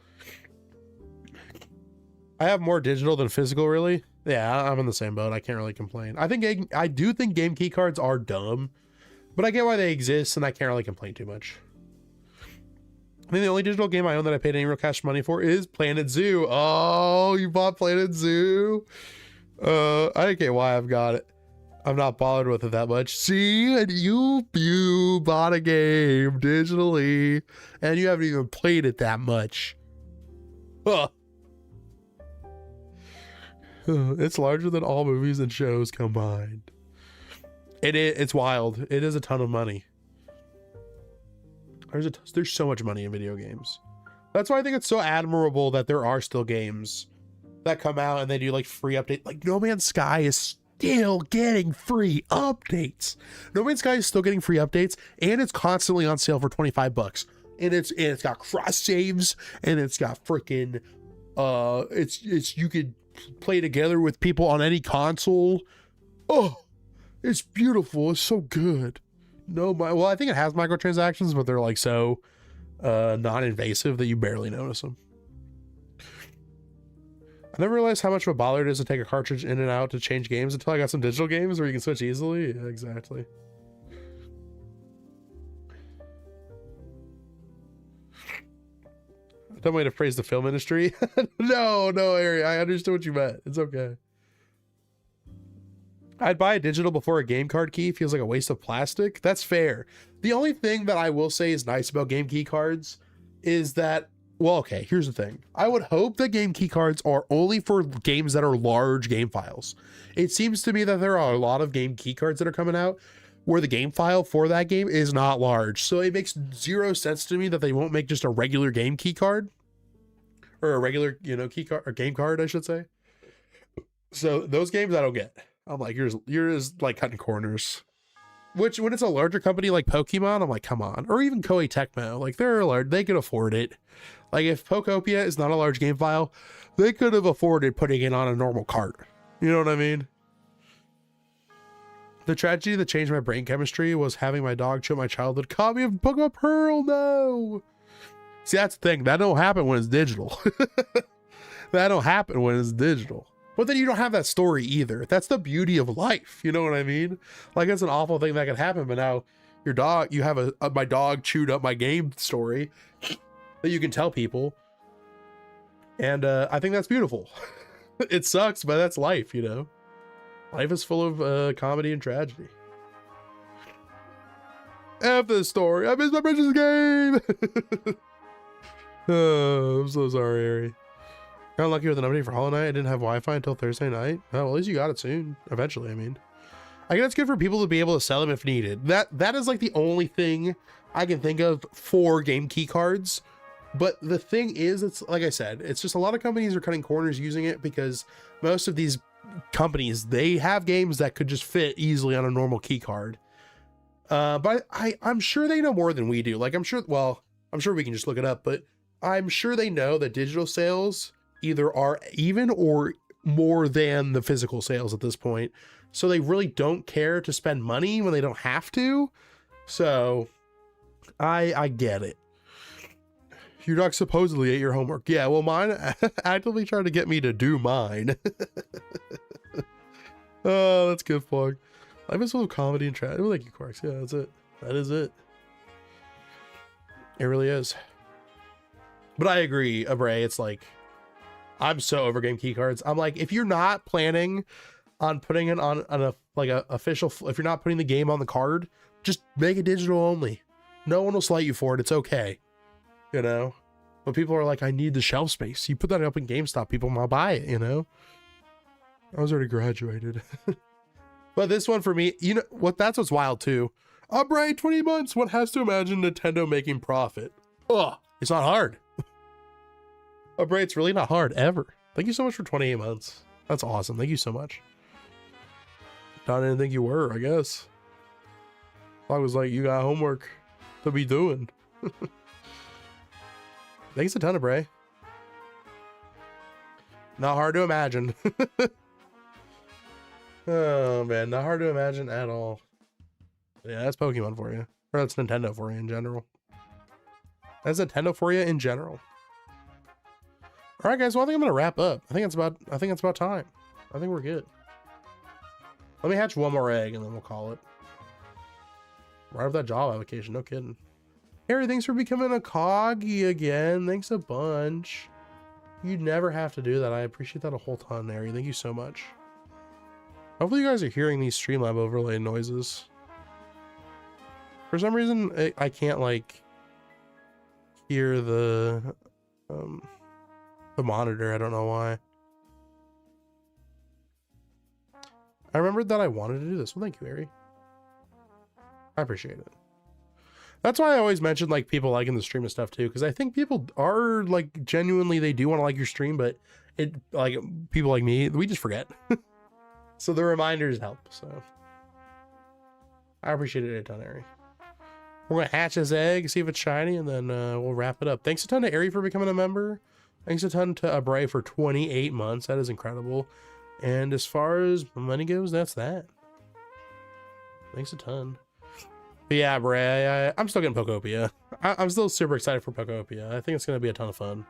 I have more digital than physical, really. Yeah, I'm in the same boat. I can't really complain. I do think game key cards are dumb, but I get why they exist, and I can't really complain too much. I think the only digital game I own that I paid any real cash money for is Planet Zoo. Oh, you bought Planet Zoo? I don't get why I've got it. I'm not bothered with it that much. See, and you bought a game digitally, and you haven't even played it that much. Huh. It's larger than all movies and shows combined. It's wild. It is a ton of money. There's so much money in video games. That's why I think it's so admirable that there are still games that come out and they do like free updates. Like No Man's Sky is still getting free updates. No Man's Sky is still getting free updates, and it's constantly on sale for $25. And it's got cross saves, and it's got freaking you could play together with people on any console. Oh, it's beautiful. It's so good. Well, I think it has microtransactions, but they're like so non-invasive that you barely notice them. I never realized how much of a bother it is to take a cartridge in and out to change games until I got some digital games where you can switch easily. Yeah, exactly. Dumb way to phrase the film industry. No, Ari, I understood what you meant. It's okay. I'd buy a digital before a game card key. Feels like a waste of plastic. That's fair. The only thing that I will say is nice about game key cards is that, well, okay, here's the thing. I would hope that game key cards are only for games that are large game files. It seems to me that there are a lot of game key cards that are coming out where the game file for that game is not large. So it makes zero sense to me that they won't make just a regular game key card or a regular, key card or game card, I should say. So those games I don't get. I'm like, you're just like cutting corners. Which when it's a larger company like Pokemon, I'm like, come on. Or even Koei Tecmo, like they're large, they could afford it. Like if Pokopia is not a large game file, they could have afforded putting it on a normal cart. You know what I mean? The tragedy that changed my brain chemistry was having my dog chew my childhood copy of Pokemon Pearl. No. See, that's the thing. That don't happen when it's digital. That don't happen when it's digital. But then you don't have that story either. That's the beauty of life. You know what I mean? Like it's an awful thing that could happen, but now your dog, you have my dog chewed up my game story that you can tell people. And I think that's beautiful. It sucks, but that's life, Life is full of comedy and tragedy. F this story. I missed my precious game. Oh, I'm so sorry, Ari. Got unlucky with an update for Hollow Knight. I didn't have Wi-Fi until Thursday night. Oh, well, at least you got it soon. Eventually, I mean. I guess it's good for people to be able to sell them if needed. That is like the only thing I can think of for game key cards. But the thing is, it's like I said, it's just a lot of companies are cutting corners using it because most of these companies, they have games that could just fit easily on a normal key card. But I'm sure they know more than we do. Like I'm sure we can just look it up, but I'm sure they know that digital sales either are even or more than the physical sales at this point. So they really don't care to spend money when they don't have to. So I get it. Your dog supposedly ate your homework. Yeah, well, mine actively trying to get me to do mine. Oh, that's good, Plug. Life is full of comedy and tragedy. Thank you, Quarks. Yeah, that's it. That is it. It really is. But I agree, Abray. It's like, I'm so over game key cards. I'm like, if you're not planning on putting it on a official, if you're not putting the game on the card, just make it digital only. No one will slight you for it. It's okay. But people are like, I need the shelf space. You put that up in GameStop, people might buy it, I was already graduated. But this one for me, that's what's wild too. Abray, 20 months. One has to imagine Nintendo making profit. Ugh, it's not hard. Abray, it's really not hard ever. Thank you so much for 28 months. That's awesome. Thank you so much. I didn't think you were, I guess. I was like, you got homework to be doing. Thanks a ton, Abray. Not hard to imagine. Oh man, not hard to imagine at all. Yeah, that's Pokemon for you. Or that's Nintendo for you in general. That's Nintendo for you in general. All right, guys. Well, I think I'm gonna wrap up. I think it's about time. I think we're good. Let me hatch one more egg and then we'll call it. Right off that job application. No kidding. Harry, thanks for becoming a coggy again. Thanks a bunch. You'd never have to do that. I appreciate that a whole ton, Harry. Thank you so much. Hopefully you guys are hearing these Streamlab overlay noises. For some reason, I can't like hear the monitor. I don't know why. I remembered that I wanted to do this. Well, thank you, Harry. I appreciate it. That's why I always mention like people liking the stream and stuff too, because I think people are like genuinely, they do want to like your stream, but it like people like me, we just forget. So the reminders help. So I appreciate it a ton, Ari. We're gonna hatch this egg, see if it's shiny, and then we'll wrap it up. Thanks a ton to Ari for becoming a member, Thanks a ton to Bray for 28 months. That is incredible. And as far as money goes, that's that. Thanks a ton. But yeah, Bray, I'm still getting Pokopia. I'm still super excited for Pokopia. I think it's going to be a ton of fun.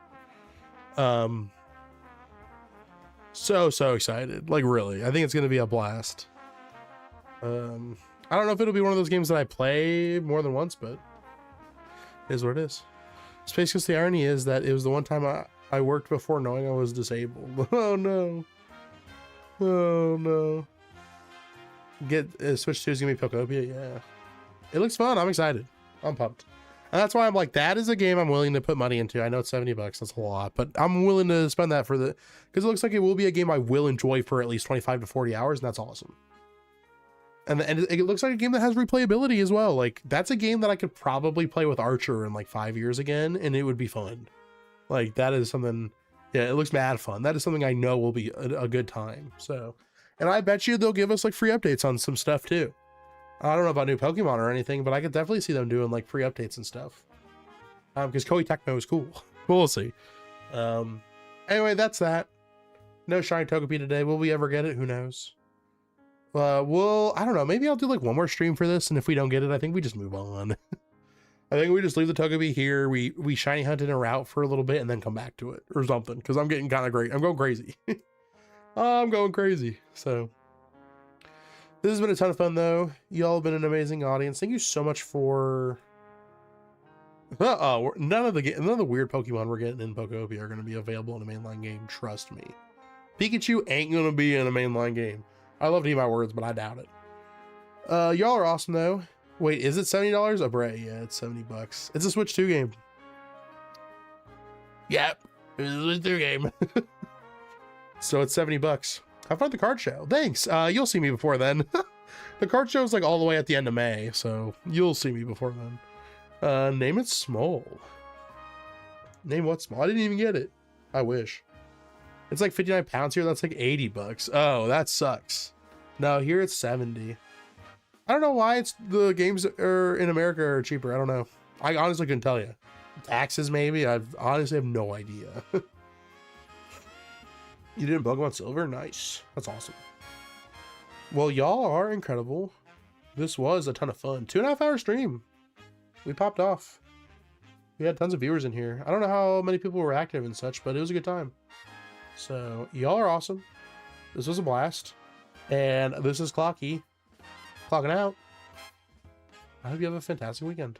So excited. Like, really. I think it's going to be a blast. I don't know if it'll be one of those games that I play more than once, but it is what it is. Space Coast, the irony is that it was the one time I worked before knowing I was disabled. Oh no. Oh no. Switch 2 is gonna be Pokopia, yeah. It looks fun. I'm excited. I'm pumped. And that's why I'm like, that is a game I'm willing to put money into. I know it's $70, that's a lot, but I'm willing to spend that because it looks like it will be a game I will enjoy for at least 25 to 40 hours, and that's awesome. And it looks like a game that has replayability as well. Like, that's a game that I could probably play with Archer in like 5 years again, and it would be fun. Like, that is something, yeah, it looks mad fun. That is something I know will be a good time. So, and I bet you they'll give us like free updates on some stuff too. I don't know about new Pokemon or anything, but I could definitely see them doing like free updates and stuff. Because Koei Tecmo is cool. We'll see. Anyway, that's that. No shiny Togepi today. Will we ever get it? Who knows? I don't know. Maybe I'll do like one more stream for this, and if we don't get it, I think we just move on. I think we just leave the Togepi here. We shiny hunt in a route for a little bit and then come back to it or something. Because I'm getting kind of great. I'm going crazy. I'm going crazy. So this has been a ton of fun, though. Y'all have been an amazing audience. Thank you so much for. None of the weird Pokemon we're getting in Pokopia are going to be available in a mainline game. Trust me. Pikachu ain't going to be in a mainline game. I love to eat my words, but I doubt it. Y'all are awesome, though. Wait, is it $70? Oh, Bray, yeah, it's $70. It's a Switch 2 game. Yep, it's a Switch 2 game. So it's $70. Have fun at the card show. Thanks. You'll see me before then. The card show is like all the way at the end of May, so you'll see me before then. Name it Small. Name what Small? I didn't even get it. I wish. It's like 59 pounds here. That's like $80. Oh, that sucks. No, here it's 70. I don't know why the games are in America are cheaper. I don't know. I honestly couldn't tell you. Taxes, maybe. I honestly have no idea. You did Pokemon Silver? Nice. That's awesome. Well, y'all are incredible. This was a ton of fun. 2.5 hour stream. We popped off. We had tons of viewers in here. I don't know how many people were active and such, but it was a good time. So, y'all are awesome. This was a blast. And this is Clockie. Clocking out. I hope you have a fantastic weekend.